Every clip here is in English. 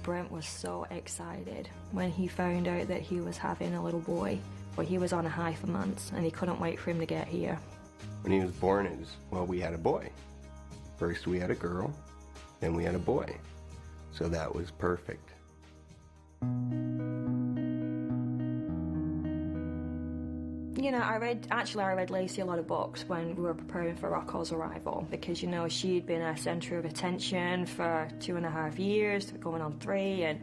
Brent was so excited when he found out that he was having a little boy. But he was on a high for months, and he couldn't wait for him to get here. When he was born, we had a boy. First we had a girl, then we had a boy. So that was perfect. You know, I read Lacey a lot of books when we were preparing for Rocco's arrival, because, you know, she'd been a centre of attention for 2.5 years, going on 3, and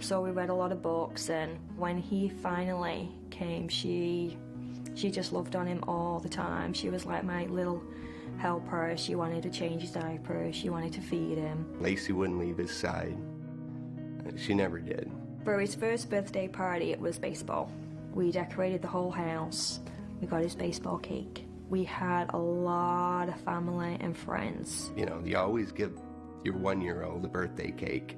so we read a lot of books, and when he finally came, she just loved on him all the time. She was like my little helper. She wanted to change his diaper, she wanted to feed him. Lacey wouldn't leave his side. She never did. For his first birthday party, it was baseball. We decorated the whole house. We got his baseball cake. We had a lot of family and friends. You know, you always give your 1-year-old a birthday cake,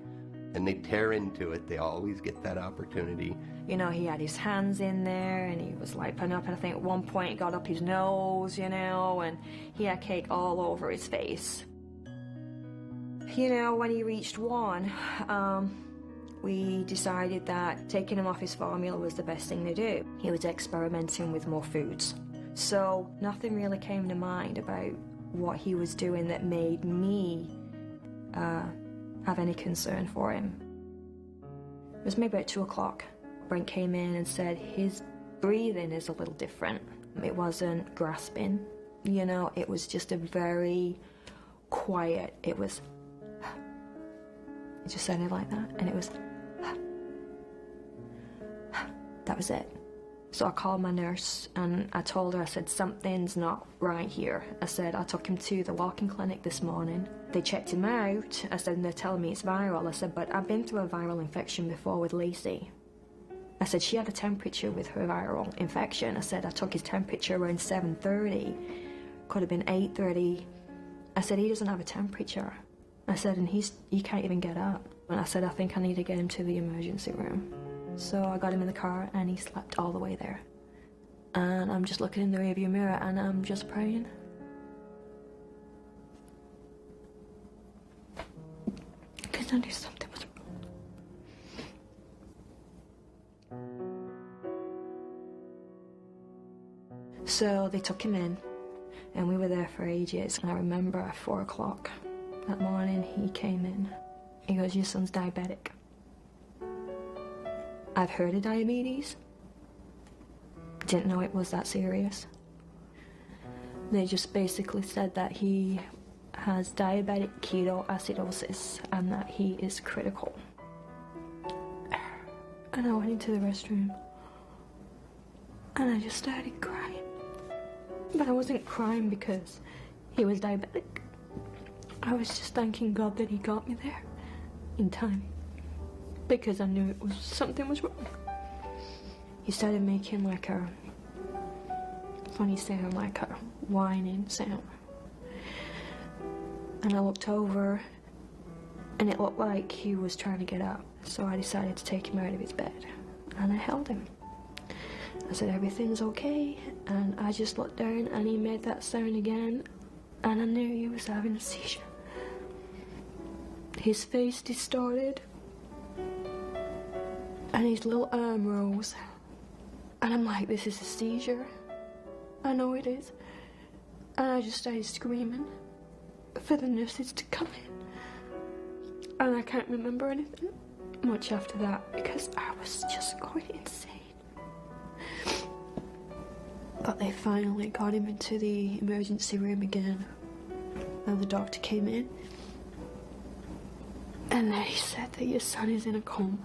and they tear into it. They always get that opportunity. You know, he had his hands in there, and he was like putting up, and I think at one point it got up his nose, you know, and he had cake all over his face. You know, when he reached 1, we decided that taking him off his formula was the best thing to do. He was experimenting with more foods. So nothing really came to mind about what he was doing that made me have any concern for him. It was maybe about 2 o'clock. Brent came in and said his breathing is a little different. It wasn't grasping, you know, it was just a very quiet, it just sounded like that, and it was that was it. So I called my nurse and I told her, I said, something's not right here. I said, I took him to the walk-in clinic this morning. They checked him out. I said, and they're telling me it's viral. I said, but I've been through a viral infection before with Lacey. I said, she had a temperature with her viral infection. I said, I took his temperature around 7:30. Could have been 8:30. I said, he doesn't have a temperature. I said, and he can't even get up. And I said, I think I need to get him to the emergency room. So I got him in the car and he slept all the way there. And I'm just looking in the rearview mirror and I'm just praying. Because I knew something was wrong. So they took him in and we were there for ages. And I remember at 4 o'clock that morning he came in. He goes, your son's diabetic. I've heard of diabetes. Didn't know it was that serious. They just basically said that he has diabetic ketoacidosis and that he is critical. And I went into the restroom and I just started crying. But I wasn't crying because he was diabetic. I was just thanking God that he got me there in time, because I knew something was wrong. He started making like a funny sound, like a whining sound. And I looked over and it looked like he was trying to get up. So I decided to take him out of his bed and I held him. I said, everything's okay. And I just looked down and he made that sound again and I knew he was having a seizure. His face distorted and his little arm rose. And I'm like, this is a seizure. I know it is. And I just started screaming for the nurses to come in. And I can't remember anything much after that because I was just going insane. But they finally got him into the emergency room again. And the doctor came in. And then he said that your son is in a coma.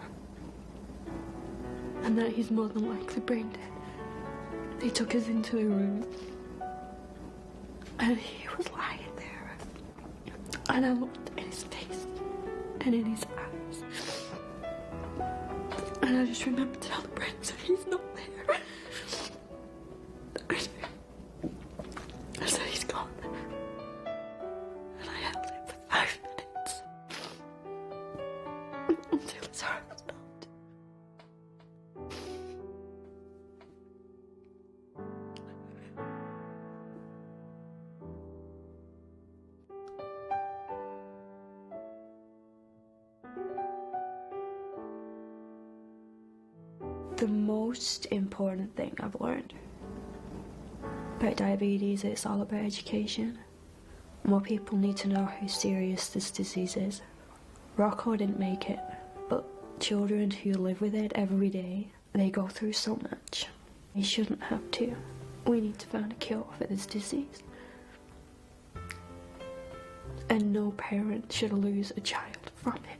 And that he's more than likely brain dead. They took us into the room. And he was lying there. And I looked in his face and in his eyes. And I just remember telling Brent that he's not there. I said he's gone. And I held him for 5 minutes. Until his heart stopped. The most important thing I've learned about diabetes is it's all about education. More people need to know how serious this disease is. Rocco didn't make it, but children who live with it every day, they go through so much. They shouldn't have to. We need to find a cure for this disease. And no parent should lose a child from it.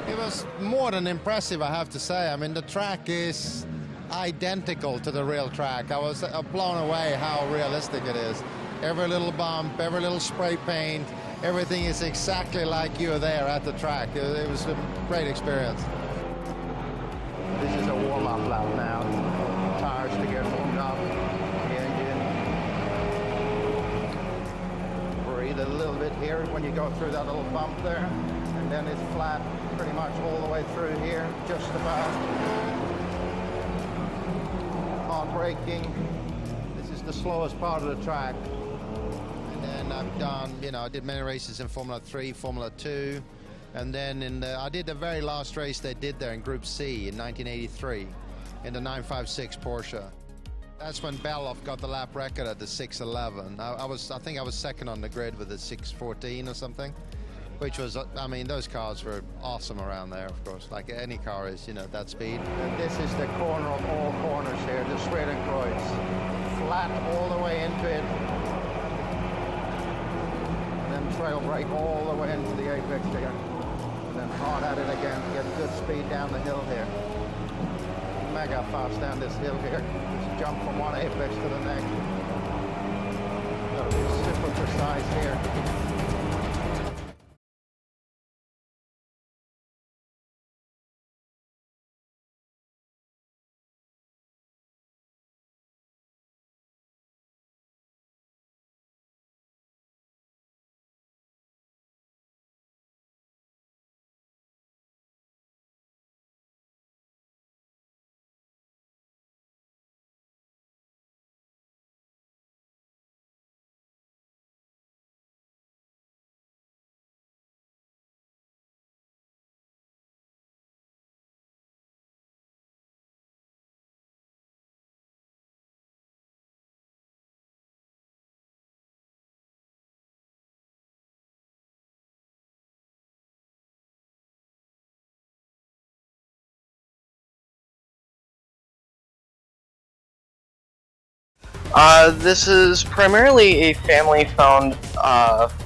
It was more than impressive, I have to say. I mean, the track is identical to the real track. I was blown away how realistic it is. Every little bump, every little spray paint, everything is exactly like you're there at the track. It was a great experience. This is a warm-up lap now. Tires to get warmed up. The engine. Breathe a little bit here when you go through that little bump there. And then it's flat pretty much all the way through here, just about. On braking, this is the slowest part of the track. And then I've done, I did many races in Formula 3, Formula 2, and then I did the very last race they did there in Group C in 1983 in the 956 Porsche. That's when Beloff got the lap record at the 6:11. I think I was second on the grid with the 6:14 or something. Which was, I mean, those cars were awesome around there, of course, like any car is, that speed. And this is the corner of all corners here, the Schwedenkreuz. Flat all the way into it. And then trail brake all the way into the apex here. And then hard at it again to get good speed down the hill here. Mega fast down this hill here. Just jump from one apex to the next. Gotta be super precise here. This is primarily a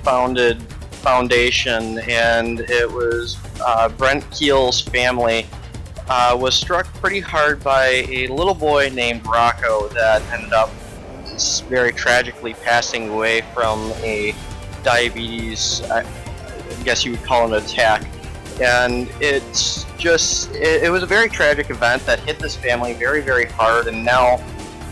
founded foundation, and it was Brent Keel's family was struck pretty hard by a little boy named Rocco that ended up very tragically passing away from a diabetes, I guess you would call it an attack. And it was a very tragic event that hit this family very, very hard, and now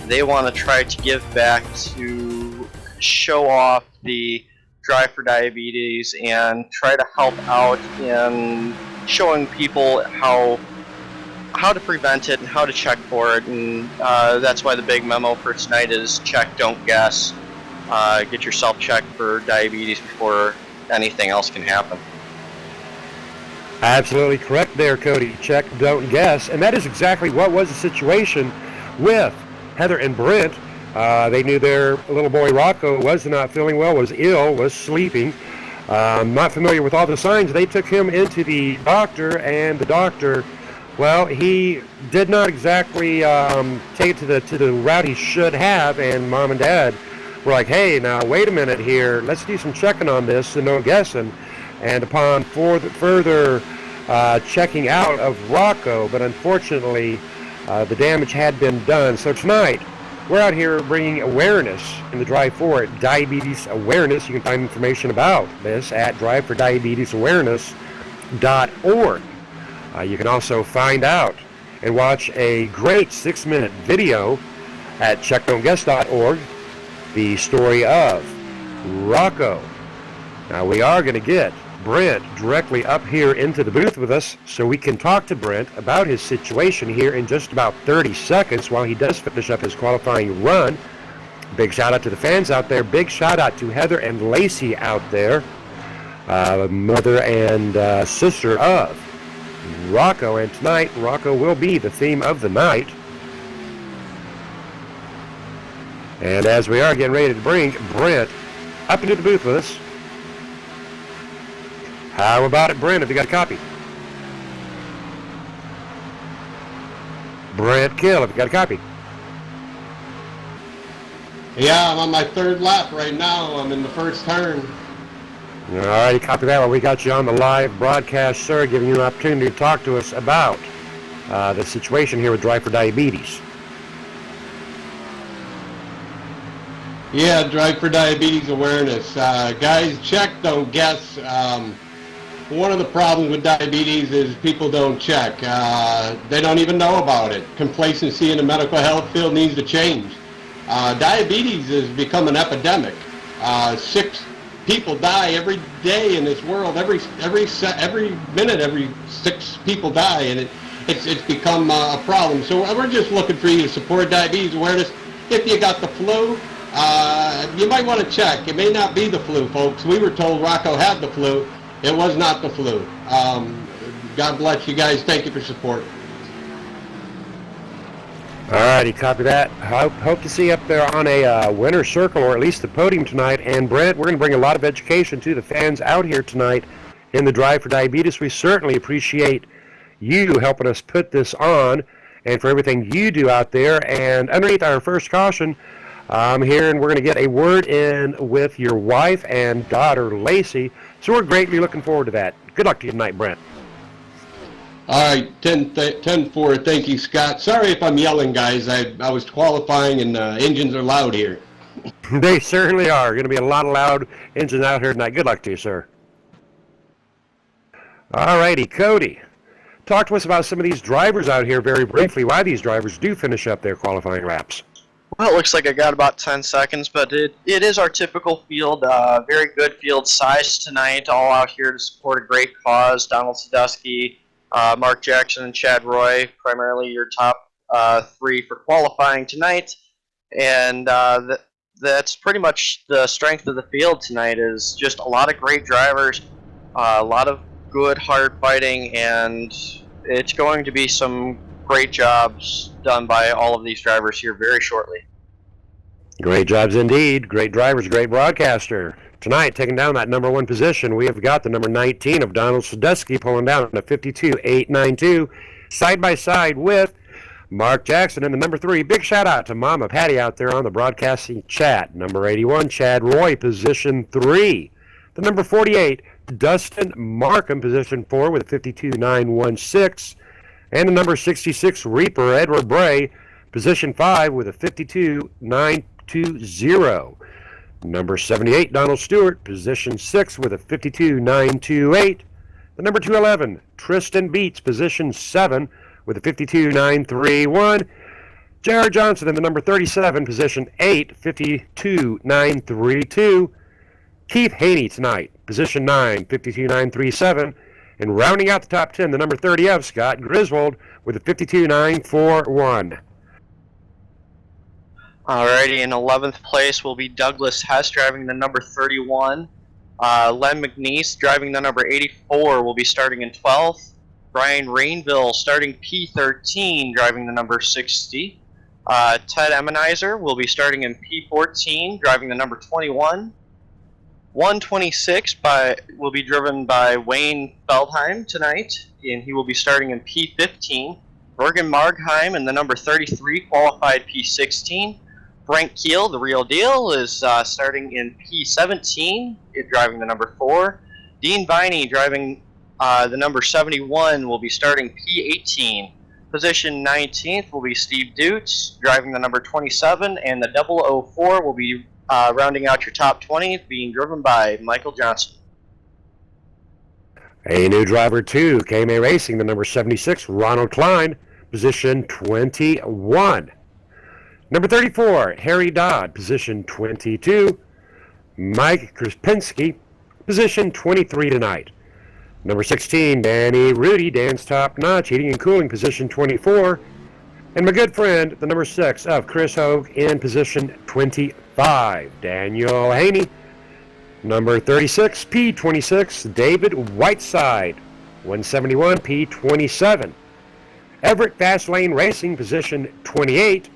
they want to try to give back to show off the Drive for Diabetes and try to help out in showing people how to prevent it and how to check for it, and that's why the big memo for tonight is check, don't guess. Get yourself checked for diabetes before anything else can happen. Absolutely correct there, Cody. Check, don't guess. And that is exactly what was the situation with Heather and Brent. They knew their little boy Rocco was not feeling well, was ill, was sleeping. Not familiar with all the signs. They took him into the doctor, and the doctor, well, he did not exactly take it to the route he should have, and Mom and Dad were like, hey, now wait a minute here. Let's do some checking on this and no guessing. And upon further checking out of Rocco, but unfortunately the damage had been done. So tonight, we're out here bringing awareness in the Drive for Diabetes Awareness. You can find information about this at driveforddiabetesAwareness.org. You can also find out and watch a great 6-minute video at checkdon'tguess.org, the story of Rocco. Now we are going to get Brent directly up here into the booth with us so we can talk to Brent about his situation here in just about 30 seconds while he does finish up his qualifying run. Big shout out to the fans out there. Big shout out to Heather and Lacey out there, mother and sister of Rocco. And tonight, Rocco will be the theme of the night. And as we are getting ready to bring Brent up into the booth with us, how about it, Brent? Have you got a copy? Brent Kill, have you got a copy? Yeah, I'm on my third lap right now. I'm in the first turn. All right, copy that. Well, we got you on the live broadcast, sir, giving you an opportunity to talk to us about the situation here with Drive for Diabetes. Yeah, Drive for Diabetes Awareness. Guys, check, don't guess. One of the problems with diabetes is people don't check. They don't even know about it. Complacency in the medical health field needs to change. Diabetes has become an epidemic. 6 people die every day in this world. Every minute, every 6 people die, and it's become a problem. So we're just looking for you to support diabetes awareness. If you got the flu, you might want to check. It may not be the flu, folks. We were told Rocco had the flu. It was not the flu. God bless you guys. Thank you for support. All righty, copy that. Hope to see you up there on a winner's circle, or at least the podium tonight. And Brent, we're going to bring a lot of education to the fans out here tonight in the Drive for Diabetes. We certainly appreciate you helping us put this on, and for everything you do out there. And underneath our first caution, here, and we're going to get a word in with your wife and daughter, Lacey. So we're greatly looking forward to that. Good luck to you tonight, Brent. All right, 10-4. Thank you, Scott. Sorry if I'm yelling, guys. I was qualifying, and engines are loud here. They certainly are. Going to be a lot of loud engines out here tonight. Good luck to you, sir. All righty, Cody. Talk to us about some of these drivers out here very briefly, why these drivers do finish up their qualifying laps. Well, it looks like I got about 10 seconds, but it is our typical field. Very good field size tonight, all out here to support a great cause. Donald Sadusky, Mark Jackson, and Chad Roy, primarily your top 3 for qualifying tonight. And that's pretty much the strength of the field tonight, is just a lot of great drivers, a lot of good hard fighting, and it's going to be some great jobs done by all of these drivers here very shortly. Great jobs indeed. Great drivers, great broadcaster. Tonight, taking down that number 1 position, we have got the number 19 of Donald Sadusky pulling down a 52.892, side by side with Mark Jackson in the number 3. Big shout out to Mama Patty out there on the broadcasting chat. Number 81, Chad Roy, position 3. The number 48, Dustin Markham, position 4 with a 52.916. And the number 66, Reaper, Edward Bray, position 5 with a 52.920. Number 78, Donald Stewart, position 6 with a 52.928. The number 211, Tristan Beats, position 7 with a 52.931. Jared Johnson in the number 37, position 8, 52.932. Keith Haney tonight, position 9, 52.937. And rounding out the top 10, the number 30 of Scott Griswold with a 52.941. Alrighty, in 11th place will be Douglas Hess driving the number 31. Len McNeese driving the number 84 will be starting in 12th. Brian Rainville starting P13 driving the number 60. Ted Emmenizer will be starting in P14 driving the number 21. 126 will be driven by Wayne Feldheim tonight, and he will be starting in P15. Bergen Margheim in the number 33 qualified P16. Frank Keel, the real deal, is starting in P17, driving the number 4. Dean Viney driving the number 71 will be starting P18. Position 19th will be Steve Dutz driving the number 27, and the 004 will be rounding out your top 20, being driven by Michael Johnson. A new driver, too, KMA Racing, the number 76, Ronald Klein, position 21. Number 34, Harry Dodd, position 22. Mike Krupinski, position 23 tonight. Number 16, Danny Rudy, Dan's Top Notch, Heating and Cooling, position 24. And my good friend, the number 6 of Chris Hogue, in position 25. Daniel Haney, number 36, P26. David Whiteside, 171, P27. Everett Fast Lane Racing, position 28.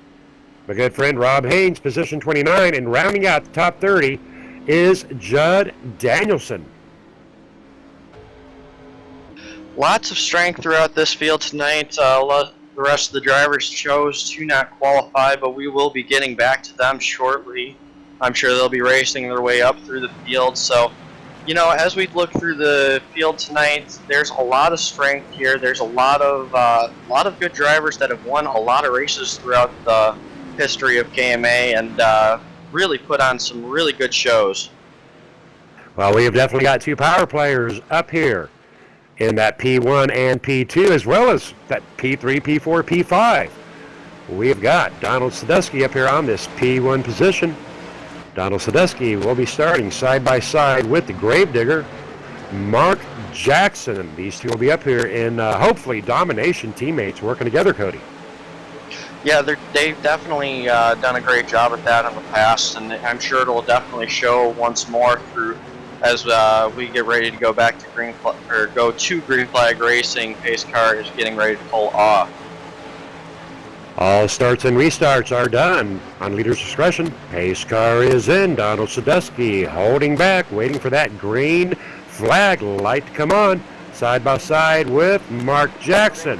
My good friend Rob Haynes, position 29. And rounding out the top 30 is Judd Danielson. Lots of strength throughout this field tonight. The rest of the drivers chose to not qualify, but we will be getting back to them shortly. I'm sure they'll be racing their way up through the field. So, you know, as we look through the field tonight, there's a lot of strength here. There's a lot of good drivers that have won a lot of races throughout the history of KMA and really put on some really good shows. Well, we have definitely got 2 power players up here in that P1 and P2, as well as that P3, P4, P5. We have got Donald Sadusky up here on this P1 position. Donald Sadusky will be starting side by side with the Gravedigger, Mark Jackson. These two will be up here in hopefully domination teammates working together, Cody. Yeah, they've definitely done a great job at that in the past, and I'm sure it'll definitely show once more through as we get ready to go back to green flag racing. Pace car is getting ready to pull off. All starts and restarts are done. On leader's discretion, pace car is in. Donald Sadusky holding back, waiting for that green flag light to come on, side by side with Mark Jackson.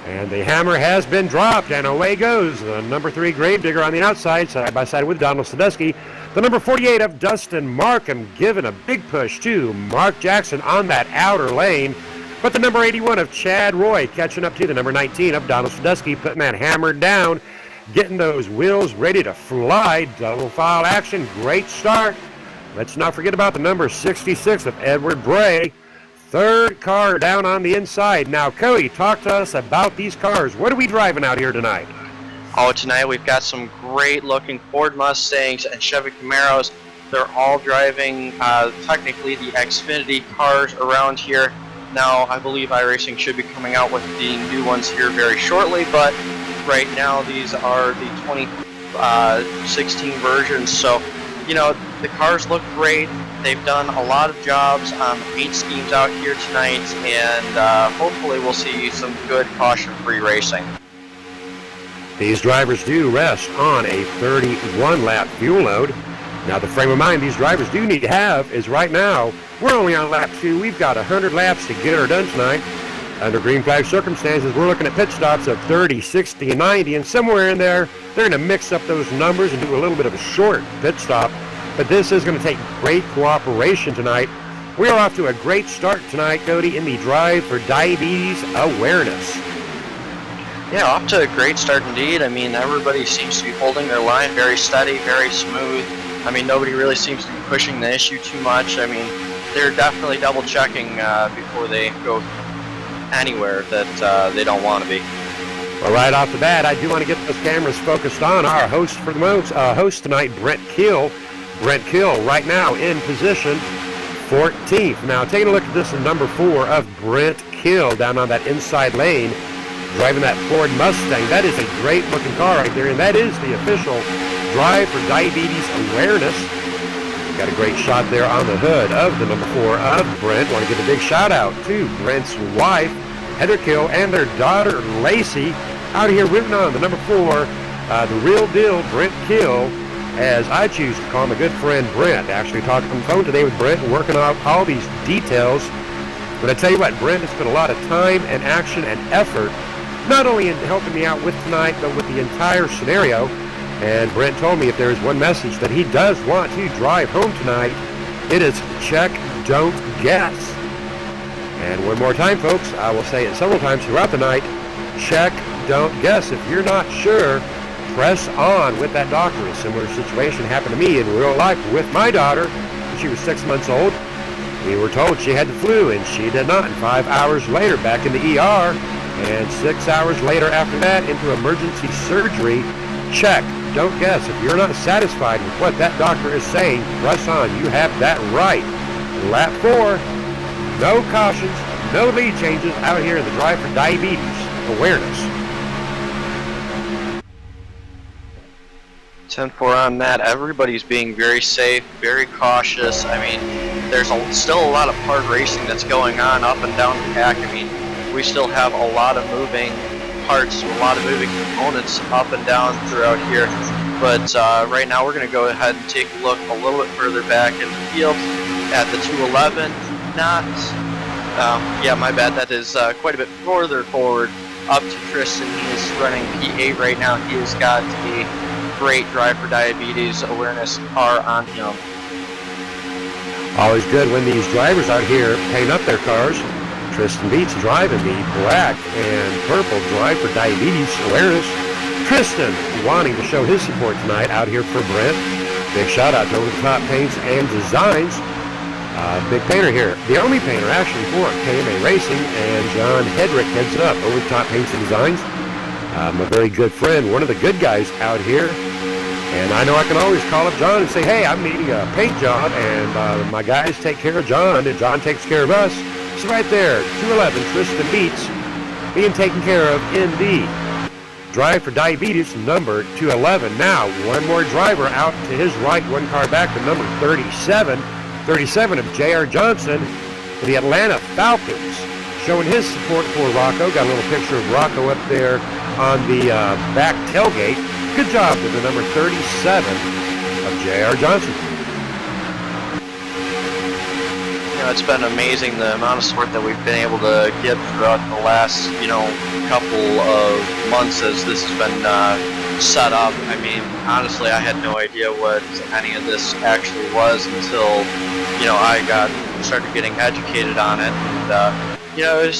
And the hammer has been dropped, and away goes the number 3 Gravedigger on the outside, side by side with Donald Sadusky. The number 48 of Dustin Markham giving a big push to Mark Jackson on that outer lane. But the number 81 of Chad Roy catching up to the number 19 of Donald Sadusky, putting that hammer down, getting those wheels ready to fly. Double file action, great start. Let's not forget about the number 66 of Edward Bray. 3rd car down on the inside. Now, Cody, talk to us about these cars. What are we driving out here tonight? Oh, tonight we've got some great-looking Ford Mustangs and Chevy Camaros. They're all driving, technically, the Xfinity cars around here. Now, I believe iRacing should be coming out with the new ones here very shortly, but right now these are the 2016 versions. So, you know, the cars look great. They've done a lot of jobs on the paint schemes out here tonight, and hopefully we'll see some good caution-free racing. These drivers do rest on a 31-lap fuel load. Now, the frame of mind these drivers do need to have is right now, we're only on lap 2. We've got 100 laps to get her done tonight. Under green flag circumstances, we're looking at pit stops of 30, 60, and 90, and somewhere in there, they're going to mix up those numbers and do a little bit of a short pit stop. But this is going to take great cooperation tonight. We are off to a great start tonight, Cody, in the Drive for Diabetes Awareness. Yeah, off to a great start indeed. I mean, everybody seems to be holding their line very steady, very smooth. I mean, nobody really seems to be pushing the issue too much. I mean, they're definitely double checking before they go anywhere that they don't want to be. Well, right off the bat, I do want to get those cameras focused on our host for the host tonight, Brent Kill. Brent Kill right now in position 14th. Now, taking a look at this in number 4 of Brent Kill down on that inside lane, driving that Ford Mustang. That is a great-looking car right there, and that is the official Drive for Diabetes Awareness. Got a great shot there on the hood of the number 4 of Brent. Want to give a big shout-out to Brent's wife, Heather Kill, and their daughter, Lacey, out here rooting on the number 4, the real deal, Brent Kill, as I choose to call my good friend Brent. Actually talking on the phone today with Brent and working out all these details. But I tell you what, Brent has put a lot of time and action and effort, not only in helping me out with tonight, but with the entire scenario. And Brent told me if there is one message that he does want to drive home tonight, it is check, don't guess. And one more time, folks, I will say it several times throughout the night, check, don't guess. If you're not sure, press on with that doctor. A similar situation happened to me in real life with my daughter. She was 6 months old. We were told she had the flu, and she did not. And 5 hours later, back in the ER, and 6 hours later after that, into emergency surgery. Check, don't guess. If you're not satisfied with what that doctor is saying, press on. You have that right. Lap 4, no cautions, no lead changes out here in the Drive for Diabetes Awareness. 10-4 on that. Everybody's being very safe, very cautious. I mean, there's still a lot of hard racing that's going on up and down the pack. I mean, we still have a lot of moving parts, a lot of moving components up and down throughout here. But right now we're going to go ahead and take a look a little bit further back in the field at the 211. Yeah, my bad. That is quite a bit further forward up to Tristan. He is running P8 right now. He has got a great Drive for Diabetes Awareness car on him. Always good when these drivers out here paint up their cars. Tristan Beats driving the black and purple Drive for Diabetes Awareness. Tristan wanting to show his support tonight out here for Brent. Big shout out to Over the Top Paints and Designs. Big painter here. The only painter actually for KMA Racing, and John Hedrick heads up Over the Top Paints and Designs. A very good friend, one of the good guys out here. And I know I can always call up John and say, hey, I'm needing a paint job, and my guys take care of John, and John takes care of us. So right there, 211, Tristan Beats, being taken care of in the Drive for Diabetes, number 211. Now, one more driver out to his right, one car back, the number 37. 37 of J.R. Johnson for the Atlanta Falcons, showing his support for Rocco. Got a little picture of Rocco up there on the back tailgate. Good job to the number 37 of J.R. Johnson. You know, it's been amazing the amount of support that we've been able to get throughout the last, couple of months as this has been set up. I mean, honestly, I had no idea what any of this actually was until, I started getting educated on it. And,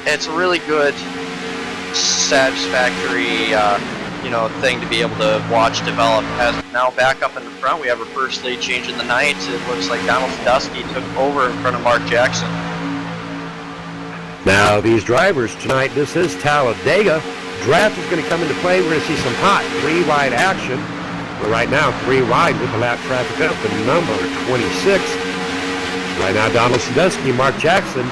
it's a really good, satisfactory, thing to be able to watch develop. As now back up in the front, we have our first lead change in the night. It looks like Donald Sadusky took over in front of Mark Jackson. Now, these drivers tonight, this is Talladega. Draft is going to come into play. We're going to see some hot three-wide action. But right now, three-wide with the lap traffic up the number 26. Right now, Donald Sadusky, Mark Jackson,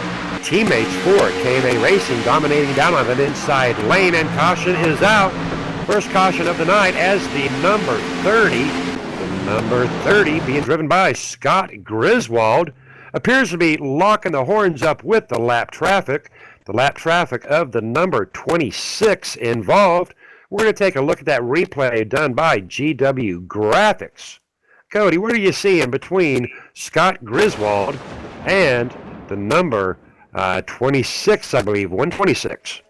teammates for KMA Racing, dominating down on that inside lane, and caution is out. First caution of the night as the number 30. The number 30 being driven by Scott Griswold. Appears to be locking the horns up with the lap traffic. The lap traffic of the number 26 involved. We're going to take a look at that replay done by GW Graphics. Cody, what are you seeing between Scott Griswold and the number 26, I believe, 126.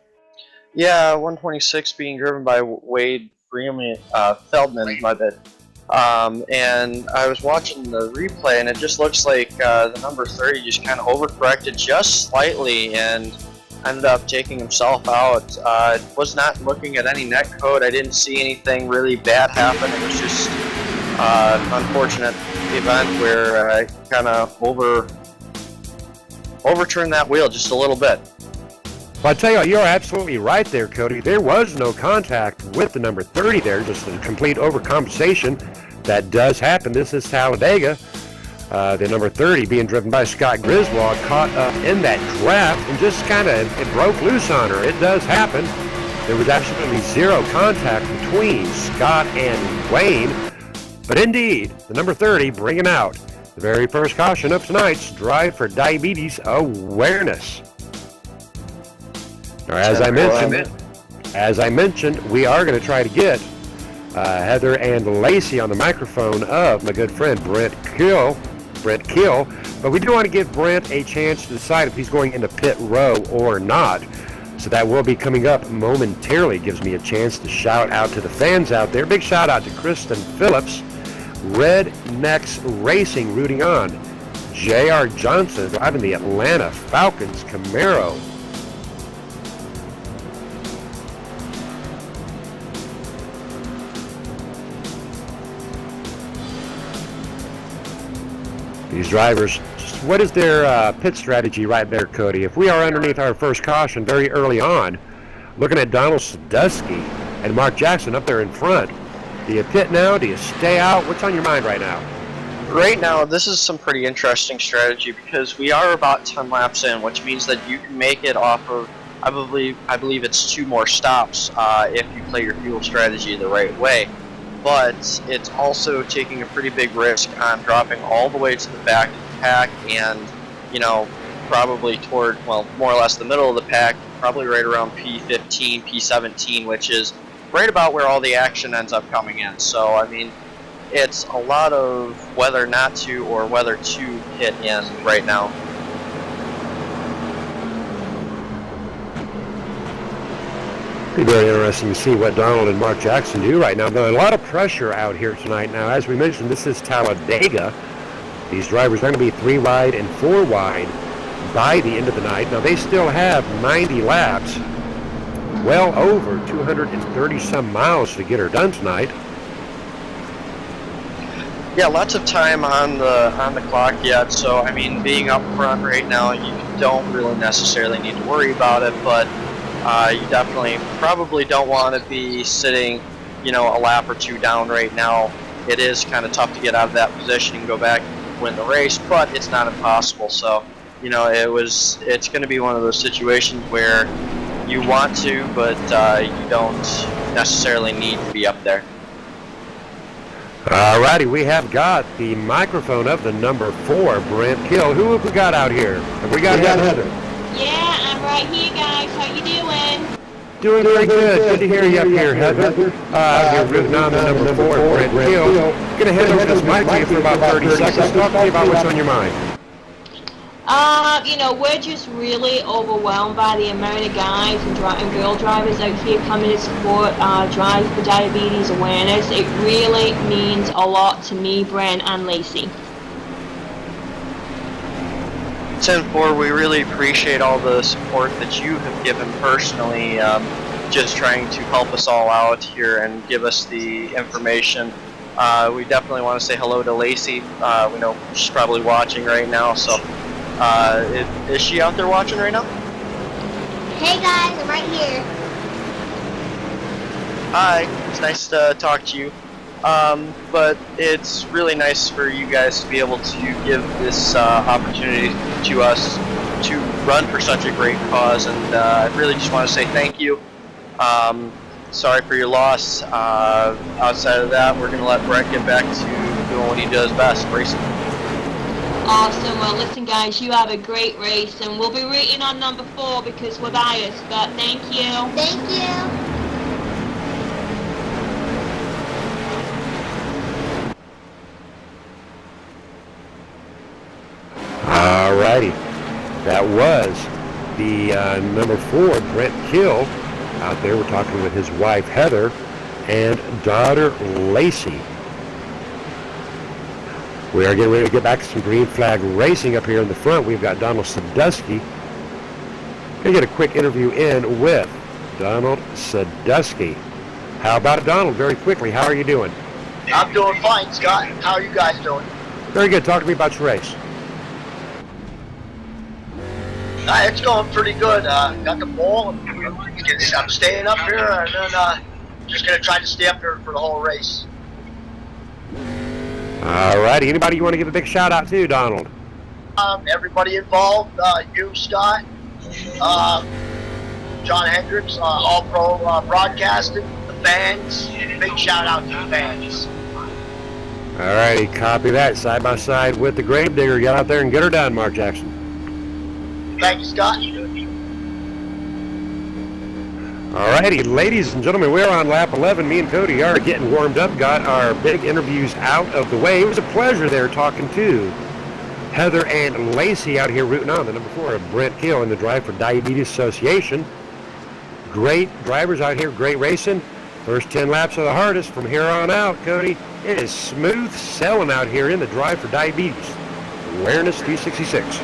Yeah, 126 being driven by Wade Freeman, Feldman, my bad. And I was watching the replay, and it just looks like the number 30 just kind of overcorrected just slightly and ended up taking himself out. Was not looking at any net code. I didn't see anything really bad happen. It was just an unfortunate event where I kind of overturned that wheel just a little bit. Well, I tell you what, you're absolutely right there, Cody. There was no contact with the number 30 there, just a complete overcompensation. That does happen. This is Talladega. The number 30 being driven by Scott Griswold caught up in that draft and just kind of it broke loose on her. It does happen. There was absolutely zero contact between Scott and Wayne. But indeed, the number 30 bringing out the very first caution of tonight's Drive for Diabetes Awareness. Now, as I mentioned, we are going to try to get Heather and Lacey on the microphone of my good friend Brent Kill. But we do want to give Brent a chance to decide if he's going into pit row or not. So that will be coming up momentarily. Gives me a chance to shout out to the fans out there. Big shout out to Kristen Phillips, Rednecks Racing rooting on, J.R. Johnson driving the Atlanta Falcons Camaro. These drivers, what is their pit strategy right there, Cody? If we are underneath our first caution very early on, looking at Donald Sadusky and Mark Jackson up there in front, do you pit now? Do you stay out? What's on your mind right now? Right now, this is some pretty interesting strategy because we are about 10 laps in, which means that you can make it off of, I believe it's 2 more stops if you play your fuel strategy the right way. But it's also taking a pretty big risk on dropping all the way to the back of the pack and, probably toward, well, more or less the middle of the pack, probably right around P15, P17, which is right about where all the action ends up coming in. So, I mean, it's a lot of whether not to or whether to hit in right now. Be very interesting to see what Donald and Mark Jackson do right now. There's a lot of pressure out here tonight. Now, as we mentioned, this is Talladega. These drivers are going to be 3 wide and 4 wide by the end of the night. Now, they still have 90 laps, well over 230 some miles to get her done tonight. Yeah, lots of time on the clock yet. So, I mean, being up front right now, you don't really necessarily need to worry about it, but you definitely probably don't want to be sitting, a lap or 2 down right now. It is kind of tough to get out of that position and go back and win the race, but it's not impossible. So, it's going to be one of those situations where you want to, but you don't necessarily need to be up there. Alrighty, we have got the microphone of the number 4, Brent Kill. Who have we got out here? Have we got Heather? Yeah, I'm right here, guys. How you doing? Doing very good. Good to hear you up here, Heather. You're rooting on the number 4, Brent Kill. Gonna hand over this mic to you for about 30 seconds. Talk to me about what's on your mind. We're just really overwhelmed by the amount of guys and girl drivers out here coming to support Drive for Diabetes Awareness. It really means a lot to me, Brent, and Lacey. 10-4, we really appreciate all the support that you have given personally, just trying to help us all out here and give us the information. We definitely want to say hello to Lacey. We know she's probably watching right now, so is she out there watching right now? Hey guys, I'm right here. Hi, it's nice to talk to you. But it's really nice for you guys to be able to give this opportunity to us to run for such a great cause, and I really just want to say thank you. Sorry for your loss. Outside of that, we're going to let Brett get back to doing what he does best, racing. Awesome. Well, listen, guys, you have a great race, and we'll be rooting on number 4 because we're biased, but thank you. Thank you. Alrighty. That was the number 4, Brent Kill. Out there, we're talking with his wife, Heather, and daughter, Lacey. We are getting ready to get back to some green flag racing up here in the front. We've got Donald Sadusky. Going to get a quick interview in with Donald Sadusky. How about it, Donald? Very quickly, how are you doing? I'm doing fine, Scott. How are you guys doing? Very good. Talk to me about your race. It's going pretty good. Got the ball. I'm staying up here, and then just going to try to stay up here for the whole race. All righty. Anybody you want to give a big shout out to, Donald? Everybody involved, you, Scott, John Hendricks, All Pro Broadcasting, the fans. Big shout out to the fans. All righty. Copy that. Side by side with the Gravedigger. Get out there and get her done, Mark Jackson. Thank you, Scott. All righty, ladies and gentlemen, we're on lap 11. Me and Cody are getting warmed up, got our big interviews out of the way. It was a pleasure there talking to Heather and Lacey out here rooting on the number 4 of Brent Kill in the Drive for Diabetes Association. Great drivers out here, great racing. First 10 laps are the hardest. From here on out, Cody, it is smooth sailing out here in the Drive for Diabetes Awareness 266.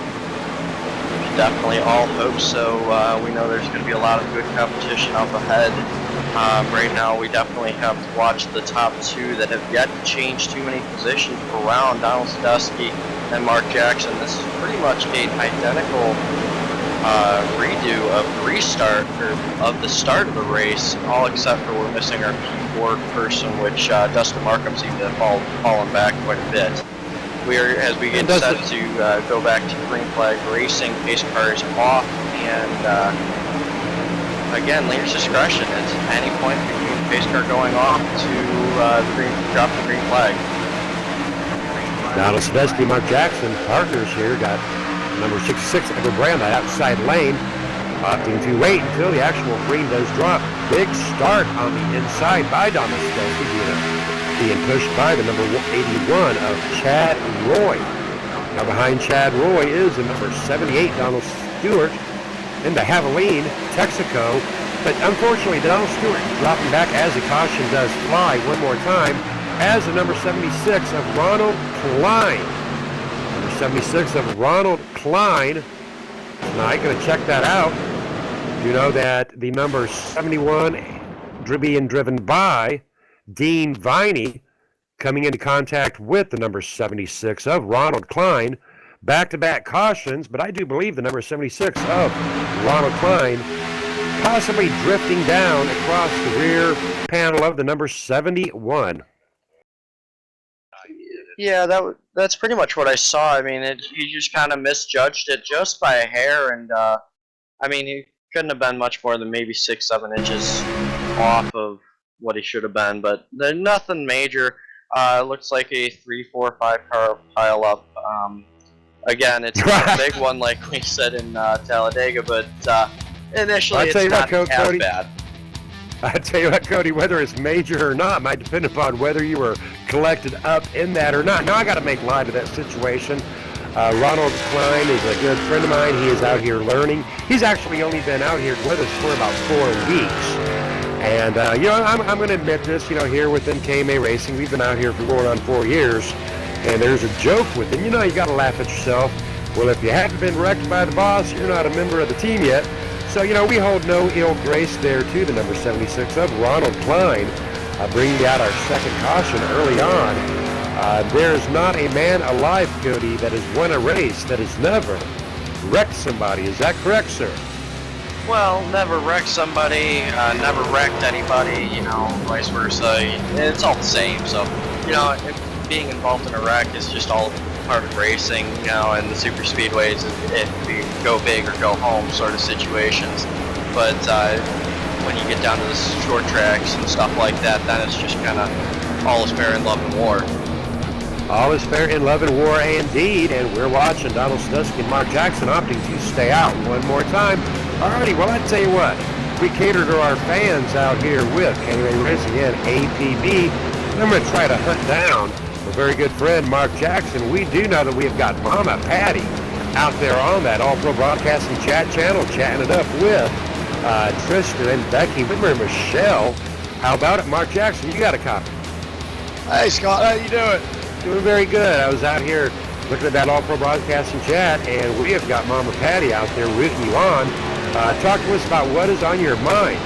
Definitely all hope so. We know there's going to be a lot of good competition up ahead. Right now we definitely have to watch the top 2 that have yet to change too many positions per round, Donald Sadusky and Mark Jackson. This is pretty much an identical redo of the restart, or of the start of the race, all except for we're missing our P4 person, which Dustin Markham seemed to have fallen back quite a bit. We are, as we get set to go back to green flag racing, pace cars off, and again, leader's discretion. It's any point between the pace car going off to drop the green flag. Donald Sadusky, Mark Jackson, partners here, got number 66, Edward Brand, that outside lane, opting to wait until the actual green does drop. Big start on the inside by Donald Sadusky, being pushed by the number 81 of Chad Roy. Now behind Chad Roy is the number 78, Donald Stewart, in the Javelin, Texaco. But unfortunately, Donald Stewart dropping back as the caution does fly one more time as the number 76 of Ronald Klein. Number 76 of Ronald Klein. Now I'm going to check that out. You know that the number 71 being driven by Dean Viney, coming into contact with the number 76 of Ronald Klein. Back-to-back cautions, but I do believe the number 76 of Ronald Klein possibly drifting down across the rear panel of the number 71. Yeah, that's pretty much what I saw. I mean, he just kind of misjudged it just by a hair, and I mean, he couldn't have been much more than maybe 6-7 inches off of what he should have been, but there's nothing major. It looks like a 3, 4, 5 car pile up. Again, it's a big one, like we said in Talladega, but initially it's not as bad. I tell you what, Cody, whether it's major or not might depend upon whether you were collected up in that or not. Now, I got to make light of that situation. Ronald Klein is a good friend of mine. He is out here learning. He's actually only been out here with us for about 4 weeks. And, you know, I'm going to admit this, you know, here within KMA Racing, we've been out here for going on 4 years, and there's a joke with it. You know, you got to laugh at yourself. Well, if you haven't been wrecked by the boss, you're not a member of the team yet. So, you know, we hold no ill grace there to the number 76 of Ronald Klein, bringing out our second caution early on. There's not a man alive, Cody, that has won a race that has never wrecked somebody. Is that correct, sir? Well, never wrecked somebody, never wrecked anybody, you know, vice versa. It's all the same. So, you know, being involved in a wreck is just all part of racing, you know, and the super speedways, it go big or go home sort of situations. But when you get down to the short tracks and stuff like that, then it's just kind of all is fair in love and war. All is fair in love and war, indeed. And we're watching Donald Sadusky and Mark Jackson opting to stay out one more time. Alrighty, well, I tell you what, we cater to our fans out here with KMA Racing and APB. And I'm going to try to hunt down a very good friend, Mark Jackson. We do know that we have got Mama Patty out there on that All-Pro Broadcasting chat channel, chatting it up with Tristan and Becky, Whitmer and Michelle. How about it, Mark Jackson? You got a copy. Hey, Scott, how you doing? Doing very good. I was out here looking at that All-Pro Broadcasting chat, and we have got Mama Patty out there rooting you on. Talk to us about what is on your mind.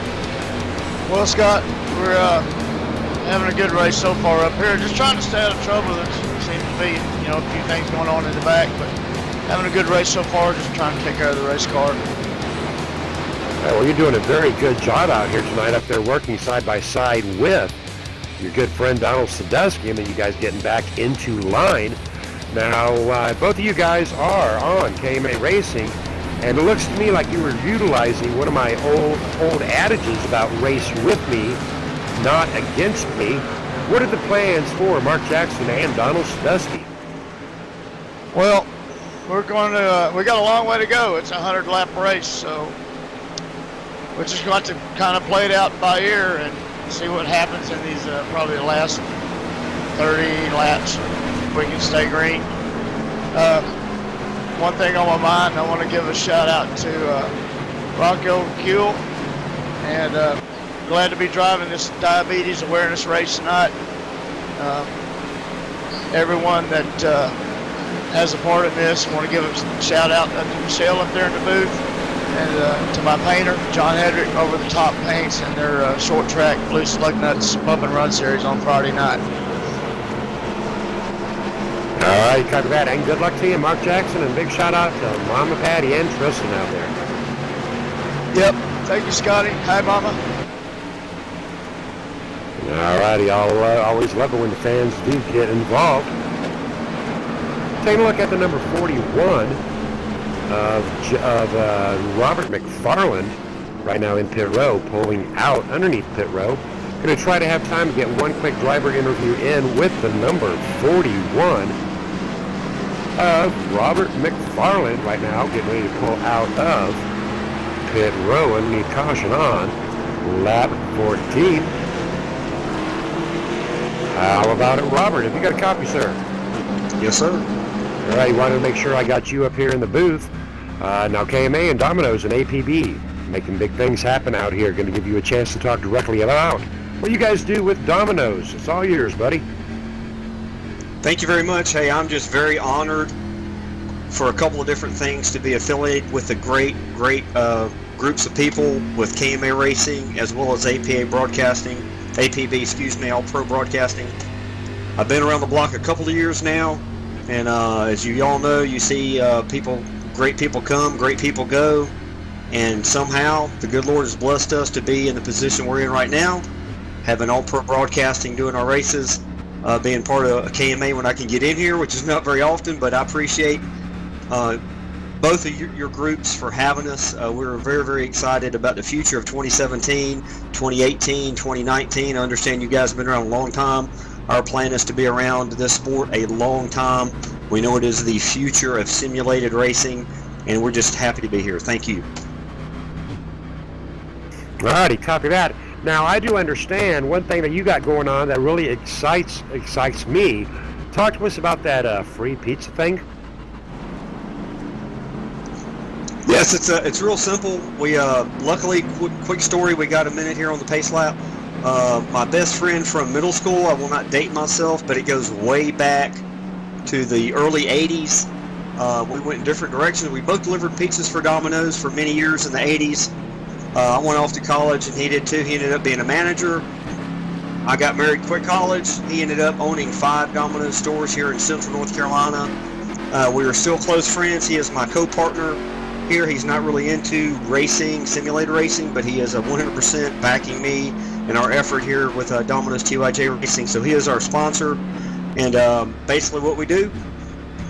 Well, Scott, we're having a good race so far up here. Just trying to stay out of trouble. There seems to be, a few things going on in the back, but having a good race so far. Just trying to take care of the race car. Well, you're doing a very good job out here tonight up there working side by side with your good friend Donald Sadusky, and then you guys getting back into line. Now, both of you guys are on KMA Racing, and it looks to me like you were utilizing one of my old adages about race with me, not against me. What are the plans for Mark Jackson and Donald Sadusky? Well, we got a long way to go. It's a 100-lap race, so we're just going to kind of play it out by ear and see what happens in these probably the last 30 laps. If we can stay green. One thing on my mind, I want to give a shout out to Rocco Kuehl, and glad to be driving this diabetes awareness race tonight. Everyone that has a part in this, I want to give a shout out to Michelle up there in the booth, and to my painter, John Hedrick, over the top paints and their short track Blue Slug Nuts Bump and Run series on Friday night. All right, copy that, and good luck to you, Mark Jackson, and big shout out to Mama Patty and Tristan out there. Yep, thank you, Scotty. Hi, Mama. All righty, I'll always love it when the fans do get involved. Taking a look at the number 41 of Robert McFarland right now in pit row, pulling out underneath pit row. Going to try to have time to get one quick driver interview in with the number 41 of Robert McFarland right now, getting ready to pull out of pit row underneath caution on lap 14. How about it, Robert? Have you got a copy, sir? Yes, sir. All right, wanted to make sure I got you up here in the booth. Now KMA and Domino's and APB making big things happen out here. Going to give you a chance to talk directly about what you guys do with Domino's. It's all yours, buddy. Thank you very much. Hey, I'm just very honored for a couple of different things to be affiliated with the great groups of people with KMA Racing as well as APB, All Pro Broadcasting. I've been around the block a couple of years now, and as you all know, you see great people come, great people go, and somehow the good Lord has blessed us to be in the position we're in right now, having All Pro Broadcasting doing our races, being part of KMA when I can get in here, which is not very often, but I appreciate both of your groups for having us. We're very, very excited about the future of 2017, 2018, 2019. I understand you guys have been around a long time. Our plan is to be around this sport a long time. We know it is the future of simulated racing, and we're just happy to be here. Thank you. All righty, copy that. Now, I do understand one thing that you got going on that really excites me. Talk to us about that free pizza thing. Yes, it's real simple. We luckily, quick story, we got a minute here on the pace lap. My best friend from middle school, I will not date myself, but it goes way back to the early 80s. We went in different directions. We both delivered pizzas for Domino's for many years in the 80s. I went off to college, and he did too. He ended up being a manager. I got married quick college. He ended up owning 5 Domino's stores here in Central North Carolina. We were still close friends. He is my co-partner here. He's not really into racing, simulator racing, but he is 100% backing me in our effort here with Domino's TYJ Racing. So he is our sponsor. And basically what we do,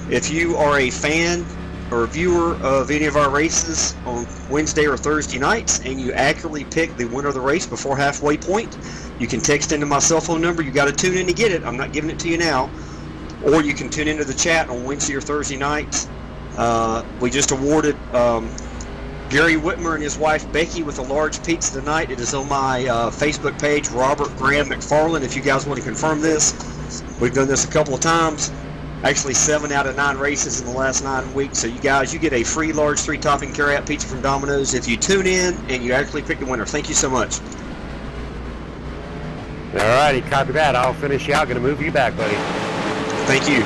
if you are a fan or a viewer of any of our races on Wednesday or Thursday nights and you accurately pick the winner of the race before halfway point, you can text into my cell phone number. You got to tune in to get it. I'm not giving it to you now. Or you can tune into the chat on Wednesday or Thursday nights. We just awarded Gary Whitmer and his wife Becky with a large pizza tonight. It is on my Facebook page, Robert Graham McFarland, if you guys want to confirm this. We've done this a couple of times. Actually, 7 out of 9 races in the last 9 weeks. So you guys, you get a free large 3-topping carryout pizza from Domino's if you tune in and you actually pick the winner. Thank you so much. All righty, copy that. I'll finish you out. Going to move you back, buddy. Thank you.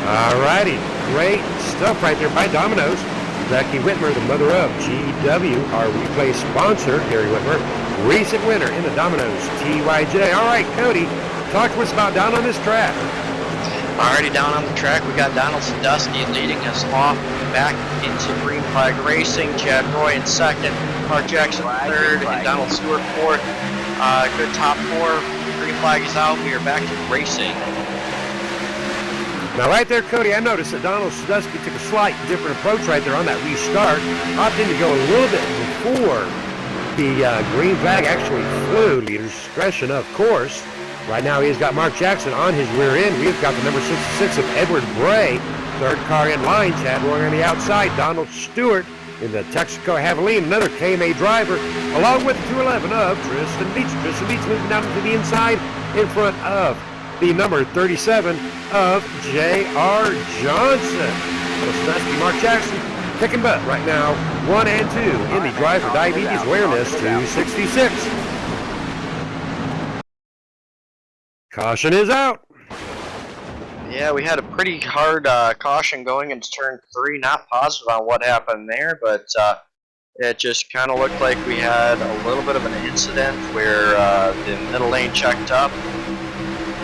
All righty, great stuff right there by Domino's. Becky Whitmer, the mother of GW, our replay sponsor, Gary Whitmer, recent winner in the Domino's TYJ. All right, Cody, talk to us about down on this track. Already down on the track, we got Donald Sandusky leading us off back into Green Flag Racing. Chad Roy in second, Mark Jackson third, and Donald Stewart fourth. Good top four. Green Flag is out. We are back to racing. Now right there, Cody, I noticed that Donald Sandusky took a slight different approach right there on that restart. Opted to go a little bit before the green flag actually flew. Leader's discretion, of course. Right now he's got Mark Jackson on his rear end. We've got the number 66 of Edward Bray. Third car in line, Chad Roy on the outside. Donald Stewart in the Texaco Javelin, another KMA driver, along with the 211 of Tristan Beach. Tristan Beach moving down to the inside in front of the number 37 of J.R. Johnson. Sandusky, Mark Jackson, kicking butt right now, 1 and 2 in the Driver Diabetes Awareness 266. Caution is out. Yeah, we had a pretty hard caution going into turn 3. Not positive on what happened there, but it just kind of looked like we had a little bit of an incident where the middle lane checked up.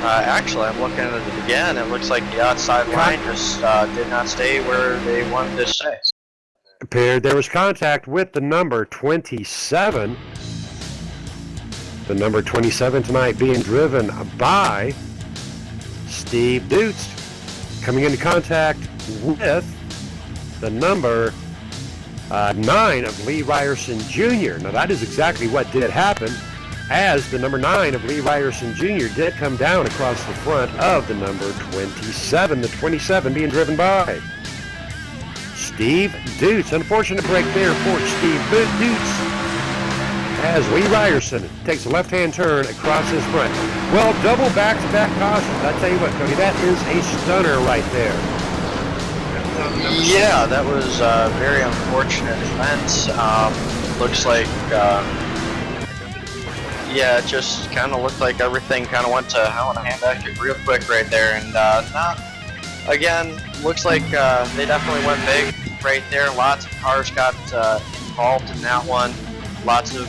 Actually, I'm looking at it again. It looks like the outside line just did not stay where they wanted to stay. Appeared there was contact with the number 27. The number 27 tonight being driven by Steve Dutz, coming into contact with the number 9 of Lee Ryerson Jr. Now that is exactly what did happen, as the number 9 of Lee Ryerson Jr. did come down across the front of the number 27, the 27 being driven by Steve Dutz. Unfortunate break there for Steve Dutz, as Lee Ryerson takes a left-hand turn across his front. Well, double back-to-back cautions. I tell you what, Cody, that is a stunner right there. Yeah, that was a very unfortunate event. Looks like, yeah, it just kind of looked like everything kind of went to hell in a handbasket real quick right there. And again, looks like they definitely went big right there. Lots of cars got involved in that one. Lots of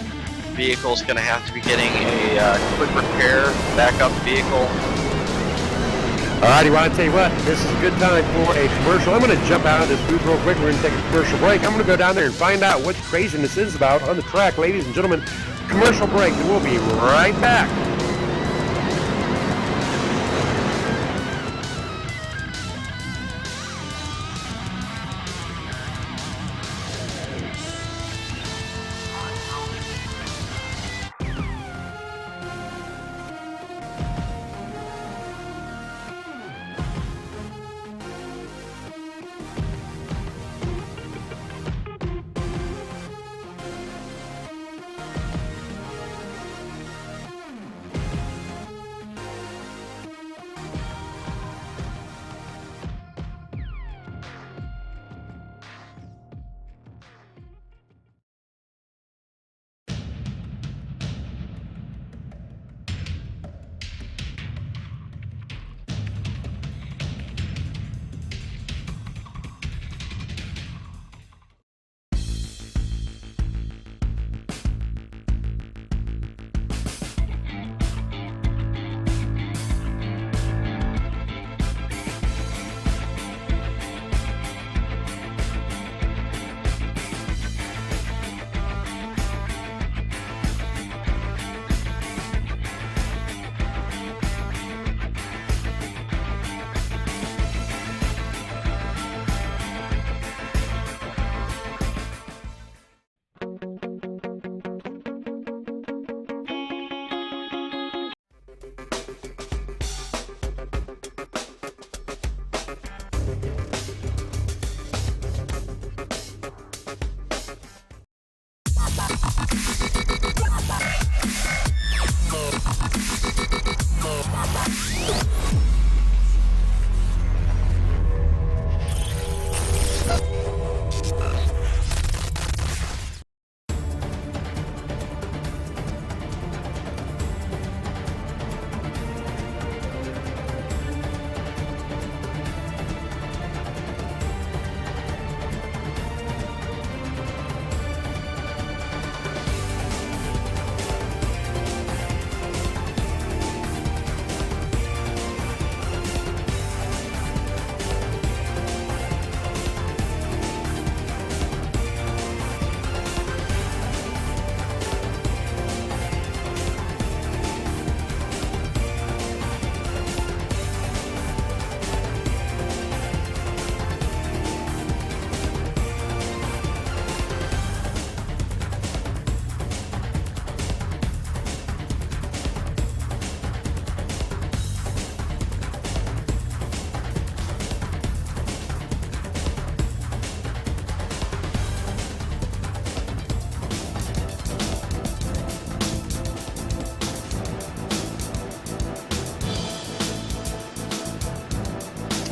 vehicles going to have to be getting a quick repair, backup vehicle. Alrighty, Ron, I'll tell you what, this is a good time for a commercial. I'm going to jump out of this booth real quick. We're going to take a commercial break. I'm going to go down there and find out what the craziness is about on the track. Ladies and gentlemen, commercial break, and we'll be right back.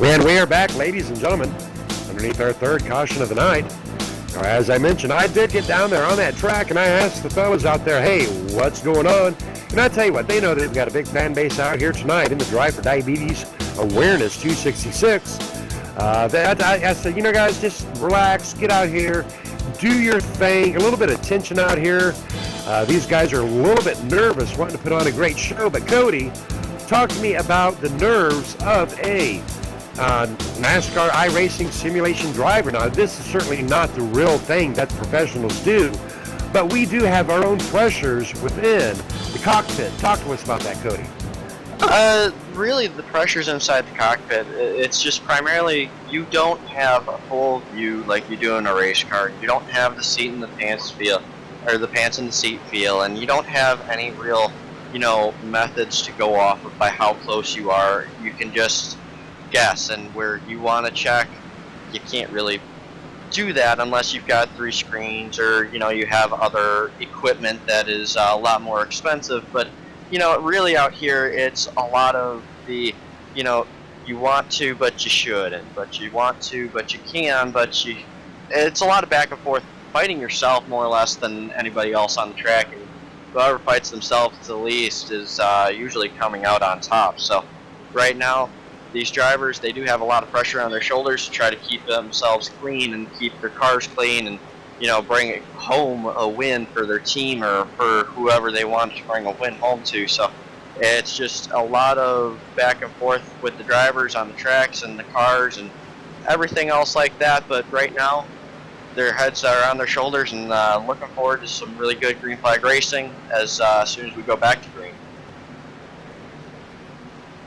And we are back, ladies and gentlemen, underneath our third caution of the night. Now, as I mentioned, I did get down there on that track, and I asked the fellas out there, hey, what's going on? And I tell you what, they know they've got a big fan base out here tonight in the Drive for Diabetes Awareness 266. I said, you know, guys, just relax, get out here, do your thing, a little bit of tension out here. These guys are a little bit nervous, wanting to put on a great show. But Cody, talk to me about the nerves of a NASCAR iRacing simulation driver. Now, this is certainly not the real thing that the professionals do, but we do have our own pressures within the cockpit. Talk to us about that, Cody. Really, the pressures inside the cockpit, it's just primarily you don't have a full view like you do in a race car. You don't have the seat in the pants feel, or the pants in the seat feel, and you don't have any real, methods to go off of by how close you are. You can just guess, and where you want to check, you can't really do that unless you've got 3 screens or, you have other equipment that is a lot more expensive. But really out here, it's a lot of the, you want to, but you shouldn't, but you want to, but you can, it's a lot of back and forth, fighting yourself more or less than anybody else on the track, and whoever fights themselves the least is usually coming out on top. So right now, these drivers, they do have a lot of pressure on their shoulders to try to keep themselves clean and keep their cars clean and, bring home a win for their team or for whoever they want to bring a win home to. So it's just a lot of back and forth with the drivers on the tracks and the cars and everything else like that. But right now, their heads are on their shoulders and looking forward to some really good green flag racing as soon as we go back to green.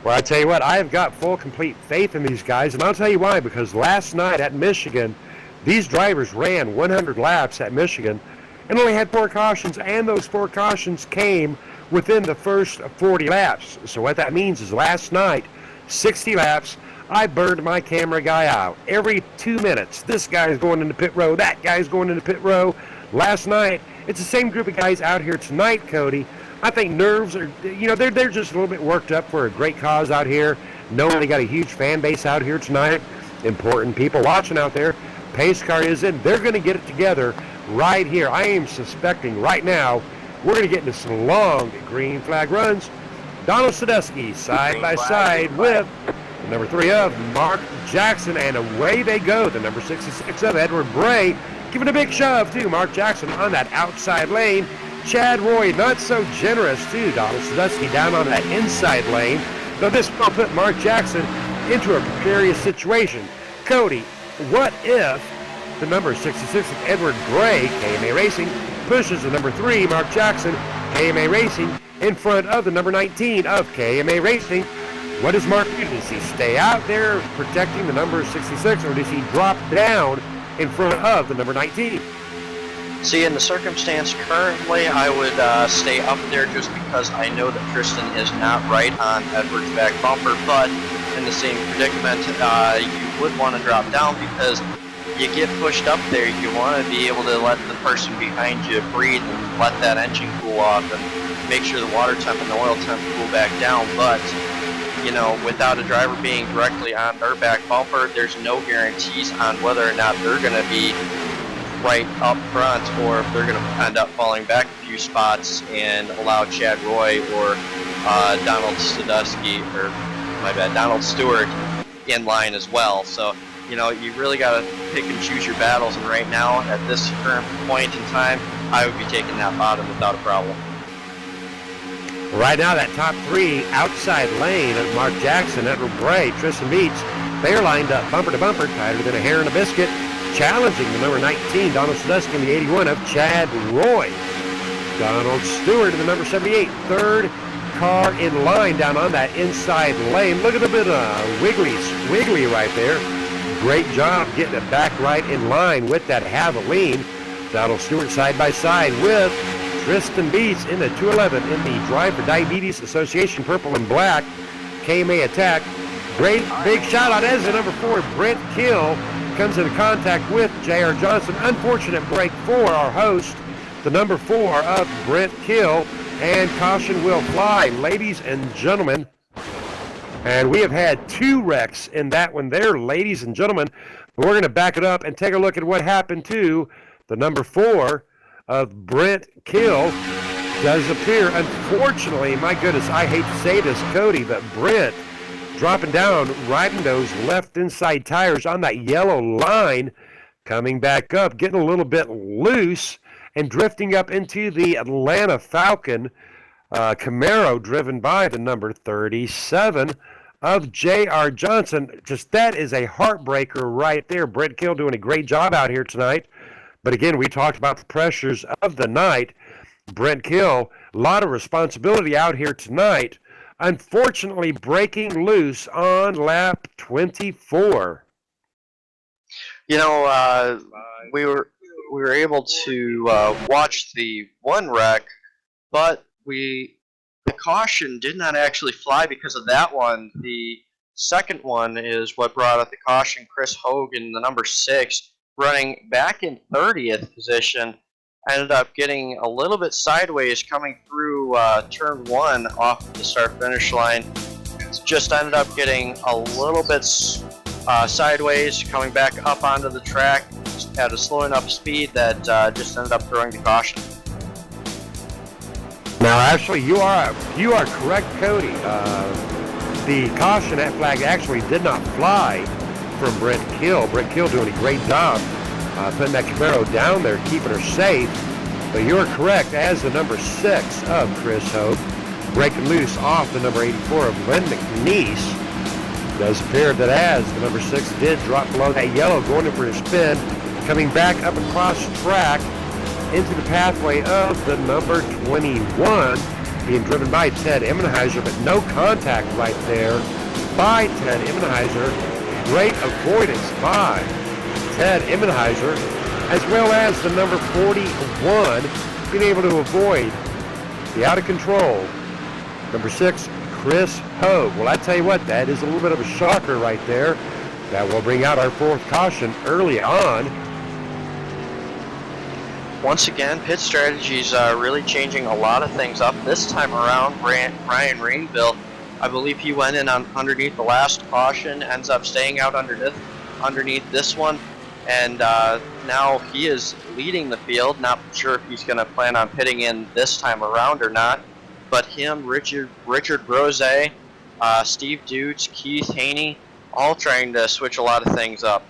Well, I tell you what, I've got full, complete faith in these guys, and I'll tell you why, because last night at Michigan, these drivers ran 100 laps at Michigan and only had 4 cautions, and those 4 cautions came within the first 40 laps. So what that means is last night, 60 laps, I burned my camera guy out. Every 2 minutes, this guy's going into pit row, that guy's going into pit row. Last night, it's the same group of guys out here tonight, Cody. I think nerves are, they're just a little bit worked up for a great cause out here, knowing they got a huge fan base out here tonight, important people watching out there. Pace car is in. They're going to get it together right here. I am suspecting right now we're going to get into some long green flag runs. Donald Sadusky side by side with the number 3 of Mark Jackson, and away they go. The number 66 of Edward Bray giving a big shove to Mark Jackson on that outside lane. Chad Roy not so generous to Donald Sadusky down on that inside lane, though this will put Mark Jackson into a precarious situation. Cody, what if the number 66 of Edward Bray, KMA Racing, pushes the number 3, Mark Jackson, KMA Racing, in front of the number 19 of KMA Racing? What does Mark do? Does he stay out there protecting the number 66, or does he drop down in front of the number 19? See, in the circumstance currently, I would stay up there just because I know that Tristan is not right on Edward's back bumper, but in the same predicament, you would want to drop down because you get pushed up there. You want to be able to let the person behind you breathe and let that engine cool off and make sure the water temp and the oil temp cool back down. But, without a driver being directly on their back bumper, there's no guarantees on whether or not they're going to be right up front, or if they're going to end up falling back a few spots and allow Chad Roy or Donald Stewart in line as well. So, you really got to pick and choose your battles, and right now, at this current point in time, I would be taking that bottom without a problem. Right now, that top 3 outside lane of Mark Jackson, Edward Bray, Tristan Beats, they're lined up bumper to bumper, tighter than a hair in a biscuit, challenging the number 19, Donald Sadusky, and the 81 of Chad Roy. Donald Stewart in the number 78, third car in line down on that inside lane. Look at a bit of wiggly right there. Great job getting it back right in line with that Javelin. Donald Stewart side by side with Tristan Beats in the 211 in the Drive for Diabetes Association purple and black KMA attack. Great big shout out as the number 4 Brent Kill comes into contact with J.R. Johnson. Unfortunate break for our host, the number 4 of Brent Kill, and caution will fly. Ladies and gentlemen, And we have had 2 wrecks in that one there, ladies and gentlemen. We're going to back it up and take a look at what happened to the number 4 of Brent Kill. Does appear, unfortunately, my goodness, I hate to say this, Cody, but Brent dropping down, riding those left inside tires on that yellow line, coming back up, getting a little bit loose, and drifting up into the Atlanta Falcon Camaro, driven by the number 37 of J.R. Johnson. Just that is a heartbreaker right there. Brent Kill doing a great job out here tonight. But again, we talked about the pressures of the night. Brent Kill, a lot of responsibility out here tonight. Unfortunately, breaking loose on lap 24. You know, we were able to watch the one wreck, but the caution did not actually fly because of that one. The second one is what brought out the caution. Chris Hogan, the number 6, running back in 30th position, ended up getting a little bit sideways coming through turn 1 off of the start-finish line. Just ended up getting a little bit sideways, coming back up onto the track at a slow enough speed that just ended up throwing the caution. Now, actually, you are correct, Cody. The caution, that flag actually did not fly from Brent Kill. Brent Kill doing a great job putting that Camaro down there, keeping her safe. But you're correct, as the number 6 of Chris Hope, breaking loose off the number 84 of Len McNeese. It does appear that as the number 6 did drop below that yellow, going in for a spin, coming back up across the track into the pathway of the number 21, being driven by Ted Immenheiser, but no contact right there by Ted Immenheiser. Great avoidance by Ted Immenheiser, as well as the number 41, being able to avoid the out of control number 6, Chris Hogue. Well, I tell you what, that is a little bit of a shocker right there. That will bring out our 4th caution early on. Once again, pit strategy's really changing a lot of things up. This time around, Brian Rainville, I believe he went in underneath the last caution, ends up staying out underneath this one, and now he is leading the field. Not sure if he's going to plan on pitting in this time around or not, but him, Richard Brose, Steve Dutz, Keith Haney, all trying to switch a lot of things up.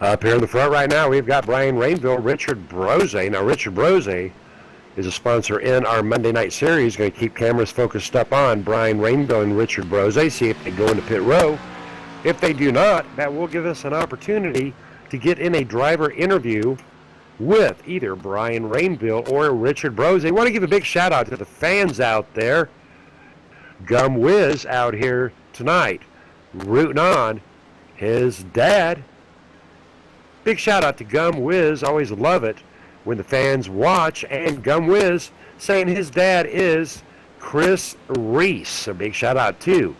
Up here in the front right now, we've got Brian Rainville, Richard Brose. Now, Richard Brose is a sponsor in our Monday night series. Going to keep cameras focused up on Brian Rainville and Richard Brose, see if they go into pit row. If they do not, that will give us an opportunity to get in a driver interview with either Brian Rainville or Richard Brose. I want to give a big shout out to the fans out there. Gum Whiz out here tonight, rooting on his dad. Big shout out to Gum Whiz. Always love it when the fans watch. And Gum Whiz saying his dad is Chris Reese. A big shout out to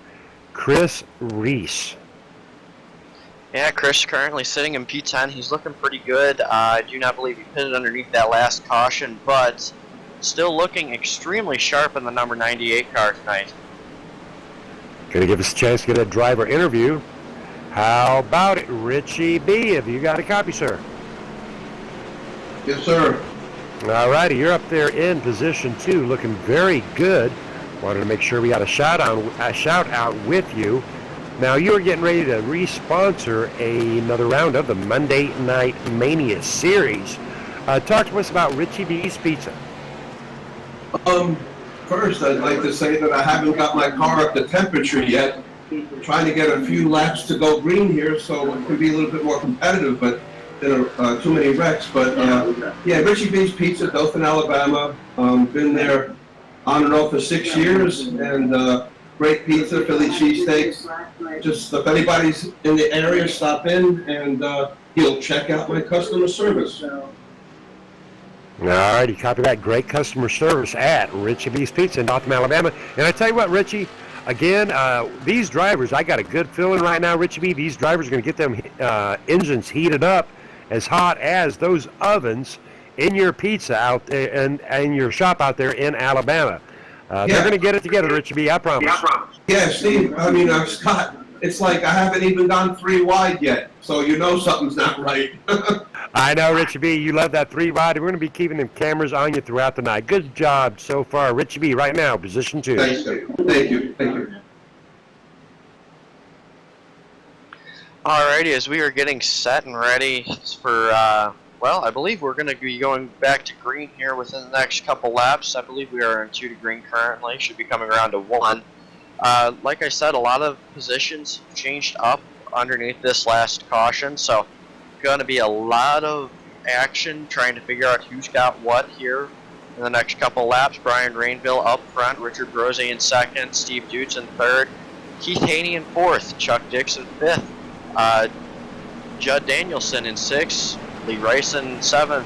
Chris Reese. Yeah, Chris currently sitting in P10. He's looking pretty good. I do not believe he pitted underneath that last caution, but still looking extremely sharp in the number 98 car tonight. Going to give us a chance to get a driver interview. How about it, Richie B? Have you got a copy, sir? Yes, sir. All righty, you're up there in position 2, looking very good. Wanted to make sure we got a shout out with you. Now you're getting ready to re-sponsor another round of the Monday Night Mania series. Talk to us about Richie B's Pizza. First, I'd like to say that I haven't got my car up to temperature yet. Trying to get a few laps to go green here, so it can be a little bit more competitive, but there are too many wrecks. But yeah, Richie B's Pizza, Dothan, Alabama. Been there on and off for 6 years, and great pizza, Philly cheesesteaks. Just if anybody's in the area, stop in, and he'll check out my customer service. All righty, copy that. Great customer service at Richie B's Pizza in Dothan, Alabama. And I tell you what, Richie. Again, these drivers, I got a good feeling right now, Richie B, these drivers are going to get them engines heated up as hot as those ovens in your pizza out there and your shop out there in Alabama. They're going to get it together, Richie B. I promise. Yeah, Steve, Scott, it's like I haven't even gone 3 wide yet, so you know something's not right. I know, Richie B. You love that 3 wide. We're going to be keeping them cameras on you throughout the night. Good job so far, Richie B. Right now, position 2. Thanks, thank you. Alrighty, as we are getting set and ready for, I believe we're going to be going back to green here within the next couple laps. I believe we are in 2 to green currently. Should be coming around to 1. Like I said, a lot of positions changed up underneath this last caution, so going to be a lot of action trying to figure out who's got what here in the next couple laps. Brian Rainville up front, Richard Brose in 2nd, Steve Dutz in 3rd, Keith Haney in 4th, Chuck Dix in 5th, Judd Danielson in 6th, Lee Rice in 7th,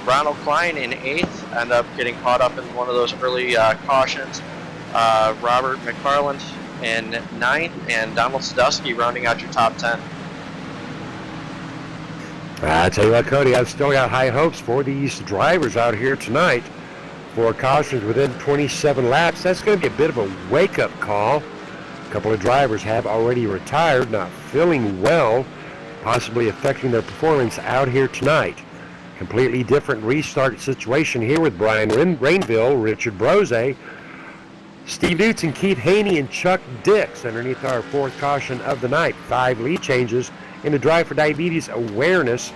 Ronald Klein in 8th, end up getting caught up in one of those early cautions, Robert McFarland in 9th, and Donald Sadusky rounding out your top 10. I tell you what, Cody, I've still got high hopes for these drivers out here tonight for cautions within 27 laps. That's going to be a bit of a wake-up call. A couple of drivers have already retired, not feeling well, possibly affecting their performance out here tonight. Completely different restart situation here with Brian Rainville, Richard Brose, Steve Dutz, and Keith Haney and Chuck Dix underneath our 4th caution of the night. 5 lead changes in the Drive for Diabetes Awareness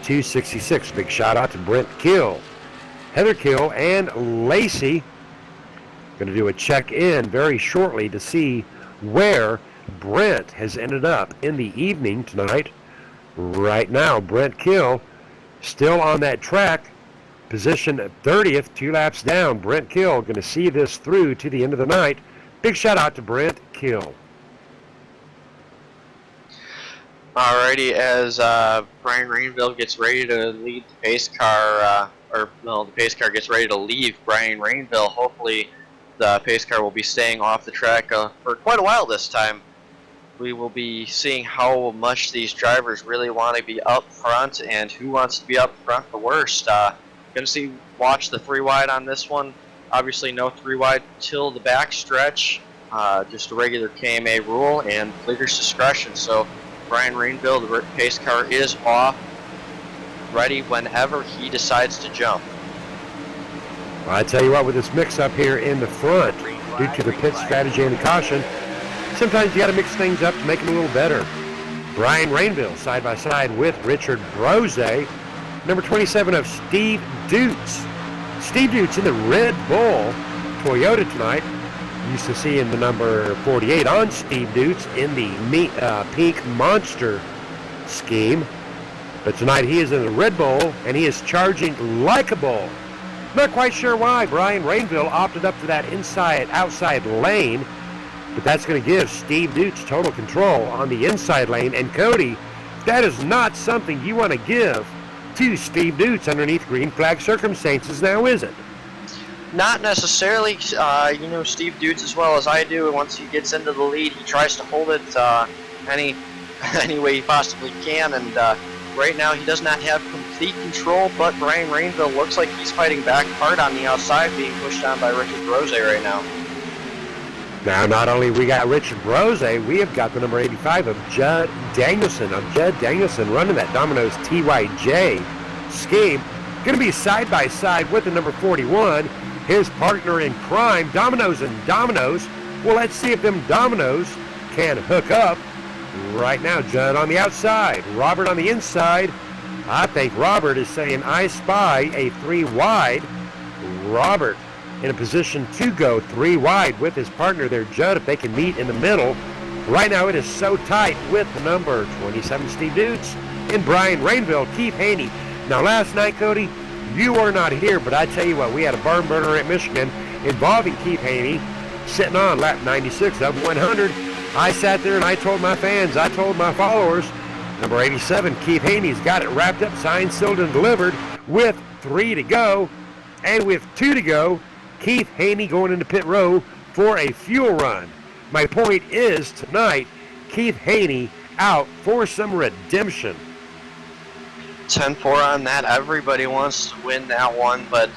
266. Big shout out to Brent Kill, Heather Kill, and Lacey. Going to do a check-in very shortly to see where Brent has ended up in the evening tonight. Right now, Brent Kill still on that track, position 30th, 2 laps down. Brent Kill going to see this through to the end of the night. Big shout out to Brent Kill. Alrighty, as Brian Rainville gets ready to lead the pace car, the pace car gets ready to leave Brian Rainville. Hopefully the pace car will be staying off the track for quite a while this time. We will be seeing how much these drivers really want to be up front and who wants to be up front the worst. Going to watch the 3 wide on this one. Obviously no 3 wide till the back stretch. Just a regular KMA rule and leader's discretion. So Brian Rainville, the pace car, is off, ready whenever he decides to jump. Well, I tell you what, with this mix-up here in the front, due to the pit strategy and the caution, sometimes you got to mix things up to make them a little better. Brian Rainville side by side with Richard Brose, number 27 of Steve Dutz. Steve Dutz in the Red Bull Toyota tonight. Used to see in the number 48 on Steve Dutz in the pink Monster scheme. But tonight he is in the Red Bull and he is charging like a bull. Not quite sure why Brian Rainville opted up to that outside lane, but that's going to give Steve Dutz total control on the inside lane. And Cody, that is not something you want to give to Steve Dutz underneath green flag circumstances now, is it? Not necessarily. Steve Dutz, as well as I do, once he gets into the lead, he tries to hold it any way he possibly can, and right now he does not have complete control, but Brian Rainville looks like he's fighting back hard on the outside, being pushed down by Richard Brose right now. Now, not only we got Richard Brose, we have got the number 85 of Judd Danielson. Running that Domino's TYJ scheme. Going to be side by side with the number 41, his partner in crime, Domino's and Domino's. Well, let's see if them Domino's can hook up. Right now, Judd on the outside, Robert on the inside. I think Robert is saying, I spy a 3 wide. Robert in a position to go 3 wide with his partner there, Judd, if they can meet in the middle. Right now, it is so tight with the number 27, Steve Dutz, and Brian Rainville, Keith Haney. Now, last night, Cody, you were not here, but I tell you what, we had a barn burner at Michigan involving Keith Haney sitting on lap 96 of 100. I sat there and I told my fans, I told my followers, number 87, Keith Haney's got it wrapped up, signed, sealed, and delivered with 3 to go. And with 2 to go, Keith Haney going into pit row for a fuel run. My point is, tonight, Keith Haney out for some redemption. 10-4 on that. Everybody wants to win that one, but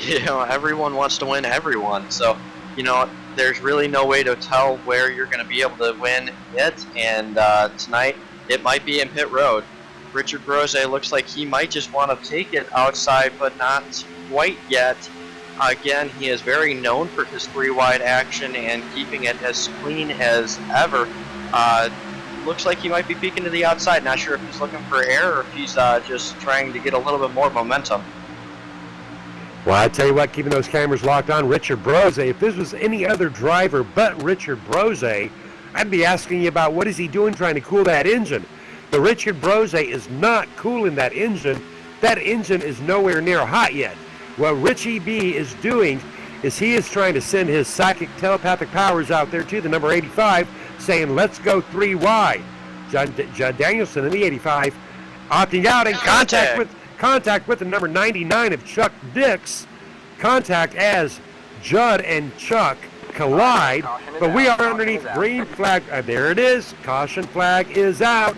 you know, everyone wants to win everyone. So, you know, there's really no way to tell where you're going to be able to win it. And tonight, it might be in pit road. Richard Brose looks like he might just want to take it outside, but not quite yet. Again, he is very known for his 3-wide action and keeping it as clean as ever. Looks like he might be peeking to the outside. Not sure if he's looking for air or if he's just trying to get a little bit more momentum. Well, I tell you what, keeping those cameras locked on, Richard Brose, if this was any other driver but Richard Brose, I'd be asking you about what is he doing trying to cool that engine. But Richard Brose is not cooling that engine. That engine is nowhere near hot yet. What Richie B is doing is he is trying to send his psychic telepathic powers out there to the number 85, saying, let's go 3 wide. Judd Danielson in the 85 opting out in contact with the number 99 of Chuck Dix. Contact as Judd and Chuck collide, but we are underneath green flag. There it is. Caution flag is out.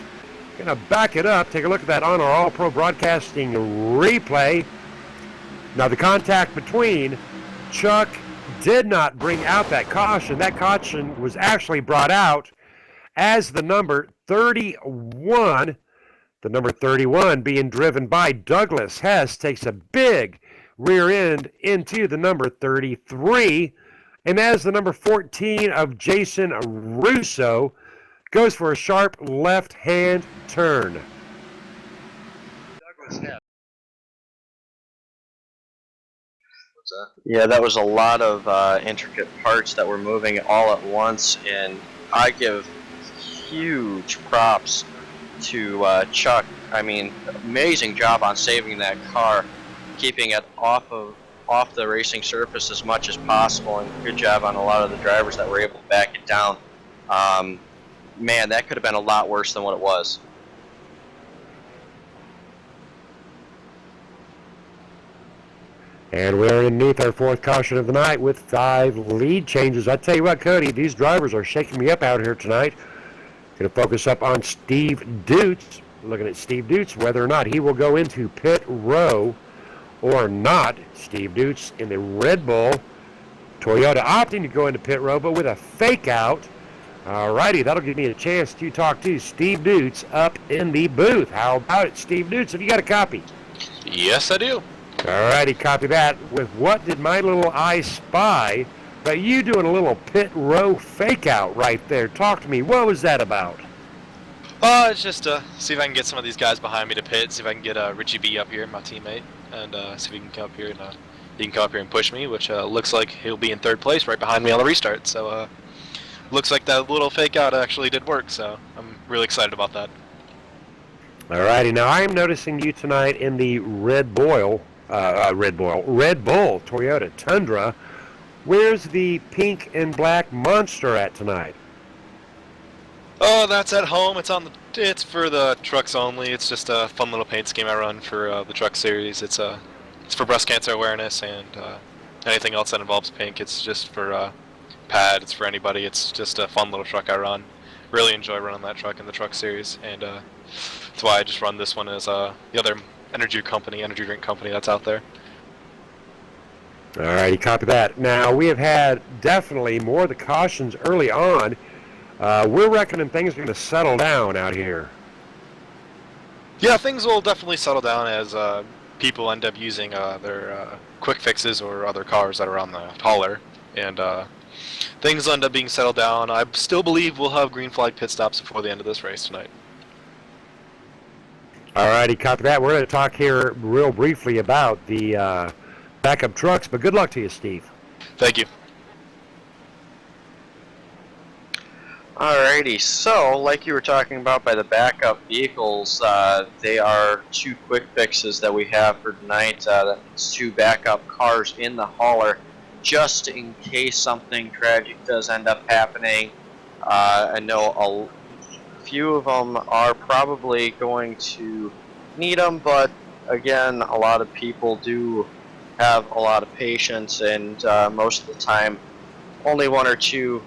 Gonna back it up. Take a look at that on our All Pro Broadcasting replay. Now the contact between Chuck did not bring out that caution. That caution was actually brought out as the number 31. The number 31 being driven by Douglas Hess takes a big rear end into the number 33. And as the number 14 of Jason Russo goes for a sharp left-hand turn. Douglas Hess. Yeah, that was a lot of intricate parts that were moving all at once, and I give huge props to Chuck. I mean, amazing job on saving that car, keeping it off the racing surface as much as possible, and good job on a lot of the drivers that were able to back it down. Man, that could have been a lot worse than what it was. And we're underneath our 4th caution of the night with 5 lead changes. I tell you what, Cody, these drivers are shaking me up out here tonight. Going to focus up on Steve Dutz. Looking at Steve Dutz, whether or not he will go into pit row or not. Steve Dutz in the Red Bull. Toyota opting to go into pit row, but with a fake out. Alrighty, that'll give me a chance to talk to Steve Dutz up in the booth. How about it, Steve Dutz? Have you got a copy? Yes, I do. Alrighty, copy that. With what did my little eye spy? But you doing a little pit row fake out right there. Talk to me. What was that about? It's just see if I can get some of these guys behind me to pit. See if I can get Richie B up here, my teammate, and see if he can come up here and he can come up here and push me. Which looks like he'll be in 3rd place, right behind me on the restart. So looks like that little fake out actually did work. So I'm really excited about that. Alrighty, now I am noticing you tonight in the Red Bull Toyota Tundra. Where's the pink and black monster at tonight? Oh, that's at home. It's for the trucks only. It's just a fun little paint scheme I run for the truck series. It's for breast cancer awareness and anything else that involves pink. It's just for pad. It's for anybody. It's just a fun little truck I run. Really enjoy running that truck in the truck series, and that's why I just run this one as the other energy drink company that's out there. Alrighty, copy that. Now, we have had definitely more of the cautions early on. We're reckoning things are going to settle down out here. Yeah, things will definitely settle down as people end up using their quick fixes or other cars that are on the hauler, and things end up being settled down. I still believe we'll have green flag pit stops before the end of this race tonight. Alrighty, copy that. We're going to talk here real briefly about the backup trucks, but good luck to you, Steve. Thank you. Alrighty, so like you were talking about by the backup vehicles, they are 2 quick fixes that we have for tonight. That's 2 backup cars in the hauler, just in case something tragic does end up happening. I know a few of them are probably going to need them, but again, a lot of people do have a lot of patience, and most of the time only 1 or 2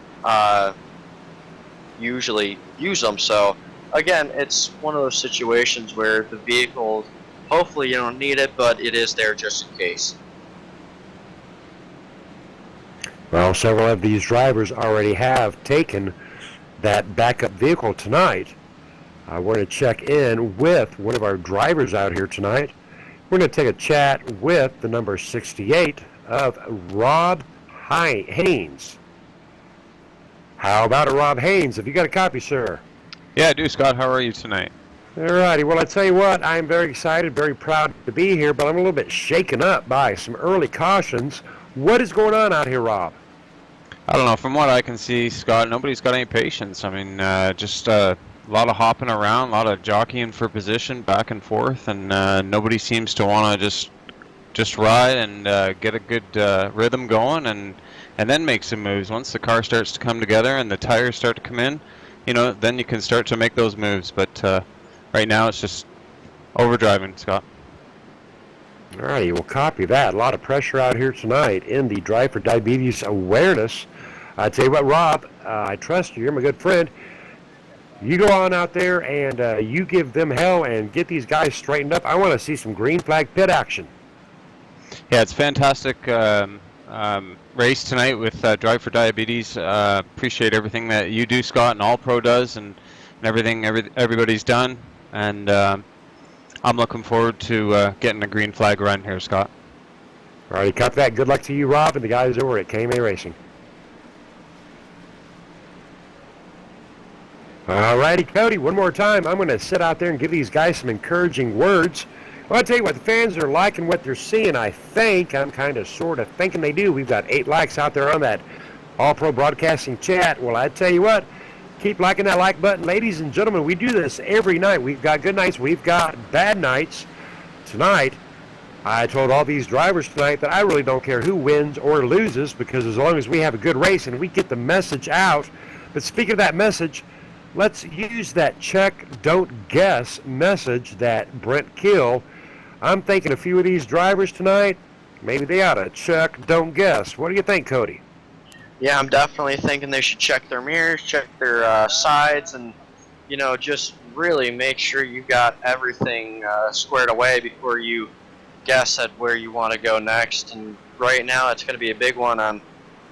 usually use them. So again, it's one of those situations where the vehicle, hopefully you don't need it, but it is there just in case. Well, several of these drivers already have taken that backup vehicle tonight. We're going to check in with one of our drivers out here tonight. We're going to take a chat with the number 68 of Rob Haynes. How about it, Rob Haynes? Have you got a copy, sir? Yeah, I do, Scott. How are you tonight? All righty. Well, I tell you what, I'm very excited, very proud to be here, but I'm a little bit shaken up by some early cautions. What is going on out here, Rob? I don't know. From what I can see, Scott, nobody's got any patience. I mean, just a lot of hopping around, a lot of jockeying for position back and forth, and nobody seems to want to just ride and get a good rhythm going and then make some moves. Once the car starts to come together and the tires start to come in, then you can start to make those moves. But right now it's just overdriving, Scott. All righty, we'll copy that. A lot of pressure out here tonight in the Drive for Diabetes awareness. I tell you what, Rob, I trust you. You're my good friend. You go on out there and you give them hell and get these guys straightened up. I want to see some green flag pit action. Yeah, it's fantastic race tonight with Drive for Diabetes. Appreciate everything that you do, Scott, and All Pro does, and everything everybody's done. And I'm looking forward to getting a green flag run here, Scott. All righty, copy that. Good luck to you, Rob, and the guys over at KMA Racing. All righty, Cody, one more time. I'm going to sit out there and give these guys some encouraging words. Well, I'll tell you what, the fans are liking what they're seeing, I think. I'm kind of sort of thinking they do. We've got 8 likes out there on that All-Pro Broadcasting chat. Well, I tell you what, keep liking that like button. Ladies and gentlemen, we do this every night. We've got good nights. We've got bad nights. Tonight, I told all these drivers tonight that I really don't care who wins or loses, because as long as we have a good race and we get the message out. But speaking of that message, let's use that check, don't guess message that Brent Kill. I'm thinking a few of these drivers tonight, maybe they ought to check, don't guess. What do you think, Cody? Yeah, I'm definitely thinking they should check their mirrors, check their sides, and, just really make sure you've got everything squared away before you guess at where you want to go next. And right now it's going to be a big one on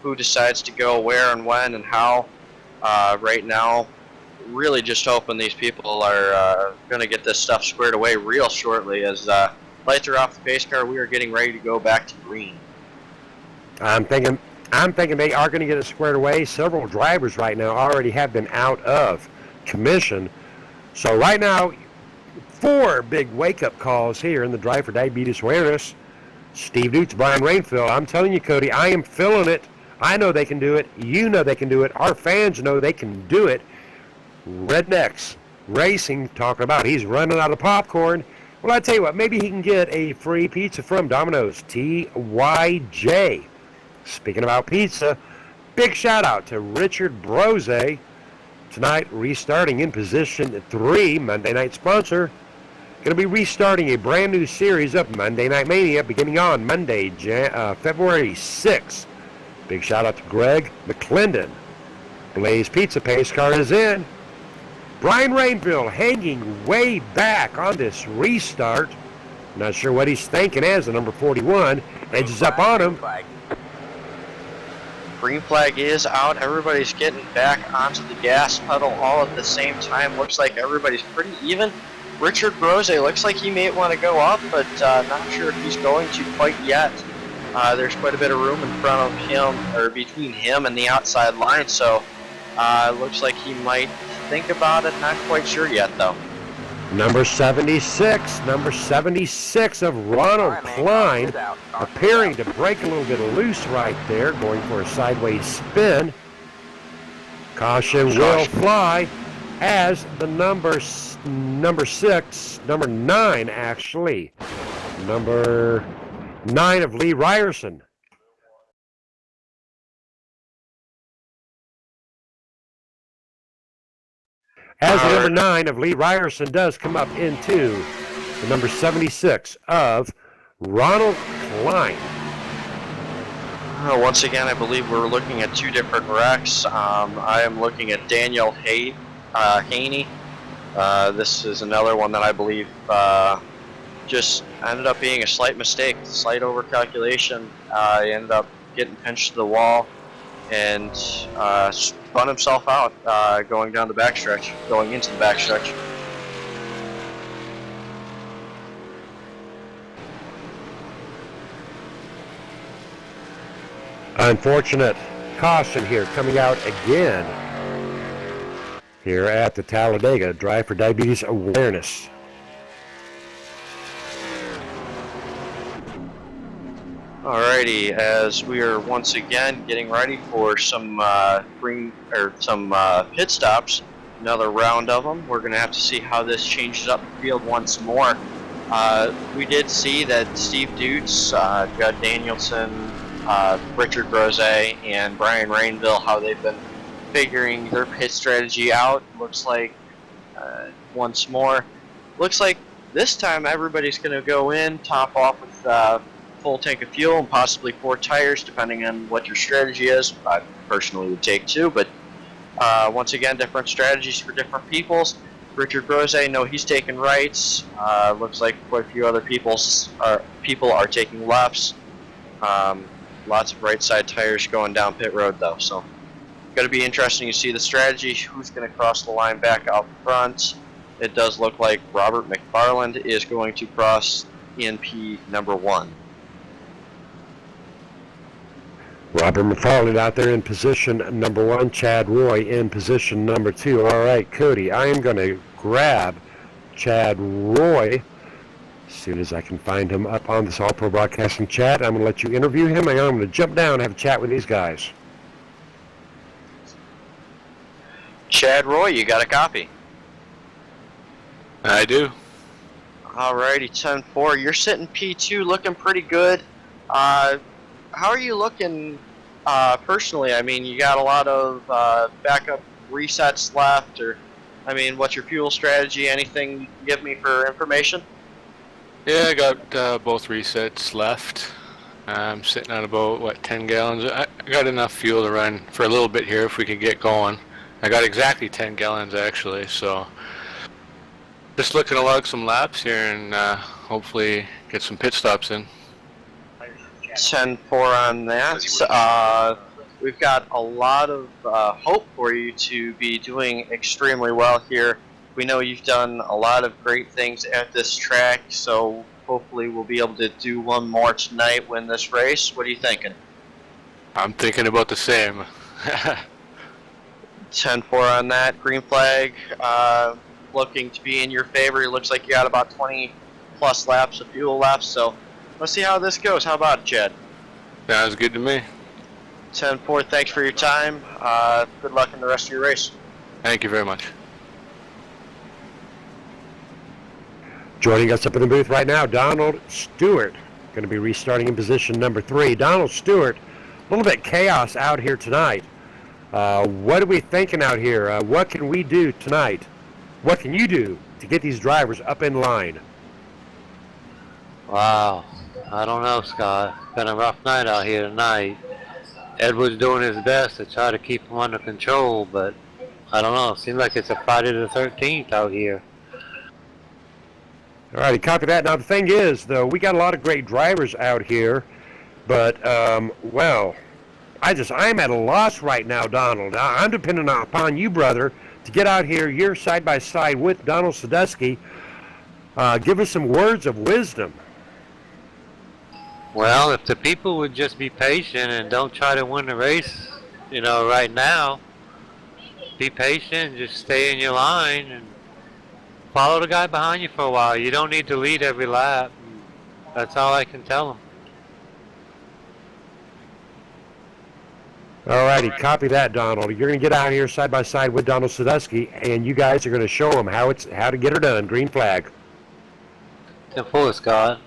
who decides to go where and when and how. Right now, really just hoping these people are going to get this stuff squared away real shortly. As lights are off the pace car, we are getting ready to go back to green. I'm thinking they are going to get it squared away. Several drivers right now already have been out of commission. So right now, 4 big wake-up calls here in the Drive for Diabetes Awareness. Steve Dukes, Brian Rainfield. I'm telling you, Cody, I am feeling it. I know they can do it. You know they can do it. Our fans know they can do it. Rednecks Racing talking about he's running out of popcorn. Well, I tell you what, maybe he can get a free pizza from Domino's. TYJ. Speaking about pizza, big shout out to Richard Brose. Tonight, restarting in position 3, Monday night sponsor. Going to be restarting a brand new series of Monday Night Mania beginning on Monday, February 6th. Big shout out to Greg McClendon. Blaze Pizza pace car is in. Brian Rainville hanging way back on this restart. Not sure what he's thinking as the number 41 edges up on him. Green flag is out. Everybody's getting back onto the gas pedal all at the same time. Looks like everybody's pretty even. Richard Brose looks like he may want to go up, but not sure if he's going to quite yet. There's quite a bit of room in front of him, or between him and the outside line, so looks like he might think about it. Not quite sure yet, though. Number 76 of Ronald Klein, appearing to break a little bit loose right there, going for a sideways spin. Caution will fly as the number 9 actually. Number 9 of Lee Ryerson. As the number 9 of Lee Ryerson does come up into the number 76 of Ronald Klein. Once again, I believe we're looking at 2 different wrecks. I am looking at Daniel Haney. This is another one that I believe just ended up being a slight mistake, slight overcalculation. He ended up getting pinched to the wall. and spun himself out going down the backstretch, going into the backstretch. Unfortunate caution here coming out again here at the Talladega Drive for Diabetes Awareness. Alrighty, as we are once again getting ready for some pit stops, another round of them. We're going to have to see how this changes up the field once more. We did see that Steve Dutz, Judd Danielson, Richard Rose, and Brian Rainville, how they've been figuring their pit strategy out. Looks like once more, looks like this time everybody's going to go in, top off with full tank of fuel and possibly 4 tires, depending on what your strategy is. I personally would take 2, but once again, different strategies for different peoples. Richard Rose, no, he's taking rights. Looks like quite a few other people are taking lefts. Lots of right side tires going down pit road though, so going to be interesting to see the strategy. Who's going to cross the line back out front? It does look like Robert McFarland is going to cross ENP number 1. Robert McFarland out there in position number 1, Chad Roy in position number 2. All right, Cody, I am going to grab Chad Roy as soon as I can find him up on this All Pro Broadcasting chat. I'm going to let you interview him, and I'm going to jump down and have a chat with these guys. Chad Roy, you got a copy? I do. Alrighty, 10-4. You're sitting P2, looking pretty good. How are you looking personally? I mean, you got a lot of backup resets left, or, I mean, what's your fuel strategy? Anything you can give me for information? Yeah, I got both resets left. I'm sitting at about, 10 gallons. I got enough fuel to run for a little bit here if we could get going. I got exactly 10 gallons, actually, so just looking to log some laps here and hopefully get some pit stops in. 10-4 on that. We've got a lot of hope for you to be doing extremely well here. We know you've done a lot of great things at this track, so hopefully we'll be able to do one more tonight, win this race. What are you thinking? I'm thinking about the same. 10-4 on that. Green flag looking to be in your favor. It looks like you got about 20 plus laps of fuel left, so let's see how this goes. How about it, Jed? Sounds good to me. 10-4, thanks for your time. Good luck in the rest of your race. Thank you very much. Joining us up in the booth right now, Donald Stewart, going to be restarting in position number 3. Donald Stewart, a little bit chaos out here tonight. What are we thinking out here? What can we do tonight? What can you do to get these drivers up in line? Wow, I don't know, Scott. It's been a rough night out here tonight. Edward's doing his best to try to keep them under control, but I don't know. It seems like it's a Friday the 13th out here. All righty, copy that. Now, the thing is, though, we got a lot of great drivers out here, but, well, I'm at a loss right now, Donald. I'm depending upon you, brother, to get out here. You're side by side with Donald Sadusky. Give us some words of wisdom. Well, if the people would just be patient and don't try to win the race, right now, be patient, just stay in your line and follow the guy behind you for a while. You don't need to lead every lap. That's all I can tell them. All righty, copy that, Donald. You're going to get out here side by side with Donald Sadusky, and you guys are going to show him how to get her done. Green flag. 10-4, Scott.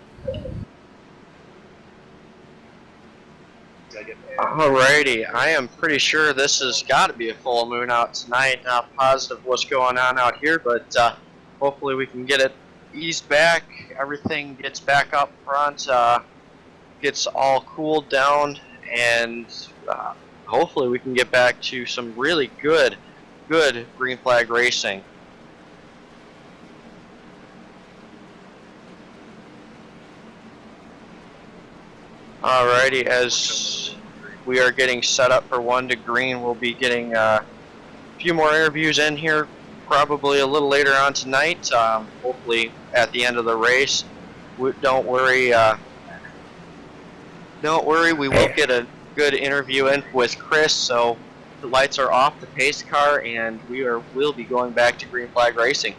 Alrighty, I am pretty sure this has got to be a full moon out tonight. Not positive what's going on out here, but hopefully we can get it eased back. Everything gets back up front, gets all cooled down, and hopefully we can get back to some really good green flag racing. Alrighty, as we are getting set up for 1 to green. We'll be getting a few more interviews in here probably a little later on tonight, hopefully at the end of the race. Don't worry, we will get a good interview in with Chris, so the lights are off the pace car and we'll be going back to green flag racing.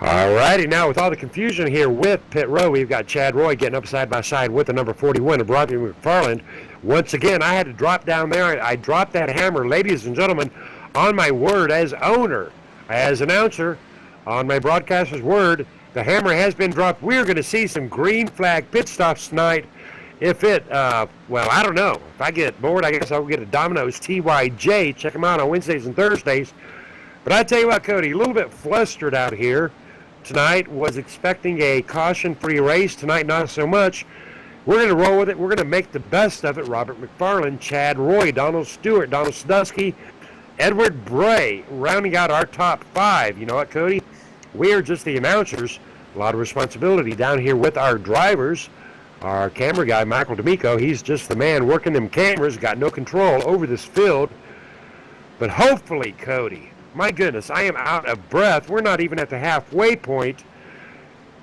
Alrighty, now with all the confusion here with pit row, we've got Chad Roy getting up side by side with the number 41 of Robbie McFarland. Once again, I had to drop down there. I dropped that hammer, ladies and gentlemen, on my word as owner, as announcer, on my broadcaster's word. The hammer has been dropped. We're going to see some green flag pit stops tonight. If it, well, I don't know. If I get bored, I guess I'll get a Domino's TYJ. Check them out on Wednesdays and Thursdays. But I tell you what, Cody, a little bit flustered out here tonight. Was expecting a caution-free race. Tonight, not so much. We're going to roll with it. We're going to make the best of it. Robert McFarland, Chad Roy, Donald Stewart, Donald Sadusky, Edward Bray, rounding out our top 5. You know what, Cody? We are just the announcers. A lot of responsibility down here with our drivers. Our camera guy, Michael D'Amico, he's just the man working them cameras, got no control over this field. But hopefully, Cody, my goodness, I am out of breath. We're not even at the halfway point.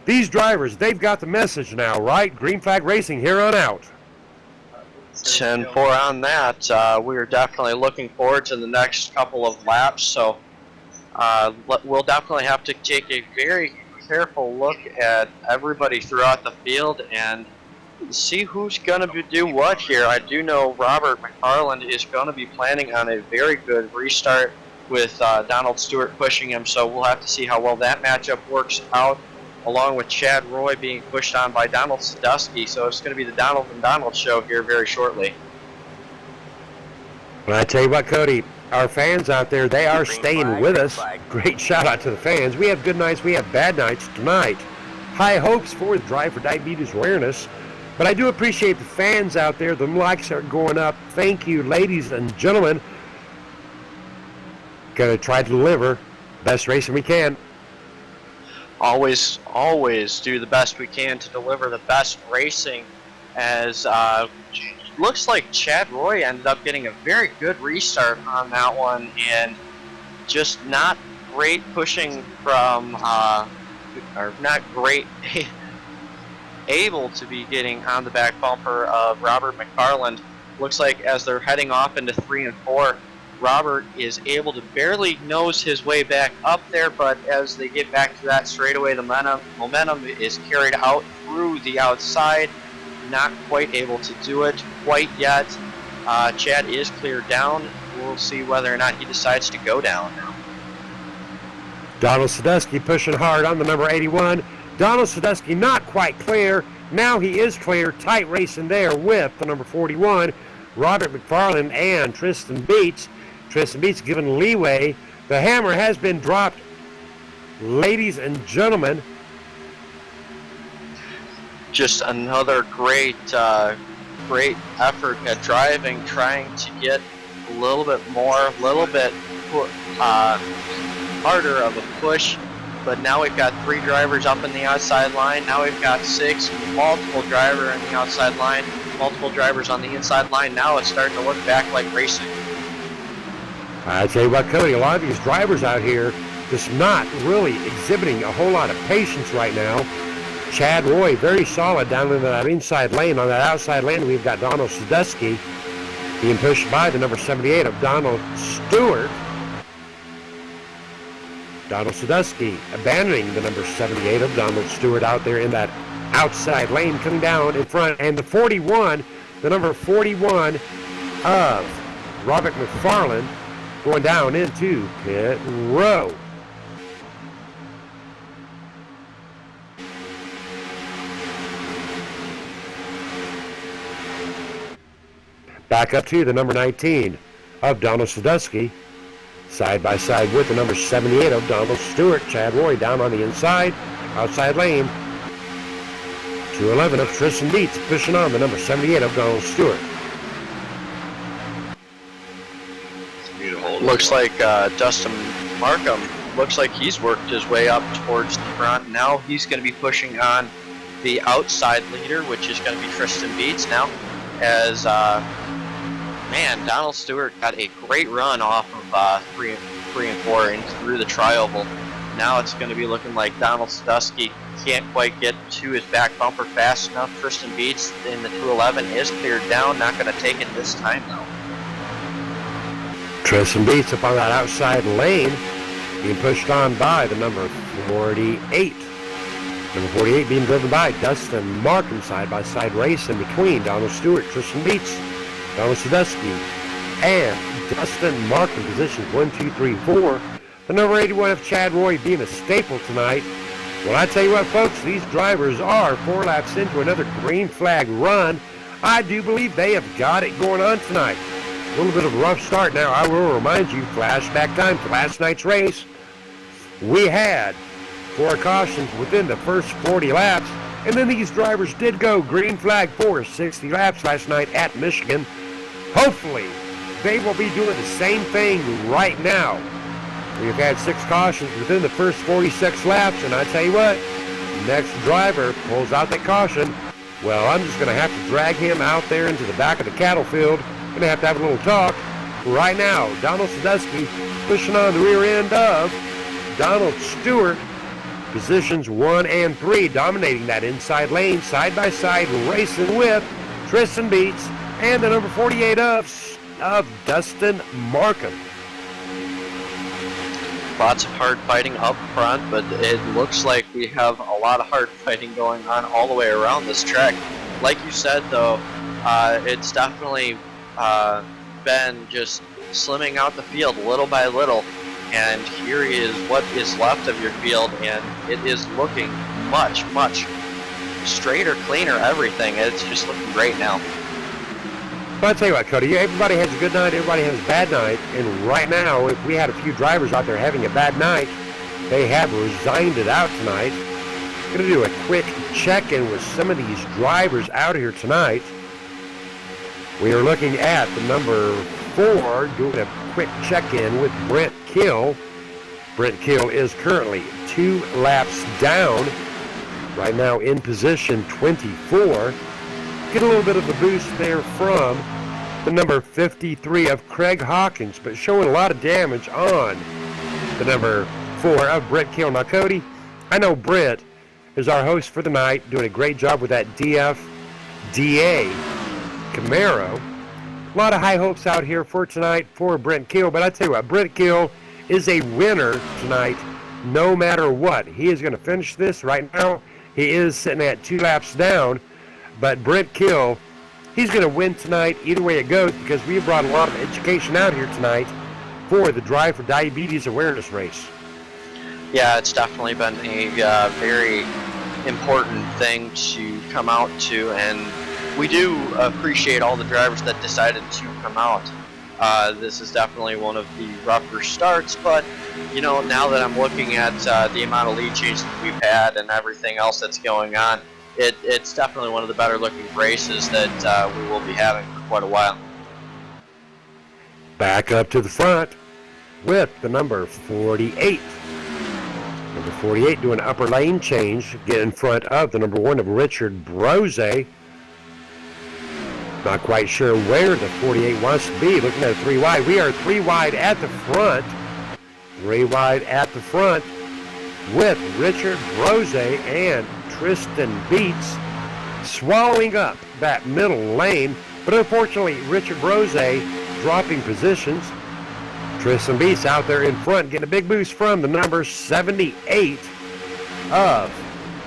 These drivers, they've got the message now, right? Green flag racing here on out. 10-4 on that. We're definitely looking forward to the next couple of laps, so we'll definitely have to take a very careful look at everybody throughout the field and see who's going to do what here. I do know Robert McFarland is going to be planning on a very good restart with Donald Stewart pushing him, so we'll have to see how well that matchup works out, along with Chad Roy being pushed on by Donald Sadusky. So it's going to be the Donald and Donald show here very shortly. Well, I tell you what, Cody, our fans out there, they are staying with us. Great shout out to the fans. We have good nights, we have bad nights tonight. High hopes for the Drive for Diabetes Awareness. But I do appreciate the fans out there. The likes are going up. Thank you, ladies and gentlemen. Going to try to deliver best racing we can. Always do the best we can to deliver the best racing, as looks like Chad Roy ended up getting a very good restart on that one, and just not great pushing from, or not great able to be getting on the back bumper of Robert McFarland. Looks like as they're heading off into 3 and 4, Robert is able to barely nose his way back up there, but as they get back to that straightaway, the momentum is carried out through the outside. Not quite able to do it quite yet. Chad is cleared down. We'll see whether or not he decides to go down now. Donald Sadusky pushing hard on the number 81. Donald Sadusky not quite clear. Now he is clear. Tight racing there with the number 41, Robert McFarland and Tristan Beats. Tristan Beats given leeway. The hammer has been dropped, ladies and gentlemen. Just another great effort at driving, trying to get a little bit harder of a push. But now we've got 3 drivers up in the outside line. Now we've got 6, multiple driver in the outside line, multiple drivers on the inside line. Now it's starting to look back like racing. I tell you what, Cody, a lot of these drivers out here just not really exhibiting a whole lot of patience right now. Chad Roy, very solid down in that inside lane. On that outside lane, we've got Donald Sadusky being pushed by the number 78 of Donald Stewart. Donald Sadusky abandoning the number 78 of Donald Stewart out there in that outside lane, coming down in front. And the 41, the number 41 of Robert McFarland, going down into pit row. Back up to the number 19 of Donald Sadusky, side by side with the number 78 of Donald Stewart. Chad Roy down on the inside, outside lane. 211 of Tristan Beats pushing on the number 78 of Donald Stewart. Looks like Dustin Markham, looks like he's worked his way up towards the front. Now he's going to be pushing on the outside leader, which is going to be Tristan Beats now. as man, Donald Stewart got a great run off of 3 and 4 and through the tri-oval. Now it's going to be looking like Donald Sadusky can't quite get to his back bumper fast enough. Tristan Beats in the 211 is cleared down, not going to take it this time though. Tristan Beats up on that outside lane, being pushed on by the number 48. Number 48 being driven by Dustin Markham, side-by-side race in between Donald Stewart, Tristan Beats, Donald Sadusky, and Dustin Markham, positions 1, 2, 3, 4. The number 81 of Chad Roy being a staple tonight. Well, I tell you what, folks, these drivers are 4 laps into another green flag run. I do believe they have got it going on tonight. A little bit of a rough start now. I will remind you, flashback time to last night's race. We had 4 cautions within the first 40 laps, and then these drivers did go green flag for 60 laps last night at Michigan. Hopefully, they will be doing the same thing right now. We've had 6 cautions within the first 46 laps, and I tell you what, next driver pulls out that caution, well, I'm just going to have to drag him out there into the back of the cattle field. Going to have a little talk. Right now, Donald Sadusky pushing on the rear end of Donald Stewart. Positions 1 and 3, dominating that inside lane, side-by-side racing with Tristan Beats and the number 48 of Dustin Markham. Lots of hard fighting up front, but it looks like we have a lot of hard fighting going on all the way around this track. Like you said, though, it's definitely been just slimming out the field little by little. And here is what is left of your field, and it is looking much, much straighter, cleaner, everything. It's just looking great now. But I'll tell you what, Cody, everybody has a good night, everybody has a bad night, and right now, if we had a few drivers out there having a bad night, they have resigned it out tonight. I'm going to do a quick check-in with some of these drivers out here tonight. We are looking at the number 4, doing a quick check-in with Brent Kill. Brent Kill is currently 2 laps down, right now in position 24. Get a little bit of a boost there from the number 53 of Craig Hawkins, but showing a lot of damage on the number 4 of Brent Kill. Now, Cody, I know Brent is our host for the night, doing a great job with that DFDA Camaro. A lot of high hopes out here for tonight for Brent Kill, but I tell you what, Brent Kill is a winner tonight no matter what. He is going to finish this right now. He is sitting at 2 laps down, but Brent Kill, he's going to win tonight either way it goes, because we have brought a lot of education out here tonight for the Drive for Diabetes awareness race. Yeah, it's definitely been a very important thing to come out to, and we do appreciate all the drivers that decided to come out. This is definitely one of the rougher starts, but you know, now that I'm looking at the amount of lead changes that we've had and everything else that's going on, it's definitely one of the better looking races that we will be having for quite a while. Back up to the front with the number 48. Number 48 doing an upper lane change, get in front of the number 1 of Richard Brose. Not quite sure where the 48 wants to be. Looking at 3 wide. We are 3 wide at the front. 3 wide at the front with Richard Brose and Tristan Beats swallowing up that middle lane. But unfortunately, Richard Brose dropping positions. Tristan Beats out there in front, getting a big boost from the number 78 of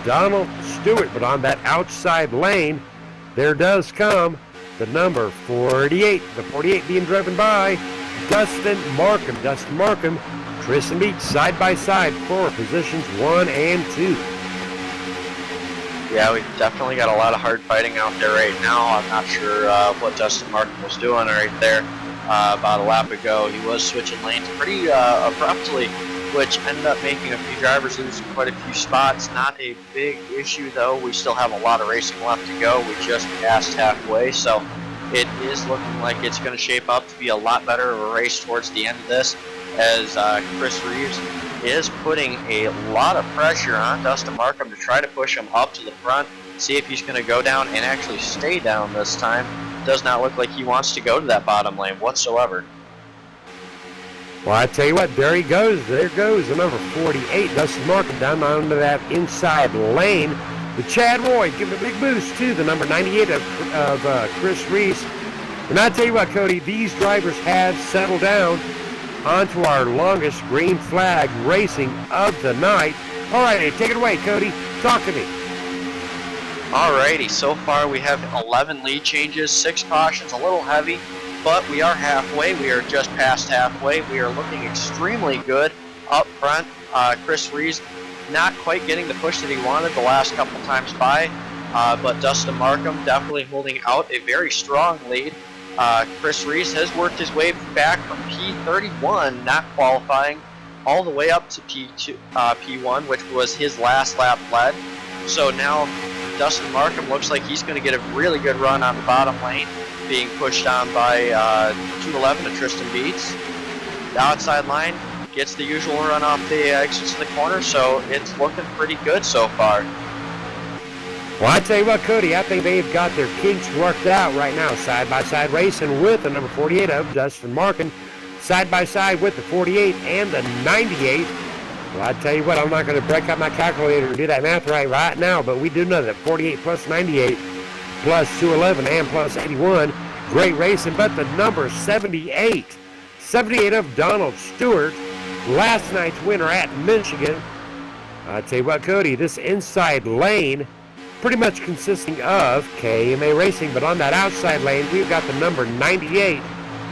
Donald Stewart. But on that outside lane, there does come the number 48. The 48 being driven by Dustin Markham. Dustin Markham, Tristan Beats side by side for positions 1 and 2. Yeah, we've definitely got a lot of hard fighting out there right now. I'm not sure what Dustin Markham was doing right there about a lap ago. He was switching lanes pretty abruptly, which ended up making a few drivers lose quite a few spots. Not a big issue, though. We still have a lot of racing left to go. We just passed halfway, so it is looking like it's going to shape up to be a lot better of a race towards the end of this, as Chris Reeves is putting a lot of pressure on Dustin Markham to try to push him up to the front, see if he's going to go down and actually stay down this time. does not look like he wants to go to that bottom lane whatsoever. Well, I tell you what, there he goes. There goes the number 48, Dustin Markham, down onto that inside lane. The Chad Roy giving a big boost to the number 98 of Chris Reese. And I tell you what, Cody, these drivers have settled down onto our longest green flag racing of the night. All right, take it away, Cody. Talk to me. Alrighty, so far we have 11 lead changes, 6 cautions, a little heavy, but we are halfway. We are just past halfway. We are looking extremely good up front. Chris Reese not quite getting the push that he wanted the last couple times by, but Dustin Markham definitely holding out a very strong lead. Chris Reese has worked his way back from P31, not qualifying, all the way up to P1, which was his last lap led. So now Dustin Markham looks like he's going to get a really good run on the bottom lane, being pushed on by 211 of Tristan Beats. The outside line gets the usual run off the exits of the corner, so it's looking pretty good so far. Well, I tell you what, Cody, I think they've got their kinks worked out right now. Side-by-side racing with the number 48 of Dustin Markham. Side-by-side with the 48 and the 98. Well, I tell you what, I'm not going to break out my calculator and do that math right now, but we do know that 48 plus 98 plus 211 and plus 81, great racing. But the number 78 of Donald Stewart, last night's winner at Michigan. I tell you what, Cody, this inside lane pretty much consisting of KMA Racing, but on that outside lane, we've got the number 98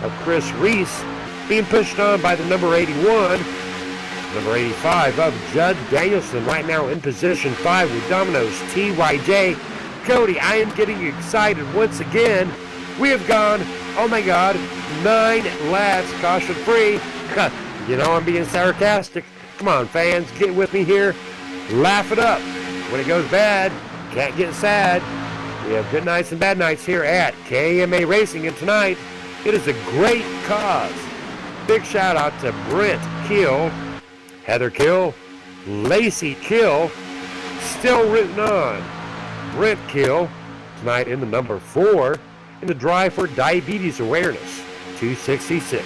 of Chris Reese being pushed on by the number 81, number 85 of Judd Danielson, right now in position 5 with Domino's TYJ. Cody, I am getting excited once again. We have gone, oh my God, 9 laps caution-free. You know I'm being sarcastic. Come on, fans, get with me here. Laugh it up. When it goes bad, can't get sad. We have good nights and bad nights here at KMA Racing, and tonight it is a great cause. Big shout out to Brent Kill, Heather Kill, Lacey Kill, still written on. Brent Kill tonight in the number 4 in the Drive for Diabetes Awareness 266.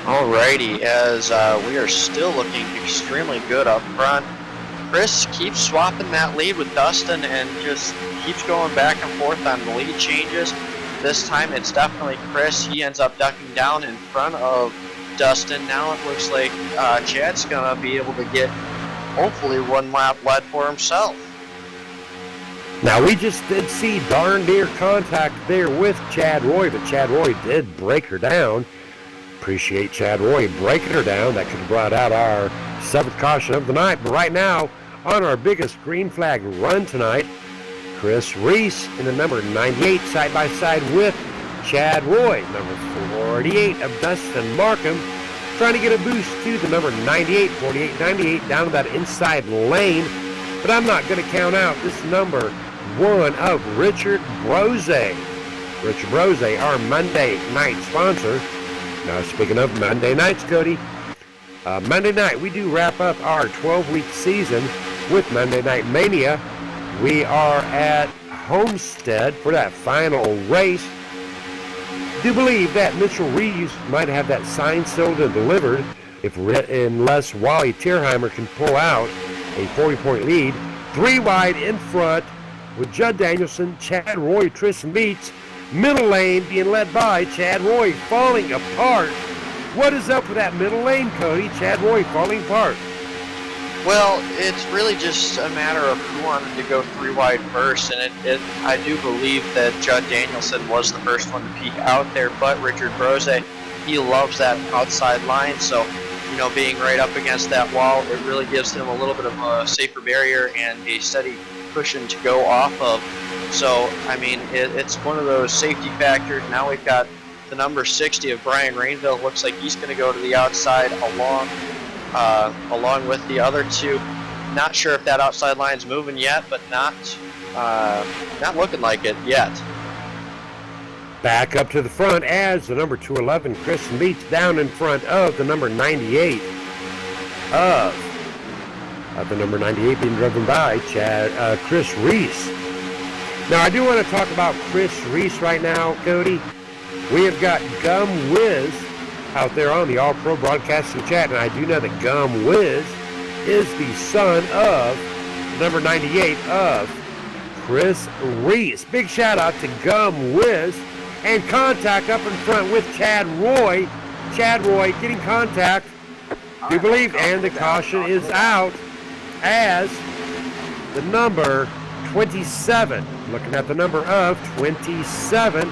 Alrighty, as we are still looking extremely good up front. Chris keeps swapping that lead with Dustin and just keeps going back and forth on the lead changes. This time it's definitely Chris. He ends up ducking down in front of Dustin. Now it looks like Chad's going to be able to get hopefully 1 lap led for himself. Now we just did see darn near contact there with Chad Roy, but Chad Roy did break her down. Appreciate Chad Roy breaking her down. That could have brought out our 7th caution of the night. But right now, on our biggest green flag run tonight, Chris Reese in the number 98 side-by-side with Chad Roy. Number 48 of Dustin Markham trying to get a boost to the number 98, 48, 98 down to that inside lane. But I'm not going to count out this number 1 of Richard Brose. Richard Brose, our Monday night sponsor. Now, speaking of Monday nights, Cody, Monday night we do wrap up our 12-week season with Monday Night Mania. We are at Homestead for that final race. Do believe that Mitchell Reeves might have that sign sealed and delivered unless Wally Tierheimer can pull out a 40-point lead. 3 wide in front with Judd Danielson, Chad Roy, Tristan Beats. Middle lane being led by Chad Roy, falling apart. What is up with that middle lane, Cody? Chad Roy falling apart. Well, it's really just a matter of who wanted to go 3 wide first, and I do believe that Judd Danielson was the first one to peek out there, but Richard Brose, he loves that outside line, so, you know, being right up against that wall, it really gives him a little bit of a safer barrier and a steady cushion to go off of. So, I mean, it's one of those safety factors. Now we've got the number 60 of Brian Rainville. Looks like he's going to go to the outside along with the other 2. Not sure if that outside line's moving yet, but not looking like it yet. Back up to the front as the number 211, Kristen Beats, down in front of the number 98. of the number 98 being driven by Chris Reese. Now, I do want to talk about Chris Reese right now, Cody. We have got Gum Wiz out there on the All-Pro Broadcasting Chat, and I do know that Gum Wiz is the son of number 98 of Chris Reese. Big shout out to Gum Wiz, and contact up in front with Chad Roy. Chad Roy getting contact, we believe, and the caution is out as the number 27. Looking at the number of 27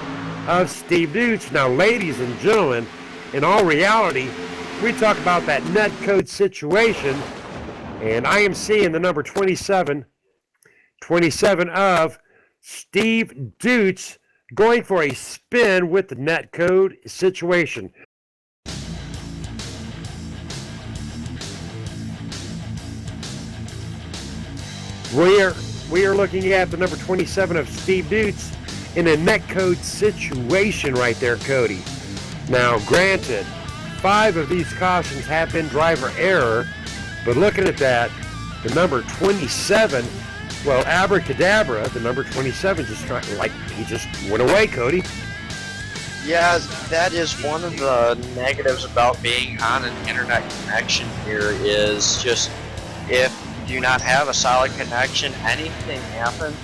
of Steve Dooch. Now, ladies and gentlemen, in all reality, we talk about that net code situation, and I am seeing the number 27 of Steve Dooch going for a spin with the net code situation. We are looking at the number 27 of Steve Dooch in a net code situation right there, Cody. Now, granted, 5 of these cautions have been driver error, but looking at that, the number 27, well, abracadabra, the number 27 just he just went away, Cody. Yeah, that is one of the negatives about being on an internet connection here is just if you do not have a solid connection, anything happens,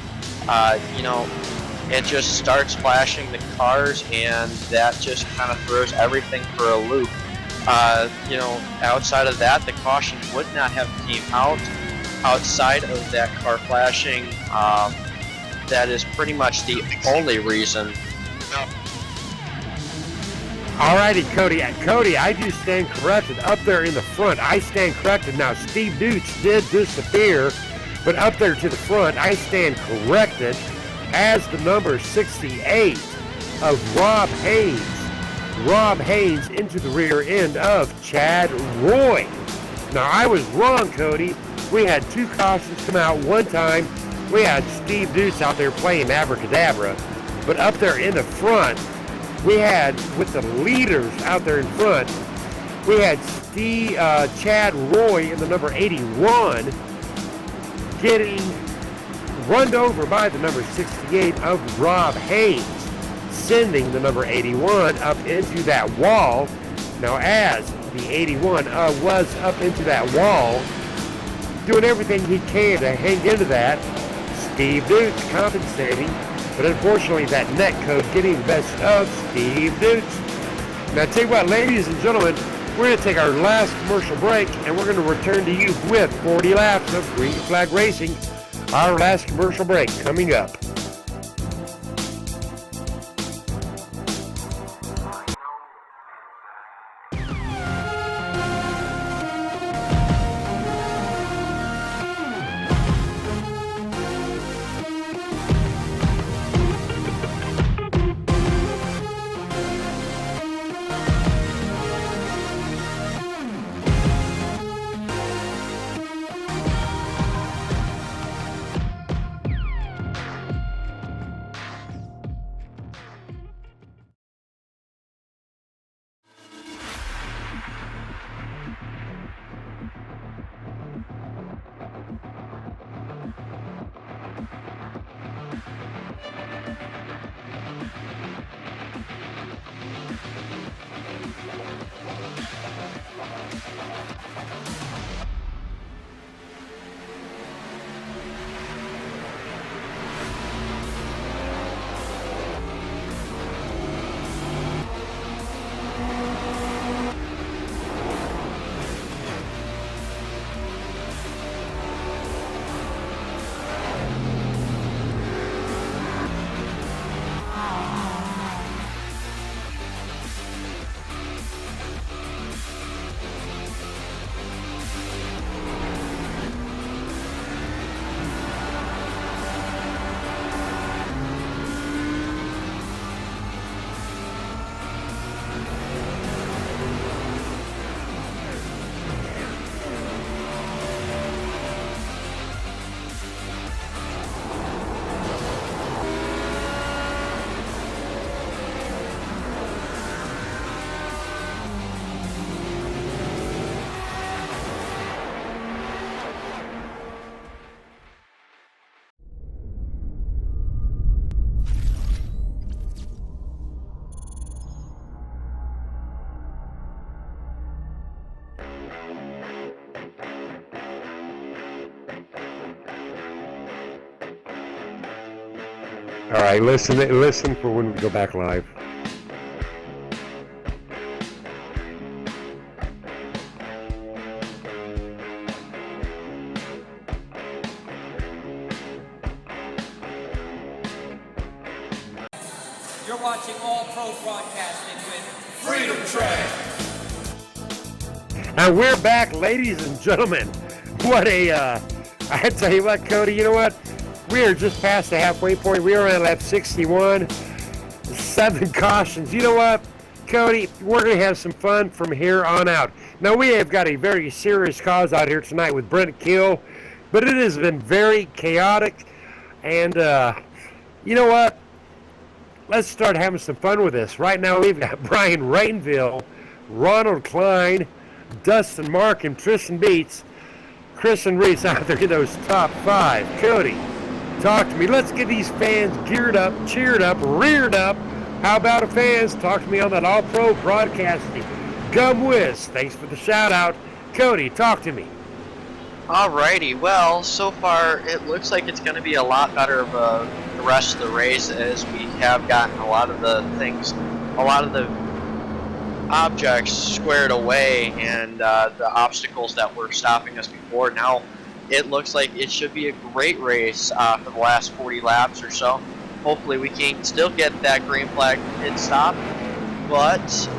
it just starts flashing the cars, and that just kind of throws everything for a loop. Outside of that, the caution would not have came out. Outside of that car flashing, that is pretty much the only reason. Alrighty, Cody, I do stand corrected. Up there in the front, I stand corrected. Now, Steve Dooch did disappear, but up there to the front, I stand corrected as the number 68 of Rob Haynes. Rob Haynes into the rear end of Chad Roy. Now, I was wrong, Cody. We had 2 cautions come out one time. We had Steve Dooch out there playing abracadabra, but up there in the front, we had, with the leaders out there in front, we had Chad Roy in the number 81 getting run over by the number 68 of Rob Haynes, sending the number 81 up into that wall. Now, as the 81 was up into that wall, doing everything he can to hang into that, Steve Dooch compensating, but unfortunately that net code getting the best of Steve Dooch. Now, tell you what, ladies and gentlemen, we're going to take our last commercial break, and we're going to return to you with 40 laps of Green Flag Racing. Our last commercial break coming up. All right, listen for when we go back live. You're watching All Pro Broadcasting with Freedom Train. And we're back, ladies and gentlemen. What I tell you what, Cody, you know what? We are just past the halfway point. We are on lap 61. 7 cautions. You know what, Cody? We're going to have some fun from here on out. Now, we have got a very serious cause out here tonight with Brent Kill, but it has been very chaotic. And, you know what? Let's start having some fun with this. Right now, we've got Brian Rainville, Ronald Klein, Dustin Markham, Tristan Beats, Chris and Reese out there in those top 5. Cody, talk to me. Let's get these fans geared up, cheered up, reared up. How about the fans? Talk to me on that All-Pro Broadcasting. Gum Whiz, thanks for the shout-out. Cody, talk to me. Alrighty, well, so far it looks like it's going to be a lot better of the rest of the race, as we have gotten a lot of the objects squared away, and the obstacles that were stopping us before. Now it looks like it should be a great race for the last 40 laps or so. Hopefully we can still get that green flag pit stop, but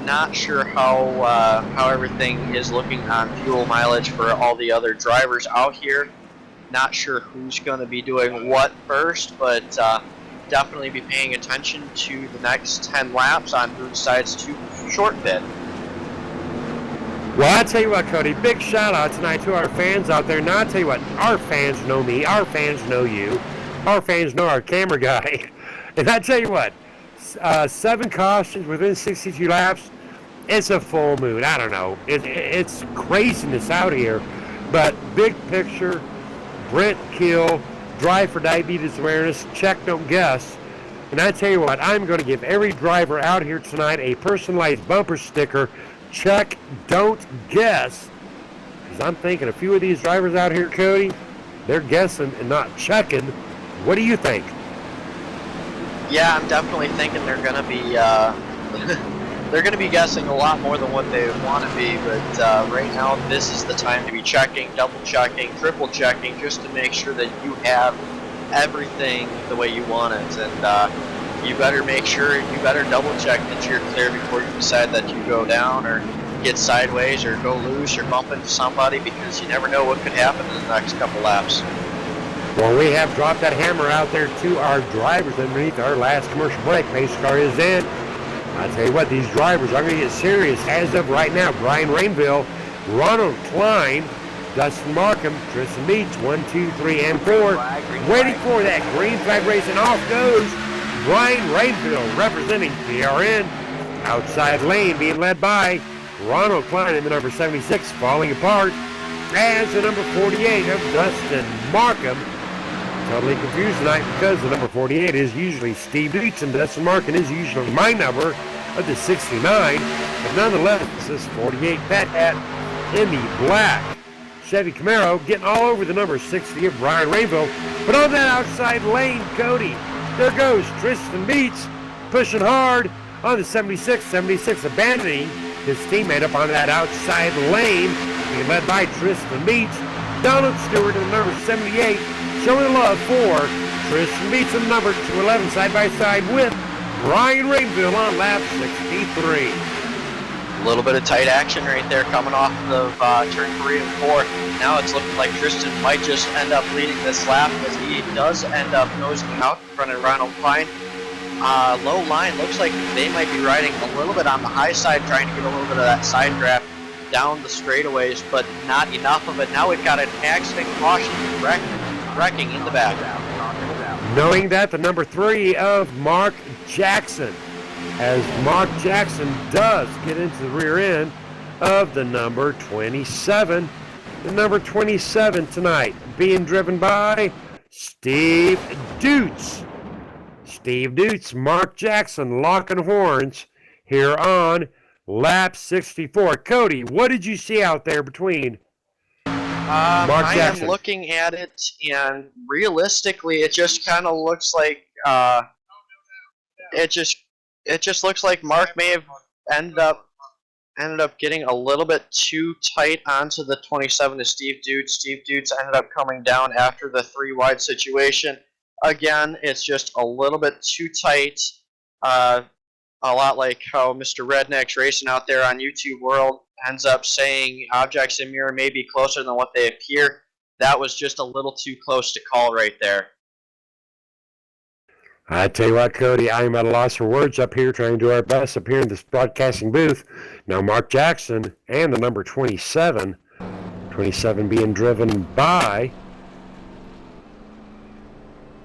not sure how everything is looking on fuel mileage for all the other drivers out here. Not sure who's going to be doing what first, but definitely be paying attention to the next 10 laps on who decides to short pit. Well, I tell you what, Cody, big shout out tonight to our fans out there. Now, I tell you what, our fans know me, our fans know you, our fans know our camera guy. And I tell you what, 7 cautions within 62 laps, it's a full moon. I don't know. It's craziness out here. But big picture, Brent Kill, Drive for Diabetes Awareness, check, don't guess. And I tell you what, I'm going to give every driver out here tonight a personalized bumper sticker, check, don't guess. Because I'm thinking a few of these drivers out here, Cody, they're guessing and not checking. What do you think? Yeah, I'm definitely thinking they're going to be they're going to be guessing a lot more than what they want to be, but right now this is the time to be checking, double checking, triple checking, just to make sure that you have everything the way you want it. And you better make sure, you better double check that you're clear before you decide that you go down or get sideways or go loose or bump into somebody, because you never know what could happen in the next couple laps. Well, we have dropped that hammer out there to our drivers underneath our last commercial break. Pace car is in. I tell you what, these drivers are going to get serious as of right now. Brian Rainville, Ronald Klein, Dustin Markham, Tristan Beats, 1, 2, 3, and 4. Waiting for that green flag race, and off goes Brian Rainville representing PRN. Outside lane being led by Ronald Klein in the number 76, falling apart as the number 48 of Dustin Markham. Totally confused tonight because the number 48 is usually Steve Beats and Dustin Markham is usually my number of the 69. But nonetheless, this is 48 Pet Hat in the black Chevy Camaro getting all over the number 60 of Brian Rainville. But on that outside lane, Cody, there goes Tristan Beats pushing hard on the 76. 76 abandoning his teammate up on that outside lane, being led by Tristan Beats. Donald Stewart in the number 78. Showing love for Tristan Beats in number 211 side by side with Brian Rainville on lap 63. A little bit of tight action right there coming off of turn 3 and 4. Now it's looking like Tristan might just end up leading this lap, as he does end up nosing out in front of Ronald Klein. Low line, looks like they might be riding a little bit on the high side, trying to get a little bit of that side draft down the straightaways, but not enough of it. Now we've got an accident caution wrecking in the back. Knowing that the number 3 of Mark Jackson, as Mark Jackson does get into the rear end of the number 27. The number 27 tonight being driven by Steve Dutz. Steve Dutz, Mark Jackson locking horns here on lap 64. Cody, what did you see out there between Mark Jackson? I am looking at it, and realistically, it just kind of looks like it just looks like Mark may have ended up getting a little bit too tight onto the 27 to Steve Dutz. Steve Dutz ended up coming down after the 3 wide situation. Again, it's just a little bit too tight. A lot like how Mr. Redneck's racing out there on YouTube World ends up saying objects in mirror may be closer than what they appear. That was just a little too close to call right there. I tell you what, Cody, I am at a loss for words up here trying to do our best up here in this broadcasting booth. Now, Mark Jackson and the number 27 being driven by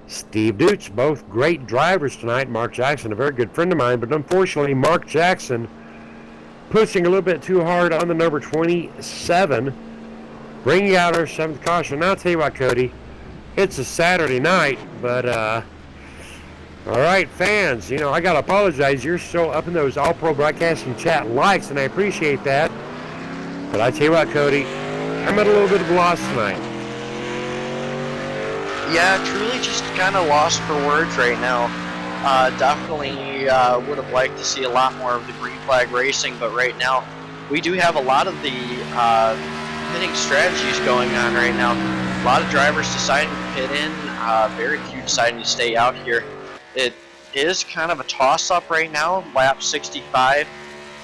Steve Dutz, both great drivers tonight. Mark Jackson, a very good friend of mine, but unfortunately, Mark Jackson pushing a little bit too hard on the number 27, bringing out our 7th caution. Now, I'll tell you what, Cody, it's a Saturday night, but, all right, fans, you know, I got to apologize. You're still up in those All-Pro Broadcasting chat likes, and I appreciate that. But I tell you what, Cody, I'm at a little bit of a loss tonight. Yeah, truly just kind of lost for words right now. Definitely would have liked to see a lot more of the green flag racing, but right now we do have a lot of the pitting strategies going on right now. A lot of drivers deciding to pit in, very few deciding to stay out here. It is kind of a toss-up right now. Lap 65,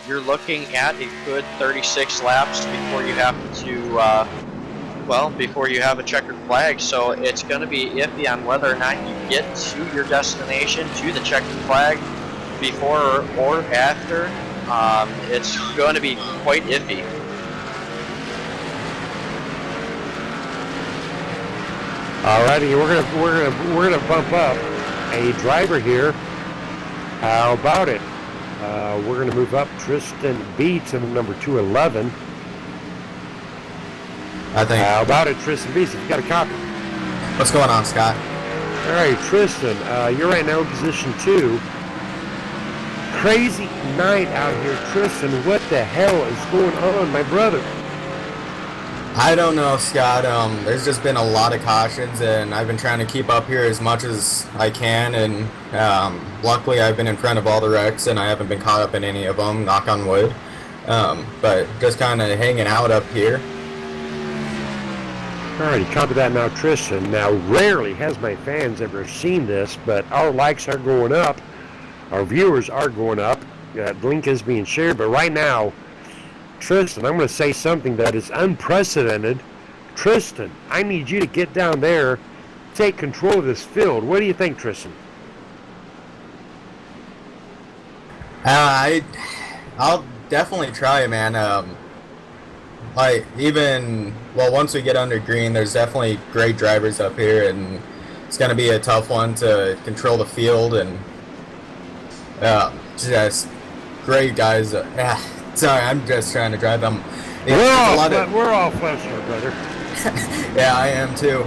you're looking at a good 36 laps before you have to before you have a checkered flag, so it's going to be iffy on whether or not you get to your destination, to the checkered flag, before or after. It's going to be quite iffy. Alrighty, we're gonna bump up a driver here. How about it? We're gonna move up Tristan B to the number 211. I think. How about it, Tristan B? If you got a copy. What's going on, Scott? All right, Tristan, you're right now in position 2. Crazy night out here, Tristan. What the hell is going on, my brother? I don't know, Scott. There's just been a lot of cautions, and I've been trying to keep up here as much as I can, and luckily I've been in front of all the wrecks, and I haven't been caught up in any of them, knock on wood. But just kind of hanging out up here. Alrighty, copy that now, Tristan. Now, rarely has my fans ever seen this, but our likes are going up, our viewers are going up, the link is being shared, but right now, Tristan, I'm going to say something that is unprecedented. Tristan, I need you to get down there, take control of this field. What do you think, Tristan? I'll definitely try, man. Once we get under green, there's definitely great drivers up here, and it's going to be a tough one to control the field, and just great guys. Sorry, I'm just trying to drive them. We're all flesh here, brother. Yeah, I am too.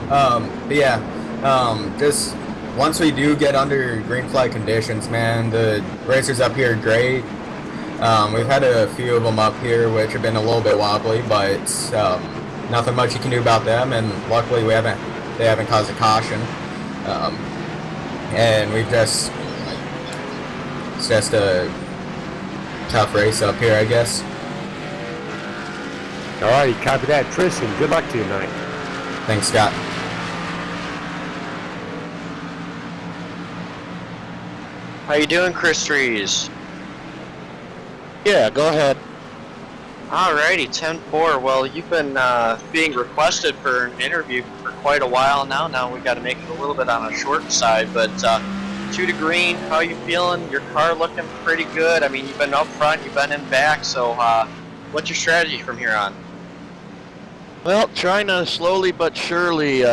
Just once we do get under green flag conditions, man, the racers up here are great. We've had a few of them up here which have been a little bit wobbly, but nothing much you can do about them, and luckily they haven't caused a caution. And it's just a tough race up here, I guess. Alright, copy that, Tristan. Good luck to you tonight. Thanks, Scott. How you doing, Chris Trees? Yeah, go ahead. Alrighty, 10-4. Well, you've been being requested for an interview for quite a while now. Now we got to make it a little bit on a short side, but 2 to green, how you feeling? Your car looking pretty good. I mean, you've been up front, you've been in back, so what's your strategy from here on? Well, trying to slowly but surely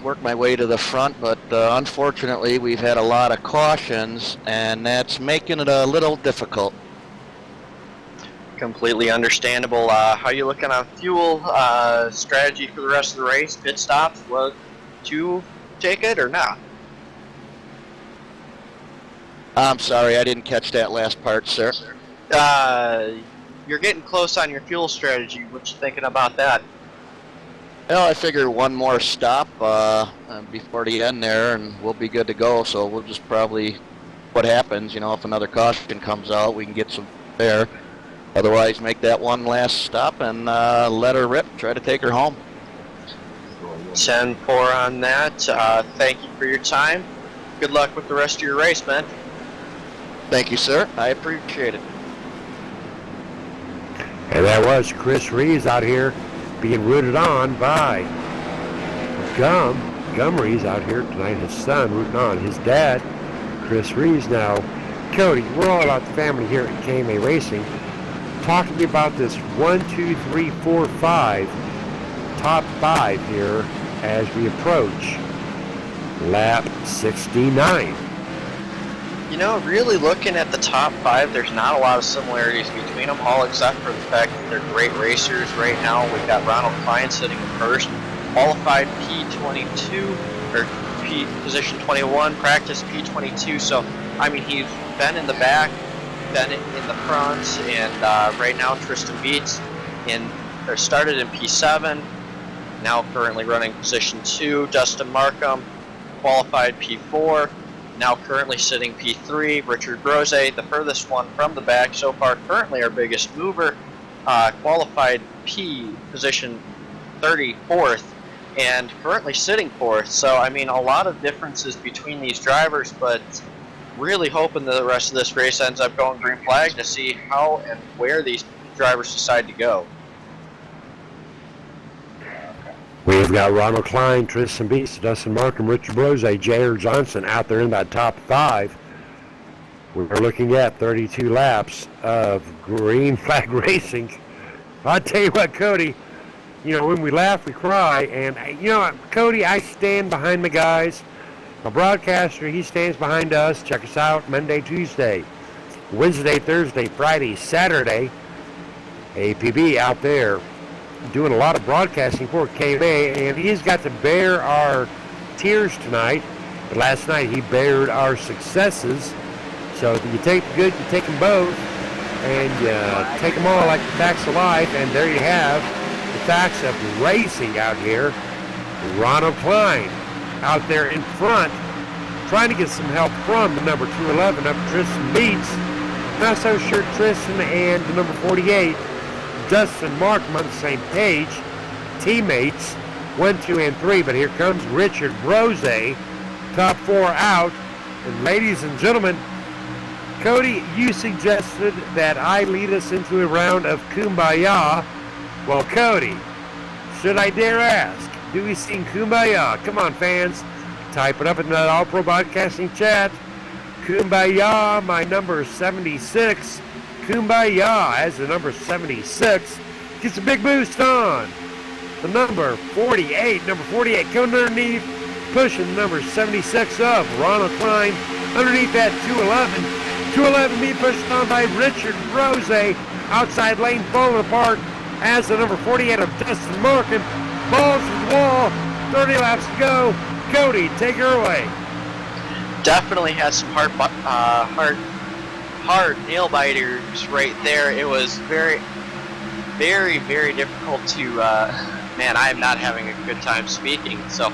work my way to the front, but unfortunately we've had a lot of cautions, and that's making it a little difficult. Completely understandable. How you looking on fuel strategy for the rest of the race? Pit stops? What, to take it or not? I'm sorry, I didn't catch that last part, sir. You're getting close on your fuel strategy. What you thinking about that? Well, I figure one more stop before the end there, and we'll be good to go. So we'll just probably, what happens, if another caution comes out, we can get some there. Otherwise, make that one last stop and let her rip. Try to take her home. 10-4 on that. Thank you for your time. Good luck with the rest of your race, man. Thank you, sir. I appreciate it. And that was Chris Reeves out here being rooted on by Gum. Gum Reeves out here tonight. His son rooting on his dad, Chris Reeves. Now, Cody, we're all about the family here at KMA Racing. Talk to me about this 1, 2, 3, 4, 5 top 5 here as we approach lap 69. Really looking at the top 5, there's not a lot of similarities between them, all except for the fact that they're great racers right now. We've got Ronald Klein sitting in first, qualified P22, or position 21, practice P22. So, he's been in the back, been in the front, and right now Tristan Beats started in P7, now currently running position 2. Dustin Markham, qualified P4, now currently sitting P3. Richard Brose, the furthest one from the back so far, currently our biggest mover, qualified P, position 34th, and currently sitting 4th. So, a lot of differences between these drivers, but really hoping that the rest of this race ends up going green flag to see how and where these drivers decide to go. We've got Ronald Klein, Tristan Beats, Dustin Markham, Richard Brose, J.R. Johnson out there in that top 5. We're looking at 32 laps of green flag racing. I'll tell you what, Cody, when we laugh, we cry. And, Cody, I stand behind the guys. My broadcaster, he stands behind us. Check us out Monday, Tuesday, Wednesday, Thursday, Friday, Saturday. APB out there doing a lot of broadcasting for KMA, and he's got to bear our tears tonight. But last night he bared our successes. So you take the good, you take them both, and you take them all like the facts of life. And there you have the facts of racing out here. Ronald Klein out there in front, trying to get some help from the number 211 up Tristan Beats. Not so sure Tristan and the number 48, Dustin Markham, on the same page, teammates 1, 2, and 3. But here comes Richard Brose, top 4 out. And ladies and gentlemen, Cody, you suggested that I lead us into a round of Kumbaya. Well, Cody, should I dare ask, do we sing Kumbaya? Come on, fans, type it up in the All Pro Broadcasting chat. Kumbaya, my number 76. Kumbaya as the number 76 gets a big boost on the number 48. Number 48 coming underneath, pushing the number 76 up. Ronald Klein underneath that 211. 211 being pushed on by Richard Brose. Outside lane falling apart as the number 48 of Dustin Markham. Balls to the wall. 30 laps to go. Cody, take her away. Definitely had some hard nail biters right there. It was very, very, very difficult to, I am not having a good time speaking. So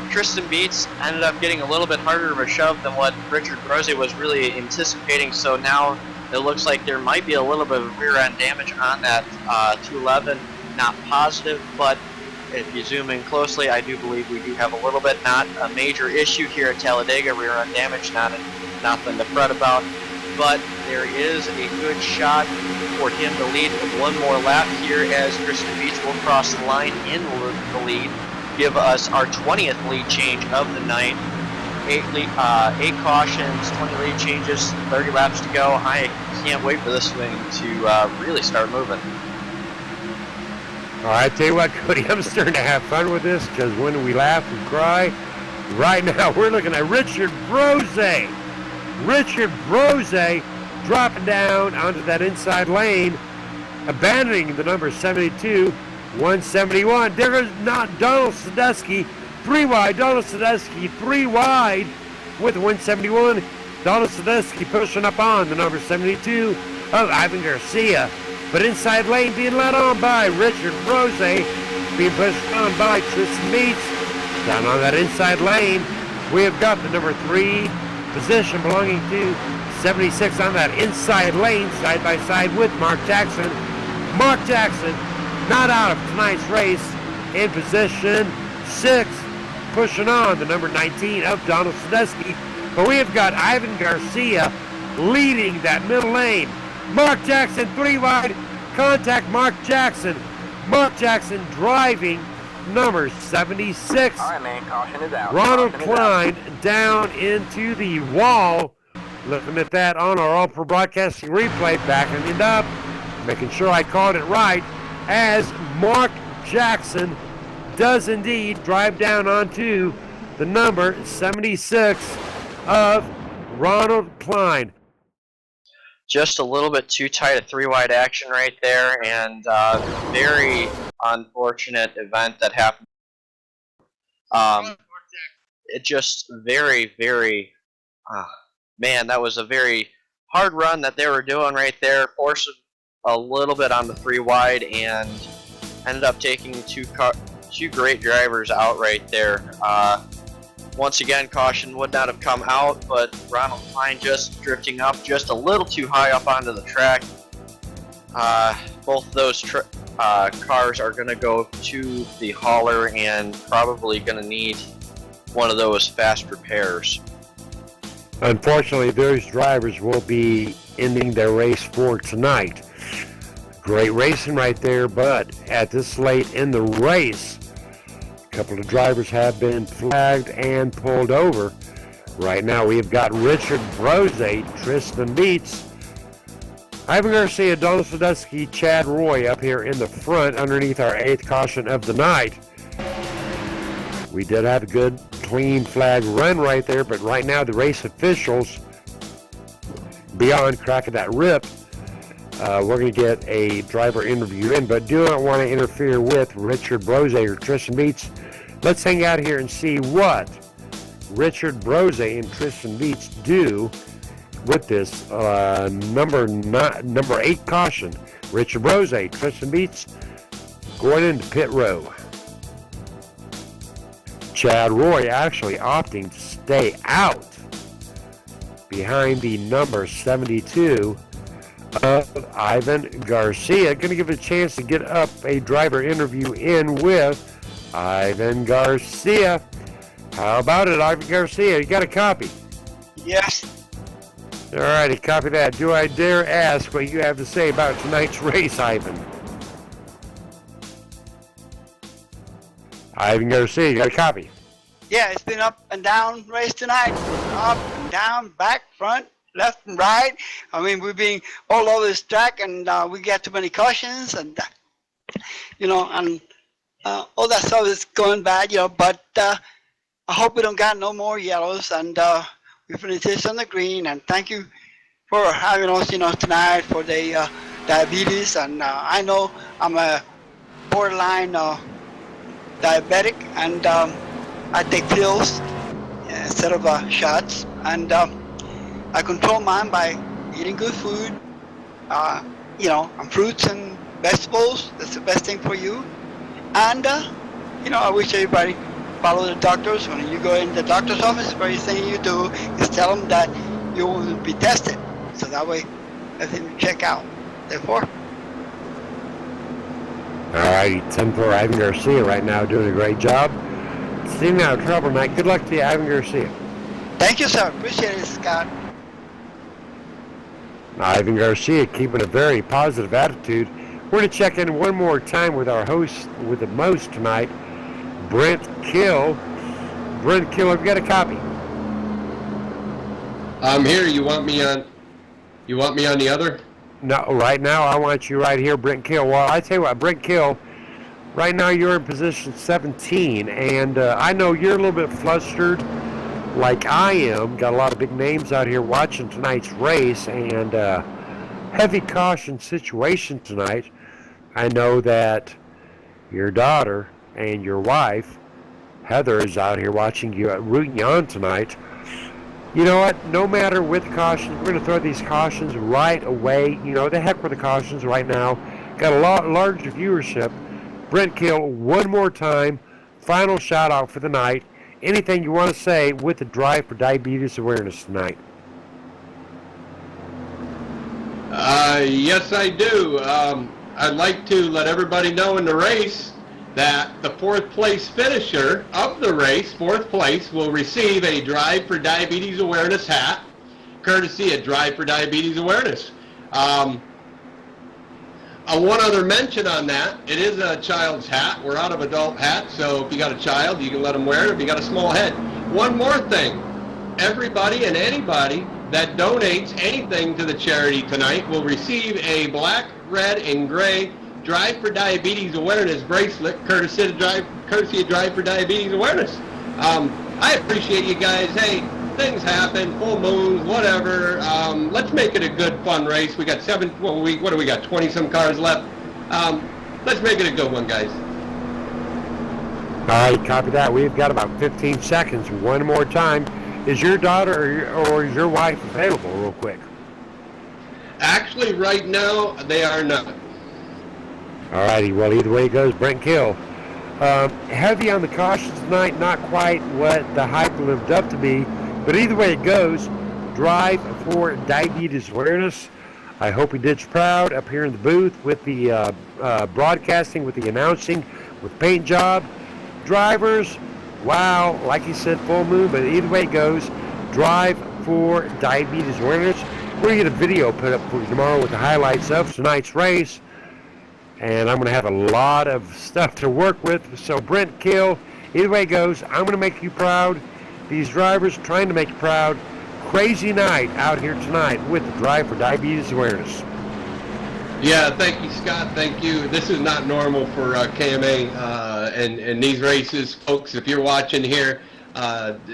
Tristan Beats ended up getting a little bit harder of a shove than what Richard Brose was really anticipating. So now it looks like there might be a little bit of rear end damage on that 211. Not positive, but if you zoom in closely, I do believe we do have a little bit, not a major issue here at Talladega. Rear end damage, nothing to fret about. But there is a good shot for him to lead with one more lap here as Tristan Beats will cross the line in the lead, give us our 20th lead change of the night. 8 cautions, 20 lead changes, 30 laps to go. I can't wait for this thing to really start moving. All right, tell you what, Cody, I'm starting to have fun with this because when we laugh and cry, right now we're looking at Richard Brose. Richard Brose dropping down onto that inside lane, abandoning the number 72, 171. There goes not Donald Sadusky, 3 wide. Donald Sadusky 3 wide with 171. Donald Sadusky pushing up on the number 72 of Ivan Garcia. But inside lane being led on by Richard Brose. being pushed on by Tristan Meats. Down on that inside lane, we have got the number 3 position belonging to 76 on that inside lane, side by side with Mark Jackson. Mark Jackson not out of tonight's race in position 6, pushing on the number 19 of Donald Sadusky. But we have got Ivan Garcia leading that middle lane. Mark Jackson 3 wide, contact Mark Jackson. Mark Jackson driving number 76. All right, man, caution is out. Ronald Caution is Klein down into the wall. Looking at that on our All Pro Broadcasting replay, backing it up, making sure I called it right, as Mark Jackson does indeed drive down onto the number 76 of Ronald Klein. Just a little bit too tight, a 3-wide action right there, and very unfortunate event that happened. It just very, man, that was a very hard run that they were doing right there. Forced a little bit on the 3-wide and ended up taking two great drivers out right there. Once again, caution would not have come out, but Ronald Klein just drifting up just a little too high up onto the track. Both of those cars are going to go to the hauler and probably going to need one of those fast repairs. Unfortunately, those drivers will be ending their race for tonight. Great racing right there, but at this late in the race, a couple of drivers have been flagged and pulled over. Right now we have got Richard Brose, Tristan Meats, Ivan Garcia, Donald Sadusky, Chad Roy up here in the front underneath our 8th caution of the night. We did have a good clean flag run right there, but right now the race officials, beyond cracking that rip, we're going to get a driver interview in, but do not want to interfere with Richard Brose or Tristan Meats. Let's hang out here and see what Richard Brose and Tristan Meats do with this number 8 caution. Richard Brose, Tristan Meats, going into pit row. Chad Roy actually opting to stay out behind the number 72 of Ivan Garcia. Going to give it a chance to get up a driver interview in with Ivan Garcia. How about it, Ivan Garcia? You got a copy? Yes. All righty, copy that. Do I dare ask what you have to say about tonight's race, Ivan? Ivan Garcia, you got a copy? Yeah, it's been up and down race tonight. Up and down, back, front, left and right. I mean, we've been all over this track, and we get too many cautions, and and all that stuff is going bad, but I hope we don't got no more yellows, and we finish this on the green. And thank you for having us, tonight for the diabetes. And I know I'm a borderline diabetic, and I take pills instead of shots, and I control mine by eating good food, and fruits and vegetables. That's the best thing for you. And I wish everybody follow the doctors. When you go in the doctor's office, the very thing you do is tell them that you will be tested, so that way everything will check out. Therefore. All righty, 10-4 Ivan Garcia right now doing a great job. Staying out of trouble tonight. Good luck to you, Ivan Garcia. Thank you, sir. Appreciate it, Scott. Ivan Garcia keeping a very positive attitude. We're going to check in one more time with our host with the most tonight, Brent Kill. Brent Kill, have you got a copy? I'm here. You want me on the other? No, right now I want you right here, Brent Kill. Well, I tell you what, Brent Kill, right now you're in position 17, and I know you're a little bit flustered like I am. Got a lot of big names out here watching tonight's race, and heavy caution situation tonight. I know that your daughter and your wife, Heather, is out here watching you, rooting you on tonight. You know what? No matter with cautions, we're going to throw these cautions right away. The heck with the cautions right now. Got a lot large viewership. Brent Kill, one more time, final shout out for the night. Anything you want to say with the Drive for Diabetes Awareness tonight? Yes, I do. I'd like to let everybody know in the race that the fourth place finisher of the race, fourth place, will receive a Drive for Diabetes Awareness hat, courtesy of Drive for Diabetes Awareness. One other mention on that, it is a child's hat. We're out of adult hats, so if you got a child, you can let them wear it if you got a small head. One more thing, everybody and anybody that donates anything to the charity tonight will receive a black, red, and gray Drive for Diabetes Awareness bracelet, courtesy of Drive for Diabetes Awareness. I appreciate you guys. Hey, things happen, full moons, whatever. Let's make it a good, fun race. We got what do we got, 20-some cars left? Let's make it a good one, guys. All right, copy that. We've got about 15 seconds. One more time. Is your daughter or is your wife available real quick? Actually, right now, they are not. All righty. Well, either way it goes, Brent Kill. Heavy on the cautions tonight, not quite what the hype lived up to be, but either way it goes, Drive for Diabetes Awareness. I hope he did you proud up here in the booth with the broadcasting, with the announcing, with paint job. Drivers, wow, like he said, full moon, but either way it goes, Drive for Diabetes Awareness. We're going to get a video put up for you tomorrow with the highlights of tonight's race, and I'm going to have a lot of stuff to work with. So Brent Kill, either way it goes, I'm going to make you proud. These drivers trying to make you proud. Crazy night out here tonight with the Drive for Diabetes Awareness. Yeah, thank you, Scott. Thank you. This is not normal for KMA and these races, folks. If you're watching here,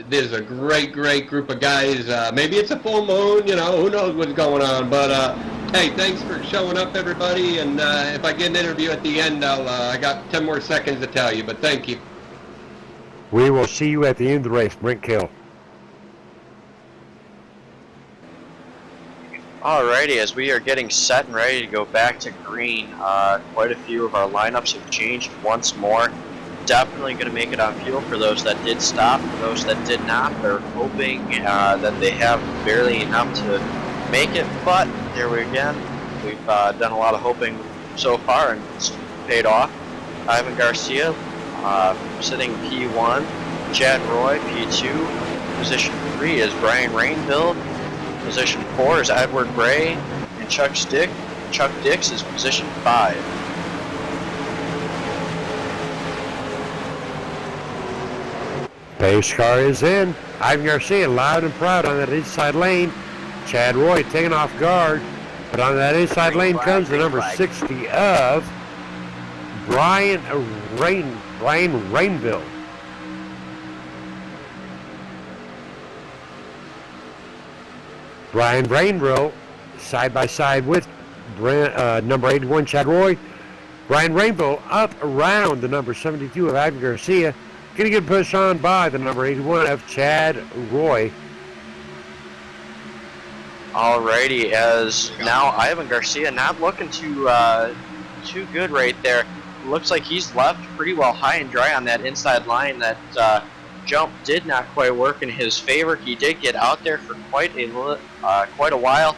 there's a great group of guys. Maybe it's a full moon, who knows what's going on. But hey, thanks for showing up, everybody. And if I get an interview at the end, I got 10 more seconds to tell you. But thank you. We will see you at the end of the race, Brent Kill. Alrighty, as we are getting set and ready to go back to green, quite a few of our lineups have changed once more. Definitely going to make it on fuel for those that did stop. For those that did not, they're hoping that they have barely enough to make it, but there we again. We've done a lot of hoping so far, and it's paid off. Ivan Garcia sitting P1, Chad Roy P2, position 3 is Brian Rainville. Position 4 is Edward Bray, and Chuck Dix is position 5. Pace car is in. Ivan Garcia loud and proud on that inside lane. Chad Roy taken off guard, but on that inside lane comes the number 60 of Brian Rainville. Brian Rainville side by side with number 81 Chad Roy. Brian Rainville up around the number 72 of Ivan Garcia. Going to get pushed on by the number 81 of Chad Roy. Alrighty, as now Ivan Garcia not looking too good right there. Looks like he's left pretty well high and dry on that inside line. That jump did not quite work in his favor. He did get out there for quite a while.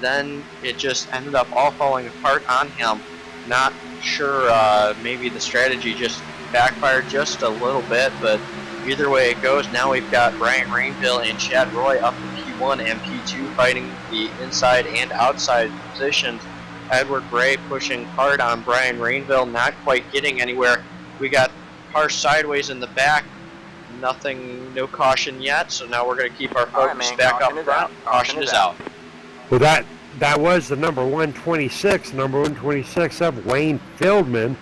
Then it just ended up all falling apart on him. Not sure, maybe the strategy just backfired just a little bit, but either way it goes, now we've got Brian Rainville and Chad Roy up in P1 and P2 fighting the inside and outside positions. Edward Bray pushing hard on Brian Rainville, not quite getting anywhere. We got cars sideways in the back. Nothing, no caution yet, so now we're going to keep our focus back up front. Caution is out. Well, that was the number 126 of Wayne Fieldman.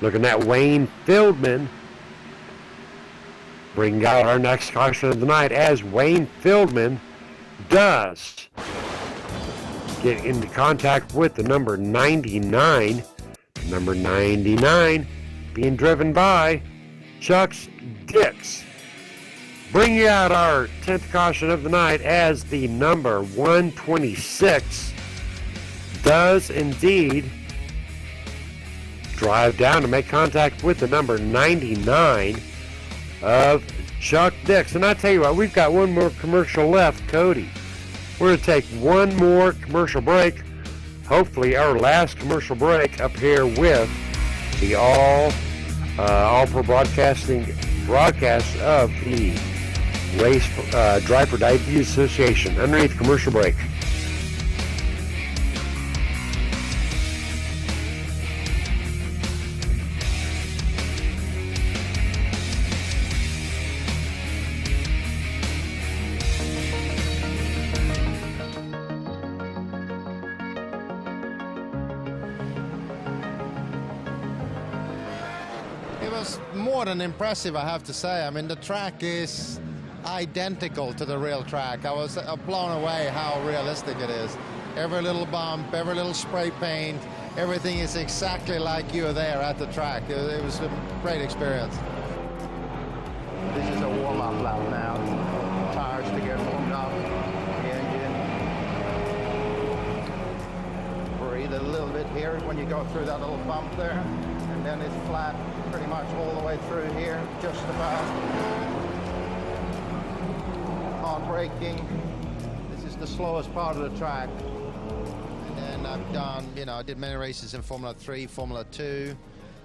Looking at Wayne Fieldman bring out our next caution of the night as Wayne Fieldman does get into contact with the number 99. Number 99 being driven by Chuck Dix. Bringing out our 10th caution of the night as the number 126 does indeed drive down to make contact with the number 99 of Chuck Dix. And I tell you what, we've got one more commercial left, Cody. We're going to take one more commercial break, hopefully our last commercial break up here with the All Pro Broadcasting broadcast of the Race Drive for Diabetes Association. Underneath commercial break. It was more than impressive, I have to say. I mean, the track is identical to the real track. I was blown away how realistic it is. Every little bump, every little spray paint, everything is exactly like you were there at the track. It was a great experience. This is a warm-up lap now. Tires to get warmed up. The engine. Breathe a little bit here when you go through that little bump there. And then it's flat pretty much all the way through here, just about. On braking, this is the slowest part of the track. And then I've done, I did many races in Formula 3, Formula 2,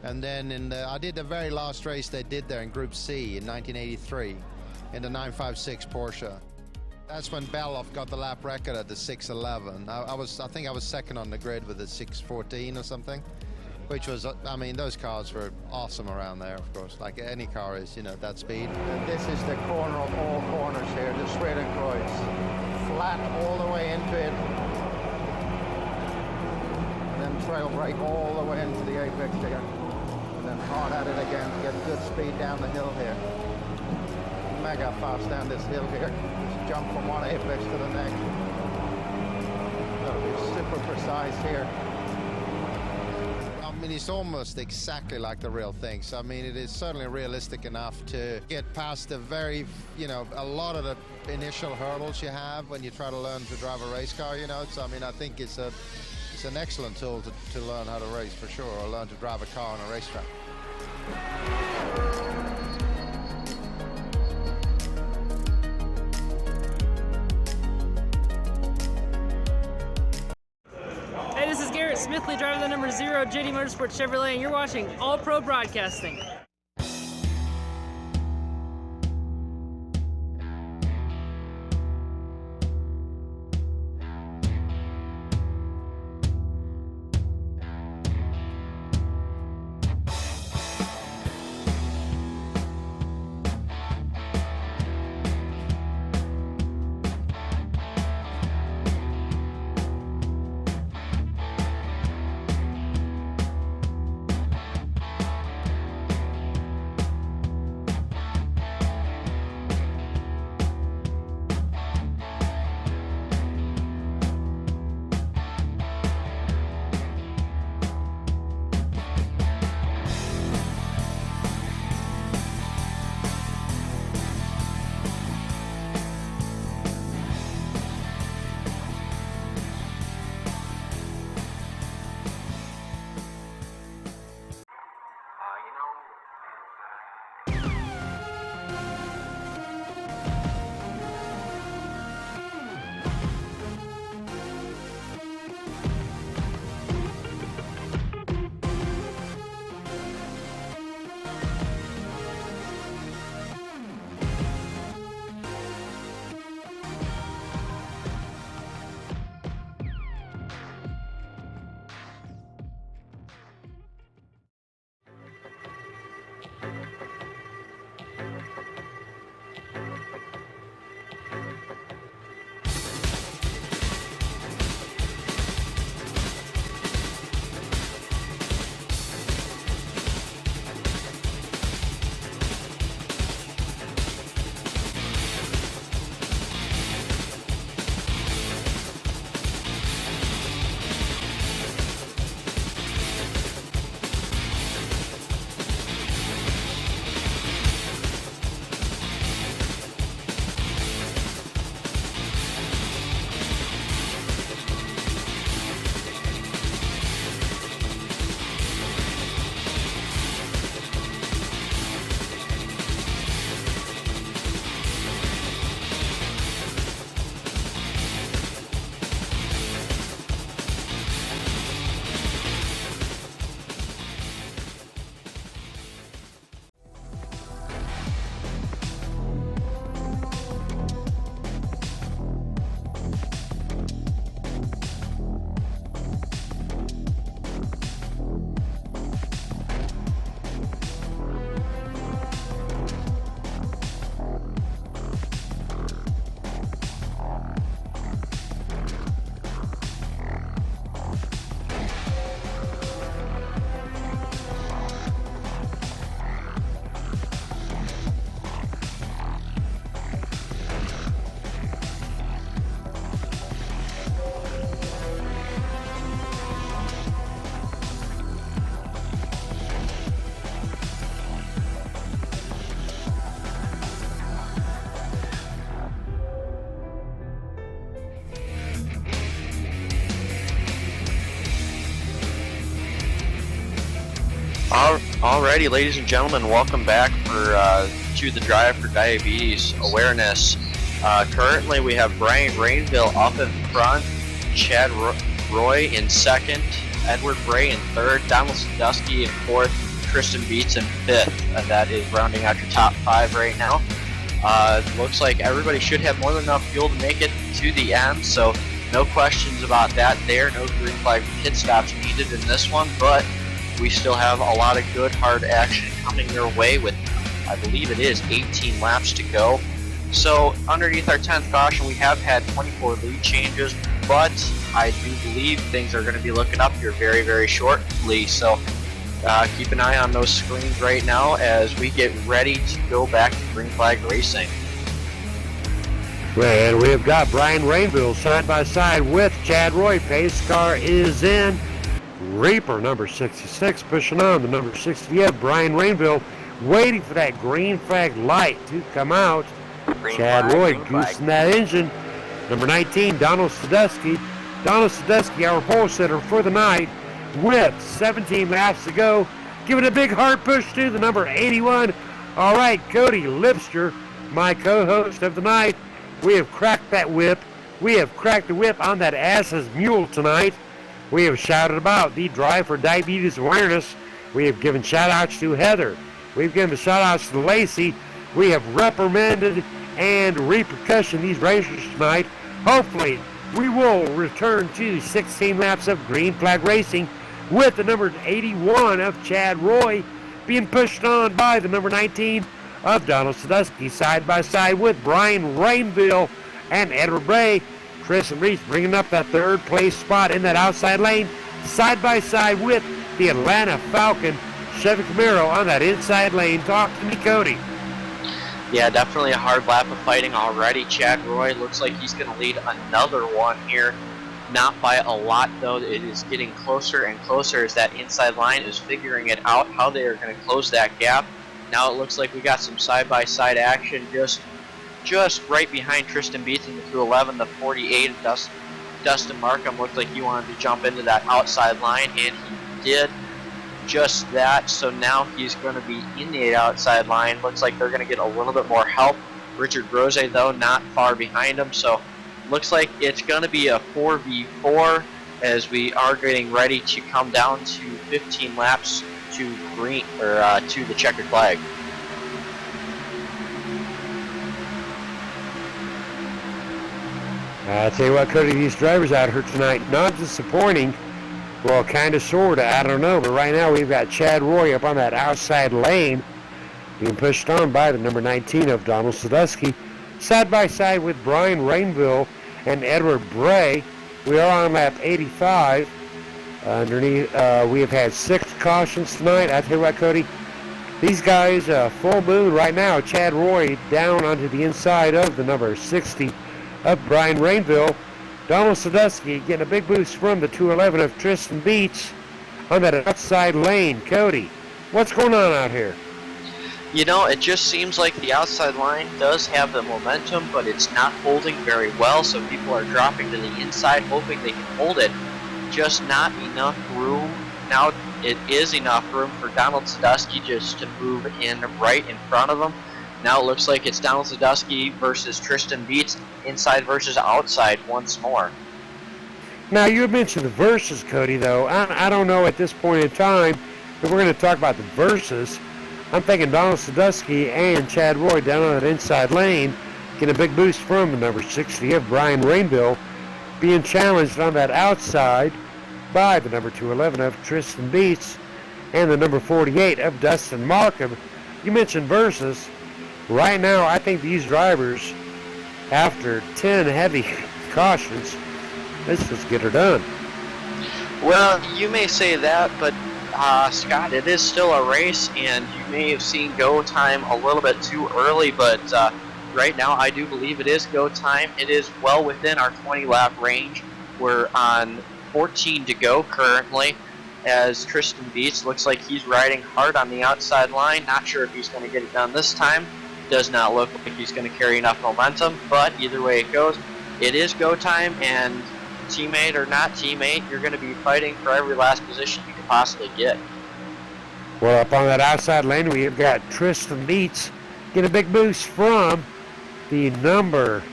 and then I did the very last race they did there in Group C in 1983 in the 956 Porsche. That's when Beloff got the lap record at the 6:11. I think I was second on the grid with the 6:14 or something, which was, I mean, those cars were awesome around there, of course, like any car is, that speed. And this is the corner of all corners here, the Schwedenkreuz. Flat all the way into it. And then trail brake all the way into the apex here. And then hard at it again to get good speed down the hill here. Mega fast down this hill here. Just jump from one apex to the next. Gotta be super precise here. I mean, it's almost exactly like the real thing. So, I mean, it is certainly realistic enough to get past the very, a lot of the initial hurdles you have when you try to learn to drive a race car, So, I mean, I think it's an excellent tool to learn how to race, for sure, or learn to drive a car on a racetrack. Smithley, driving the number 0 JD Motorsports Chevrolet, and you're watching All Pro Broadcasting. Alrighty, ladies and gentlemen, welcome back to the Drive for Diabetes Awareness. Currently, we have Brian Rainville up in front, Chad Roy in second, Edward Bray in third, Donald Sadusky in fourth, Tristan Beats in fifth. That is rounding out your top 5 right now. Looks like everybody should have more than enough fuel to make it to the end, so no questions about that there. No green flag pit stops needed in this one, but we still have a lot of good hard action coming your way with, I believe it is 18 laps to go. So underneath our 10th caution, we have had 24 lead changes, but I do believe things are going to be looking up here very, very shortly. So keep an eye on those screens right now as we get ready to go back to green flag racing. And we have got Brian Rainville side by side with Chad Roy. Pace car is in. Reaper, number 66, pushing on the number 60. Brian Rainville waiting for that green flag light to come out. Chad Roy goosing that engine. Number 19, Donald Sadusky. Donald Sadusky, our pole sitter for the night, with 17 laps to go. Giving a big hard push to the number 81. All right, Cody Lipster, my co-host of the night. We have cracked that whip. We have cracked the whip on that ass's mule tonight. We have shouted about the Drive for Diabetes Awareness. We have given shout-outs to Heather. We've given shout-outs to Lacey. We have reprimanded and repercussioned these racers tonight. Hopefully, we will return to 16 laps of green flag racing with the number 81 of Chad Roy being pushed on by the number 19 of Donald Sadusky, side by side with Brian Rainville and Edward Bray. Chris and Reese bringing up that third place spot in that outside lane, side by side with the Atlanta Falcon Chevy Camaro on that inside lane. Talk to me, Cody. Yeah, definitely a hard lap of fighting already. Chad Roy looks like he's going to lead another one here. Not by a lot, though. It is getting closer and closer as that inside line is figuring it out, how they are going to close that gap. Now it looks like we got some side-by-side action just right behind Tristan Beats in the 211, the 48, and Dustin Markham looked like he wanted to jump into that outside line, and he did just that. So now he's going to be in the outside line. Looks like they're going to get a little bit more help. Richard Grose, though, not far behind him. So looks like it's going to be a 4v4 as we are getting ready to come down to 15 laps to green or to the checkered flag. I tell you what, Cody, these drivers out here tonight, not disappointing. Well, kind of, sort of, I don't know. But right now we've got Chad Roy up on that outside lane being pushed on by the number 19 of Donald Sadusky. Side by side with Brian Rainville and Edward Bray. We are on lap 85. Underneath, we have had 6 cautions tonight. I tell you what, Cody, these guys, full moon right now. Chad Roy down onto the inside of the number 60 of Brian Rainville. Donald Sadusky getting a big boost from the 211 of Tristan Beats on that outside lane. Cody, what's going on out here? You know, it just seems like the outside line does have the momentum, but it's not holding very well, so people are dropping to the inside, hoping they can hold it. Just not enough room. Now it is enough room for Donald Sadusky just to move in right in front of him. Now it looks like it's Donald Sadusky versus Tristan Beats, inside versus outside once more. Now, you had mentioned the verses, Cody, though. I don't know at this point in time if we're going to talk about the verses. I'm thinking Donald Sadusky and Chad Roy down on that inside lane getting a big boost from the number 60 of Brian Rainville, being challenged on that outside by the number 211 of Tristan Beats and the number 48 of Dustin Markham. You mentioned verses. Right now, I think these drivers, after 10 heavy cautions, let's just get her done. Well, you may say that, but Scott, it is still a race, and you may have seen go time a little bit too early, but right now I do believe it is go time. It is well within our 20-lap range. We're on 14 to go currently, as Tristan Beats looks like he's riding hard on the outside line. Not sure if he's going to get it done this time. Does not look like he's going to carry enough momentum, but either way it goes, it is go time, and teammate or not teammate, you're going to be fighting for every last position you can possibly get. Well, up on that outside lane, we have got Tristan Beats get a big boost from the number,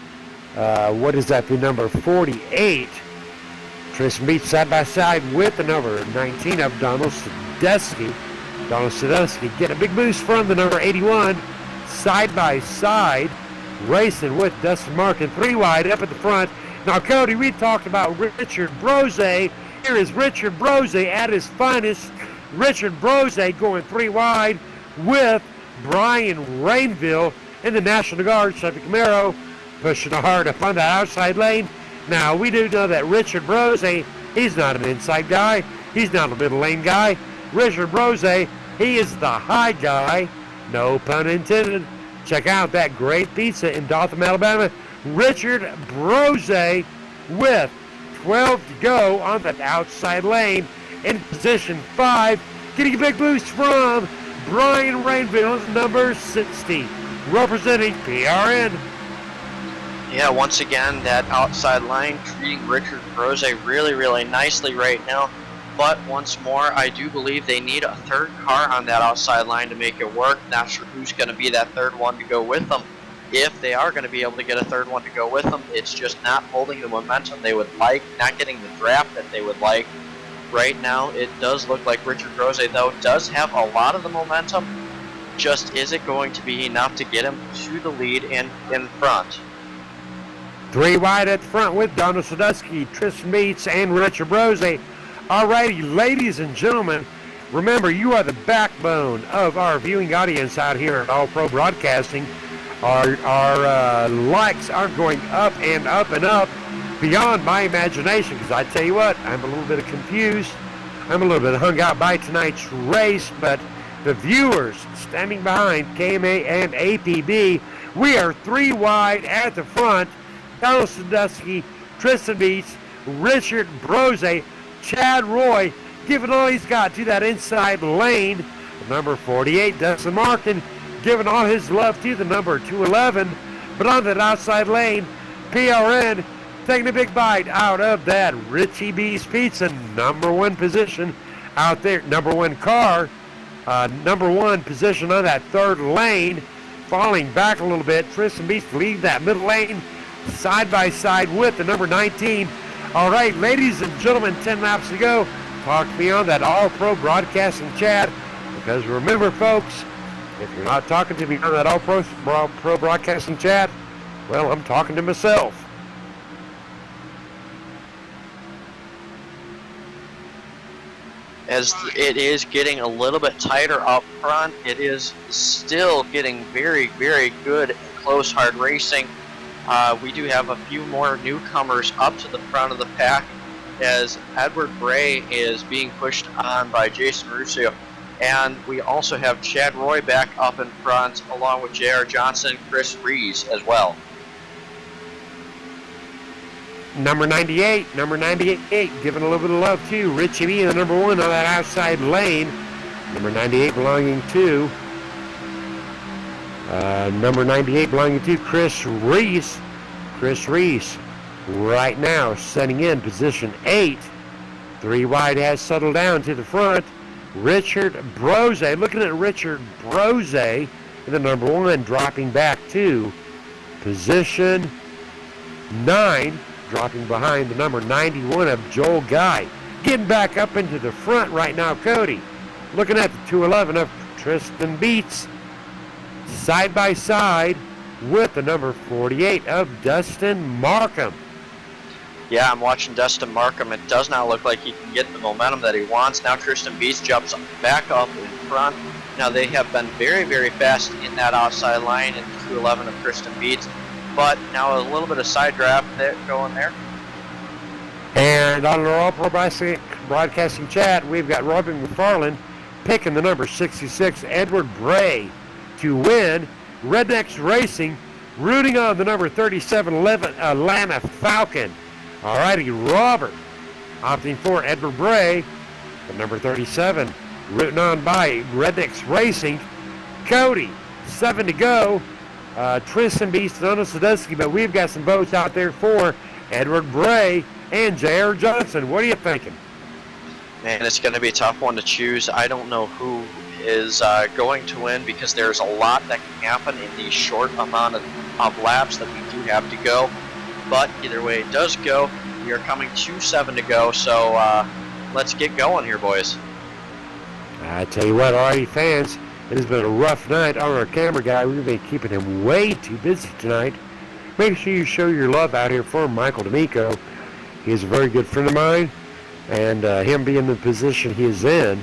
the number 48. Tristan Beats side by side with the number 19 of Donald Sadusky. Donald Sadusky getting a big boost from the number 81, side by side, racing with Dustin Markin, 3 wide up at the front. Now, Cody, we talked about Richard Brose. Here is Richard Brose at his finest. Richard Brose going 3 wide with Brian Rainville in the National Guard. Chevy Camaro pushing hard up on the outside lane. Now, we do know that Richard Brose, he's not an inside guy. He's not a middle lane guy. Richard Brose, he is the high guy. No pun intended. Check out that great pizza in Dothan, Alabama. Richard Brose with 12 to go on the outside lane in position 5. Getting a big boost from Brian Rainville, number 60, representing PRN. Yeah, once again, that outside line treating Richard Brose really, really nicely right now. But once more, I do believe they need a third car on that outside line to make it work. Not sure who's going to be that third one to go with them. If they are going to be able to get a third one to go with them, it's just not holding the momentum they would like, not getting the draft that they would like. Right now, it does look like Richard Brose, though, does have a lot of the momentum. Just is it going to be enough to get him to the lead in front? 3 wide at the front with Donald Sadusky, Tristan Beats, and Richard Brose. Alrighty, ladies and gentlemen, remember you are the backbone of our viewing audience out here at All Pro Broadcasting. Our likes are going up and up and up beyond my imagination, because I tell you what, I'm a little bit confused. I'm a little bit hung out by tonight's race, but the viewers standing behind KMA and APB, we are 3 wide at the front. Donald Sadusky, Tristan Beats, Richard Brose, Chad Roy giving all he's got to that inside lane. Number 48, Dustin Markin, giving all his love to the number 211. But on that outside lane, PRN taking a big bite out of that Richie B's Pizza, number 1 position out there, number 1 car, number 1 position on that third lane, falling back a little bit. Tristan Beats lead that middle lane side by side with the number 19. All right, ladies and gentlemen, 10 laps to go. Talk to me on that All Pro Broadcasting chat, because remember, folks, if you're not talking to me on that All Pro Broadcasting chat, well, I'm talking to myself. As it is getting a little bit tighter up front, it is still getting very, very good, close, hard racing. We do have a few more newcomers up to the front of the pack, as Edward Bray is being pushed on by Jason Ruscio. And we also have Chad Roy back up in front, along with J.R. Johnson and Chris Rees as well. Number 98, giving a little bit of love to Richie B, the number 1 on that outside lane. Number 98 belonging to Chris Rees. Chris Rees right now setting in position 8. 3 wide has settled down to the front. Richard Brose, looking at Richard Brose, the number 1, dropping back to position 9, dropping behind the number 91 of Joel Guy. Getting back up into the front right now, Cody. Looking at the 211 of Tristan Beats, side by side with the number 48 of Dustin Markham. Yeah, I'm watching Dustin Markham. It does not look like he can get the momentum that he wants. Now Tristan Beats jumps back up in front. Now they have been very, very fast in that outside line in 211 of Tristan Beats. But now a little bit of side draft there going there. And on our All Pro Broadcasting chat, we've got Robin McFarland picking the number 66, Edward Bray, to win. Rednecks Racing rooting on the number 37, Atlanta Falcon. All righty, Robert opting for Edward Bray, the number 37, rooting on by Rednecks Racing. Cody, 7 to go. Tristan Beast, Donald Sadusky, but we've got some votes out there for Edward Bray and J.R. Johnson. What are you thinking? Man, it's going to be a tough one to choose. I don't know who is going to win because there's a lot that can happen in the short amount of laps that we do have to go. But either way it does go, we are coming to 7 to go, so let's get going here, boys. I tell you what, alrighty fans, it has been a rough night on our camera guy. We've been keeping him way too busy tonight. Make sure you show your love out here for Michael D'Amico. He is a very good friend of mine, and him being in the position he is in,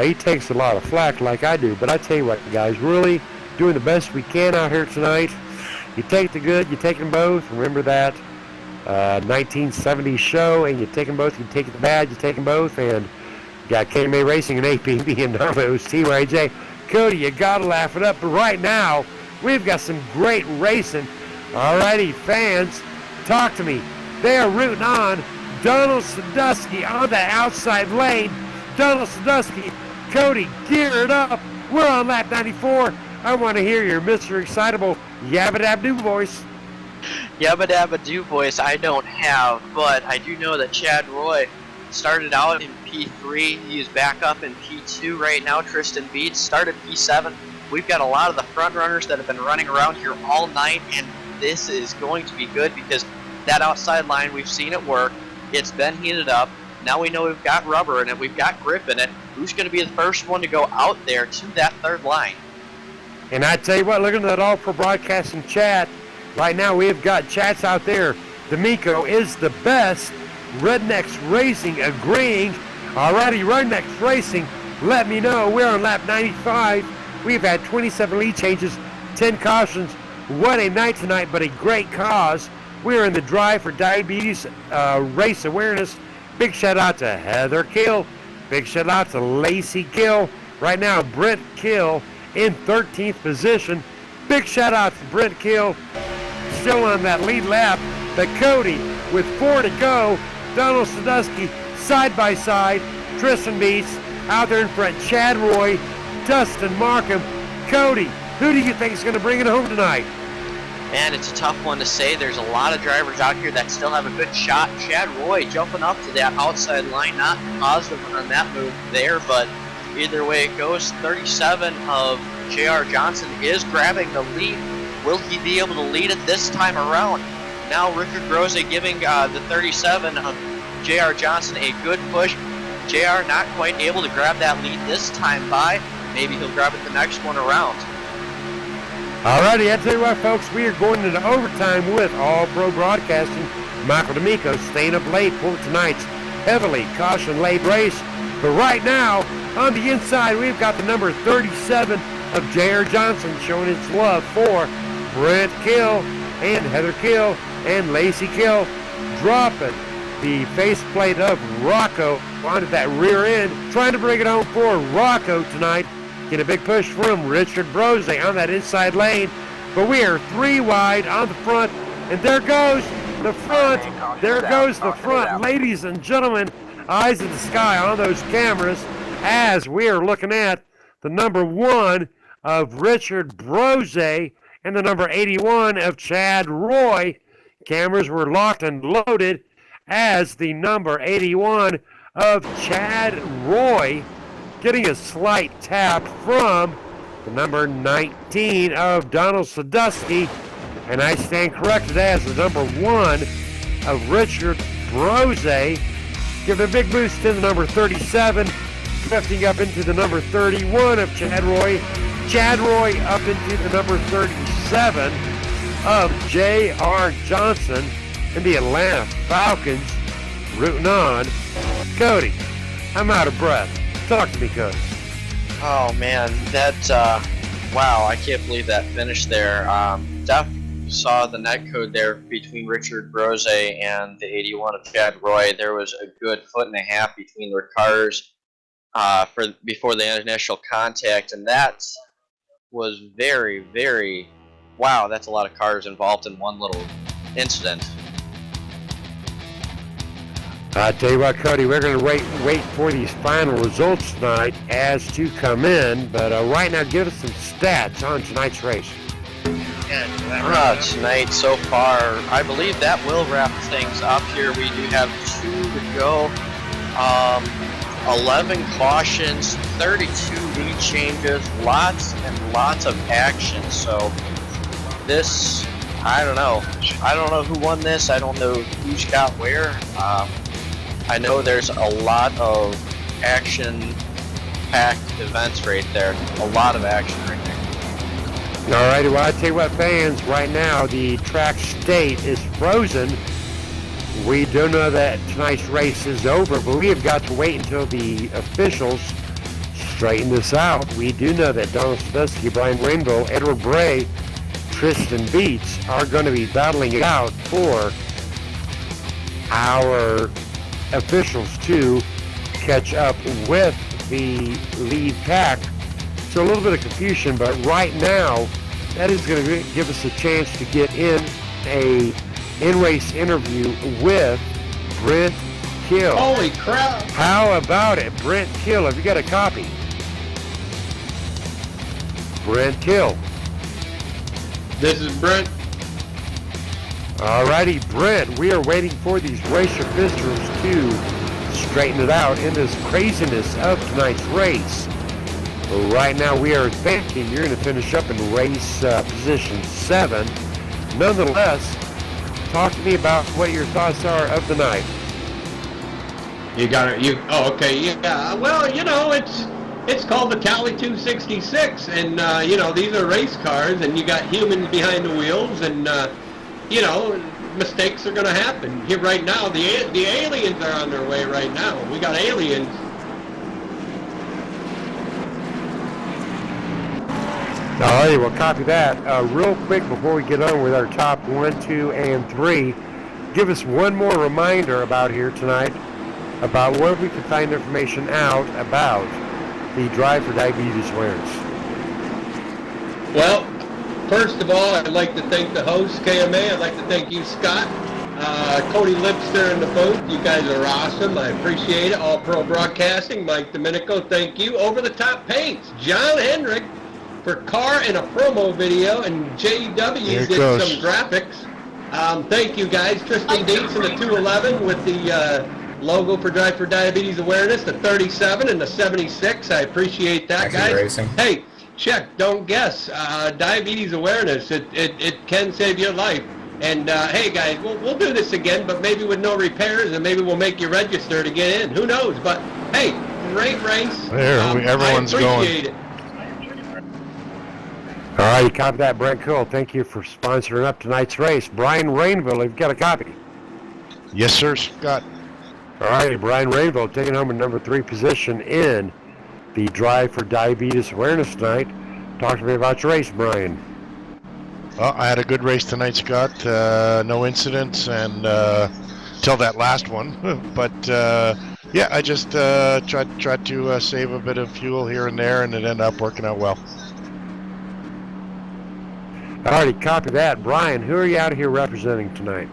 he takes a lot of flack like I do. But I tell you what, guys, really doing the best we can out here tonight. You take the good, you take them both. Remember that 1970s show, and you take them both. You take the bad, you take them both. And you got KMA Racing and APB and Narvos, TYJ. Cody, you got to laugh it up. But right now, we've got some great racing. Alrighty, fans, talk to me. They are rooting on Donald Sadusky on the outside lane. Donald Sadusky, Cody, gear it up. We're on lap 94. I want to hear your Mr. Excitable yabba-dabba-doo voice. Yabba-dabba-doo voice I don't have, but I do know that Chad Roy started out in P3. He is back up in P2 right now. Tristan Beats started P7. We've got a lot of the front runners that have been running around here all night, and this is going to be good because that outside line, we've seen it work. It's been heated up. Now we know we've got rubber in it. We've got grip in it. Who's going to be the first one to go out there to that third line? And I tell you what, looking at that All-Pro Broadcasting chat, right now we have got chats out there. D'Amico is the best. Rednecks Racing agreeing. Alrighty, Rednecks Racing, let me know. We're on lap 95. We've had 27 lead changes, 10 cautions. What a night tonight, but a great cause. We're in the Drive for Diabetes Race Awareness. Big shout out to Heather Kill. Big shout out to Lacey Kill. Right now, Brent Kill in 13th position. Big shout out to Brent Kill. Still on that lead lap. But Cody with 4 to go. Donald Sadusky side by side. Tristan Beats out there in front. Chad Roy, Dustin Markham. Cody, who do you think is going to bring it home tonight? Man, it's a tough one to say. There's a lot of drivers out here that still have a good shot. Chad Roy jumping up to that outside line, not positive on that move there, but either way it goes, 37 of J.R. Johnson is grabbing the lead. Will he be able to lead it this time around? Now Richard Grosse giving the 37 of J.R. Johnson a good push. J.R. not quite able to grab that lead this time by. Maybe he'll grab it the next one around. Alrighty, I tell you what, folks, we are going into overtime with All-Pro Broadcasting. Michael D'Amico staying up late for tonight's heavily caution-laden race. But right now, on the inside, we've got the number 37 of J.R. Johnson showing its love for Brent Kill and Heather Kill and Lacey Kill, dropping the faceplate of Rocco onto that rear end, trying to bring it home for Rocco tonight. Get a big push from Richard Brose on that inside lane. But we are 3 wide on the front. And there goes the front. There goes the front. Ladies and gentlemen, eyes in the sky on those cameras as we are looking at the number 1 of Richard Brose and the number 81 of Chad Roy. Cameras were locked and loaded as the number 81 of Chad Roy getting a slight tap from the number 19 of Donald Sadusky, and I stand corrected as the number 1 of Richard Brose. Give a big boost to the number 37, drifting up into the number 31 of Chad Roy. Chad Roy up into the number 37 of J.R. Johnson, and the Atlanta Falcons rooting on. Cody, I'm out of breath. Talk to me, Cody. Oh man, that wow! I can't believe that finish there. Def saw the net code there between Richard Brose and the 81 of Chad Roy. There was a good 1.5 feet between their cars before the initial contact, and that was very, very wow. That's a lot of cars involved in one little incident. I tell you what, Cody, we're going to wait for these final results tonight as to come in. But right now, give us some stats on tonight's race. Tonight so far, I believe that will wrap things up here. We do have 2 to go. 11 cautions, 32 lead changes, lots and lots of action. So this, I don't know. I don't know who won this. I don't know who's got where. I know there's a lot of action-packed events right there. A lot of action right there. All righty, well, I tell you what, fans, right now the track state is frozen. We do know that tonight's race is over, but we have got to wait until the officials straighten this out. We do know that Donald Sadusky, Brian Rainbow, Edward Bray, Tristan Beats are going to be battling it out for our officials to catch up with the lead pack. So a little bit of confusion, but right now that is going to give us a chance to get in a in-race interview with Brent Kill. Holy crap! How about it? Brent Kill, have you got a copy? Brent Kill. This is Brent. Alrighty, Brent, we are waiting for these race officials to straighten it out in this craziness of tonight's race. Right now we are thinking you're going to finish up in race position 7. Nonetheless, talk to me about what your thoughts are of the night. You got it. Oh, okay. Yeah. Well, you know, it's called the Tally-266, and you know, these are race cars, and you got humans behind the wheels, and you know, mistakes are going to happen. Here right now, the aliens are on their way right now. We got aliens. All right, well, copy that. Real quick before we get on with our top 1, 2, and 3, give us one more reminder about here tonight about where we can find information out about the Drive for Diabetes Awareness. Well, first of all, I'd like to thank the host, KMA. I'd like to thank you, Scott. Cody Lipster in the booth. You guys are awesome. I appreciate it. All Pro Broadcasting. Mike Domenico, thank you. Over the Top Paints. John Hendrick for car and a promo video. And JW did some graphics. Thank you, guys. Tristan Dietz in the 211 with the logo for Drive for Diabetes Awareness, the 37 and the 76. I appreciate that, guys. Racing. Hey, check, don't guess. Diabetes awareness, it can save your life. And hey guys, we'll do this again, but maybe with no repairs, and maybe we'll make you register to get in. Who knows? But hey, great race. There, everyone's I appreciate it. All right, you copy that, Brent Cole. Thank you for sponsoring up tonight's race. Brian Rainville, you've got a copy. Yes, sir, Scott. All right, Brian Rainville taking home a number 3 position in the Drive for Diabetes Awareness tonight. Talk to me about your race, Brian. Well, I had a good race tonight, Scott. No incidents, and till that last one. But yeah, I just tried to save a bit of fuel here and there, and it ended up working out well. All righty, copy that. Brian, who are you out here representing tonight?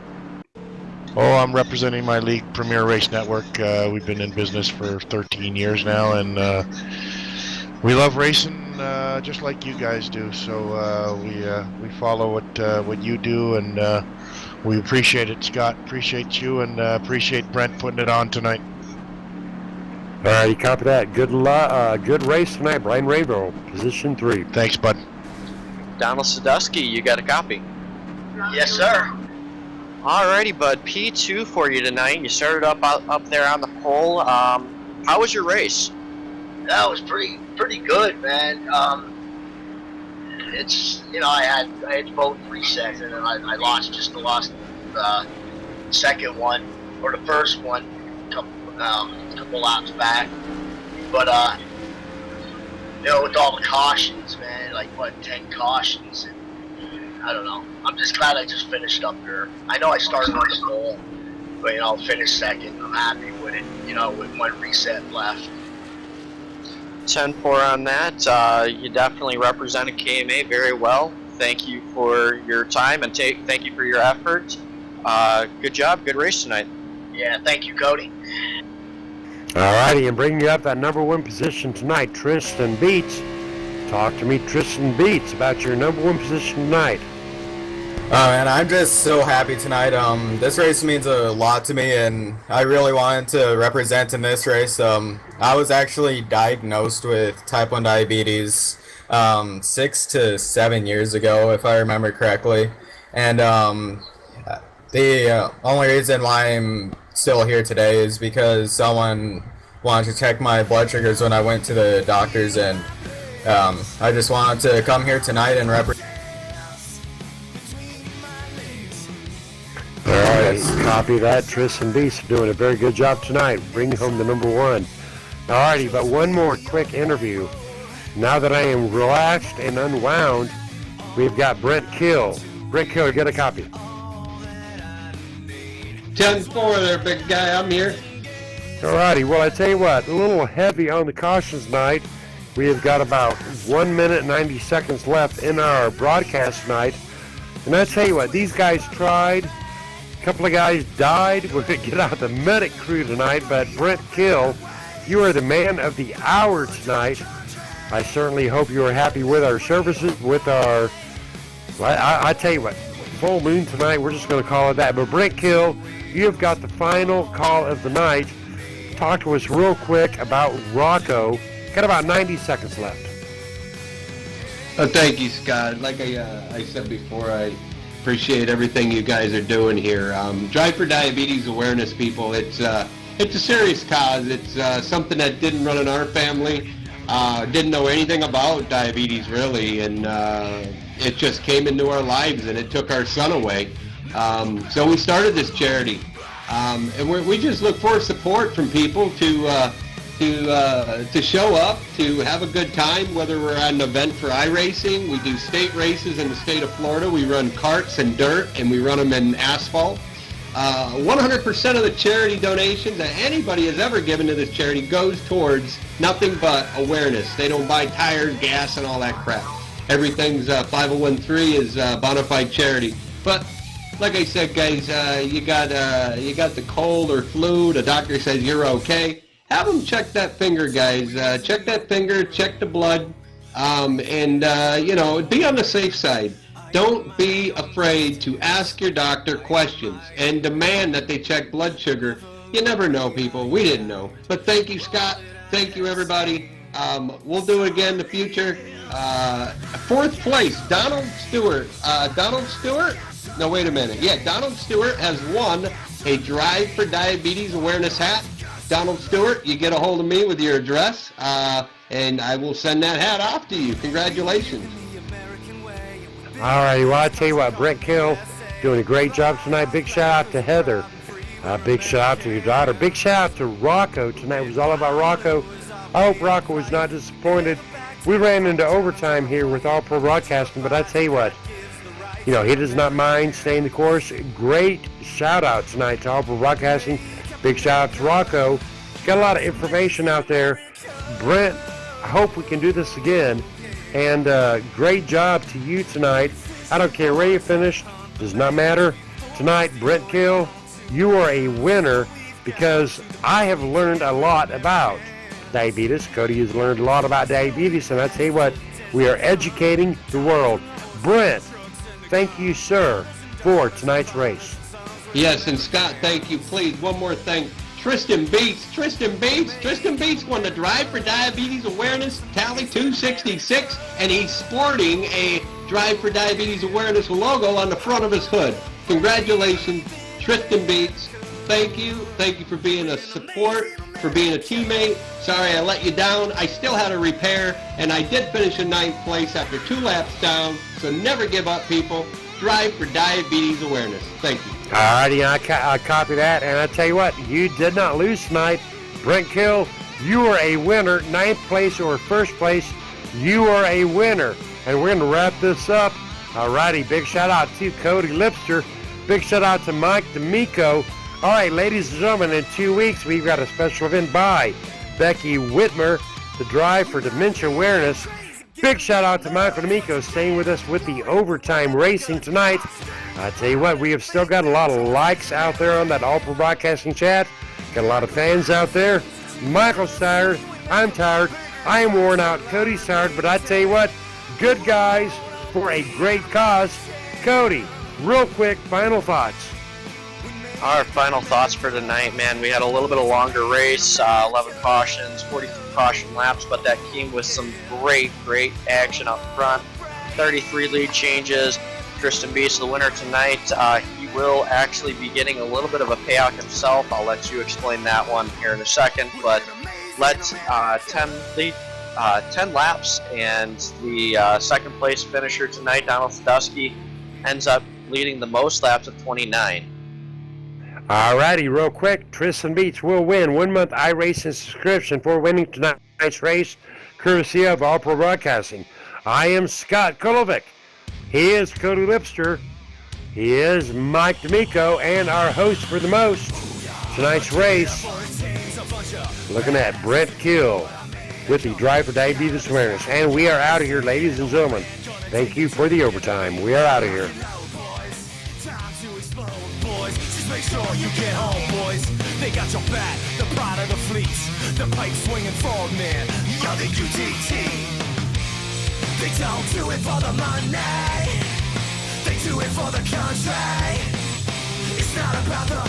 Oh, I'm representing my league, Premier Race Network. We've been in business for 13 years now, and we love racing just like you guys do. So we follow what you do, and we appreciate it, Scott. Appreciate you, and appreciate Brent putting it on tonight. All righty, copy that. Good race tonight, Brian Rainbow, position 3. Thanks, bud. Donald Sadusky, you got a copy. Yes, sir. Alrighty, bud. P2 for you tonight. You started up there on the pole. How was your race? That was pretty good, man. It's, you know, I had to vote 3 seconds, and then I lost the second one, or the first one, couple laps back. But you know, with all the cautions, man, like 10 cautions, and I don't know. I'm just glad I just finished up here. I know I started on the pole, but you know, finished second. I'm happy with it. You know, with 1 reset left. 10-4 on that. You definitely represented KMA very well. Thank you for your time, and thank you for your effort. Good job. Good race tonight. Yeah, thank you, Cody. All righty, and bringing you up that number 1 position tonight, Tristan Beats. Talk to me, Tristan Beats, about your number 1 position tonight. And I'm just so happy tonight. This race means a lot to me, and I really wanted to represent in this race. I was actually diagnosed with type 1 diabetes 6 to 7 years ago, if I remember correctly. And the only reason why I'm still here today is because someone wanted to check my blood sugars when I went to the doctors, and I just wanted to come here tonight and represent. All right, copy that. Tristan Beast doing a very good job tonight, bringing home the number one. All righty, but one more quick interview. Now that I am relaxed and unwound, we've got Brent Kill. Brent Kill, get a copy. 10-4 there, big guy. I'm here. All righty, well, I tell you what, a little heavy on the cautions tonight. We have got about 1 minute and 90 seconds left in our broadcast tonight. And I tell you what, these guys tried. A couple of guys died. We're going to get out the medic crew tonight, but Brent Kill, you are the man of the hour tonight. I certainly hope you are happy with our services, with our, well, I tell you what, full moon tonight, we're just going to call it that. But Brent Kill, you have got the final call of the night. Talk to us real quick about Rocco. Got about 90 seconds left. Thank you, Scott. Like I said before, I appreciate everything you guys are doing here. Drive for Diabetes awareness, people. It's a serious cause. It's something that didn't run in our family. Didn't know anything about diabetes really, and it just came into our lives, and it took our son away. So we started this charity, and we just look for support from people to show up, to have a good time, whether we're at an event for iRacing. We do state races in the state of Florida. We run karts and dirt, and we run them in asphalt. 100% of the charity donations that anybody has ever given to this charity goes towards nothing but awareness. They don't buy tires, gas, and all that crap. Everything's 501(c) is bona fide charity. But like I said, guys, you got the cold or flu. The doctor says you're okay. Have them check that finger, guys. Check that finger, check the blood, and be on the safe side. Don't be afraid to ask your doctor questions and demand that they check blood sugar. You never know, people. We didn't know. But thank you, Scott. Thank you, everybody. We'll do it again in the future. Fourth place, Donald Stewart. Donald Stewart? No, wait a minute. Yeah, Donald Stewart has won a Drive for Diabetes awareness hat. Donald Stewart, you get a hold of me with your address, and I will send that hat off to you. Congratulations. All righty, well, I tell you what, Brent Kill doing a great job tonight. Big shout out to Heather. Big shout out to your daughter. Big shout out to Rocco. Tonight was all about Rocco. I hope Rocco was not disappointed. We ran into overtime here with All Pro Broadcasting, but I tell you what, he does not mind staying the course. Great shout out tonight to All Pro Broadcasting. Big shout out to Rocco. Got a lot of information out there. Brent, I hope we can do this again. And great job to you tonight. I don't care where you finished. Does not matter. Tonight, Brent Kill, you are a winner because I have learned a lot about diabetes. Cody has learned a lot about diabetes. And I tell you what, we are educating the world. Brent, thank you, sir, for tonight's race. Yes, and Scott, thank you. Please, one more thing. Tristan Beats won the Drive for Diabetes Awareness Tally 266, and he's sporting a Drive for Diabetes Awareness logo on the front of his hood. Congratulations, Tristan Beats. Thank you for being a support, for being a teammate. Sorry I let you down. I still had a repair, and I did finish in 9th place after 2 laps down, so never give up, people. Drive for Diabetes Awareness. Thank you. Alrighty, I copy that, and I tell you what, you did not lose tonight. Brent Kill, you are a winner. 9th place or 1st place, you are a winner. And we're going to wrap this up. Alrighty, big shout out to Cody Lipster. Big shout out to Mike D'Amico. Alright, ladies and gentlemen, in 2 weeks, we've got a special event by Becky Whitmer, the Drive for Dementia Awareness. Big shout out to Michael D'Amico staying with us with the overtime racing tonight. I tell you what, we have still got a lot of likes out there on that All Pro Broadcasting chat. Got a lot of fans out there. Michael's tired. I'm tired. I am worn out. Cody's tired. But I tell you what, good guys for a great cause. Cody, real quick, final thoughts. Our final thoughts for tonight, man. We had a little bit of longer race, 11 cautions, 42 caution laps, but that came with some great action up front. 33 lead changes. Tristan Beast, the winner tonight. He will actually be getting a little bit of a payout himself. I'll let you explain that one here in a second. But let's 10 laps, and the second place finisher tonight, Donald Sadusky, ends up leading the most laps at 29. Alrighty, real quick, Tristan Beach will win 1 month iRacing subscription for winning tonight's race, courtesy of All Pro Broadcasting. I am Scott Kolovic. He is Cody Lipster. He is Mike D'Amico, and our host for the most. Tonight's race, looking at Brent Kill with the Drive for Diabetes Awareness. And we are out of here, ladies and gentlemen. Thank you for the overtime. We are out of here. Make sure you get home, boys. They got your back, the pride of the fleets, the pipe swinging frogman, you're the UDT. They don't do it for the money, they do it for the country. It's not about the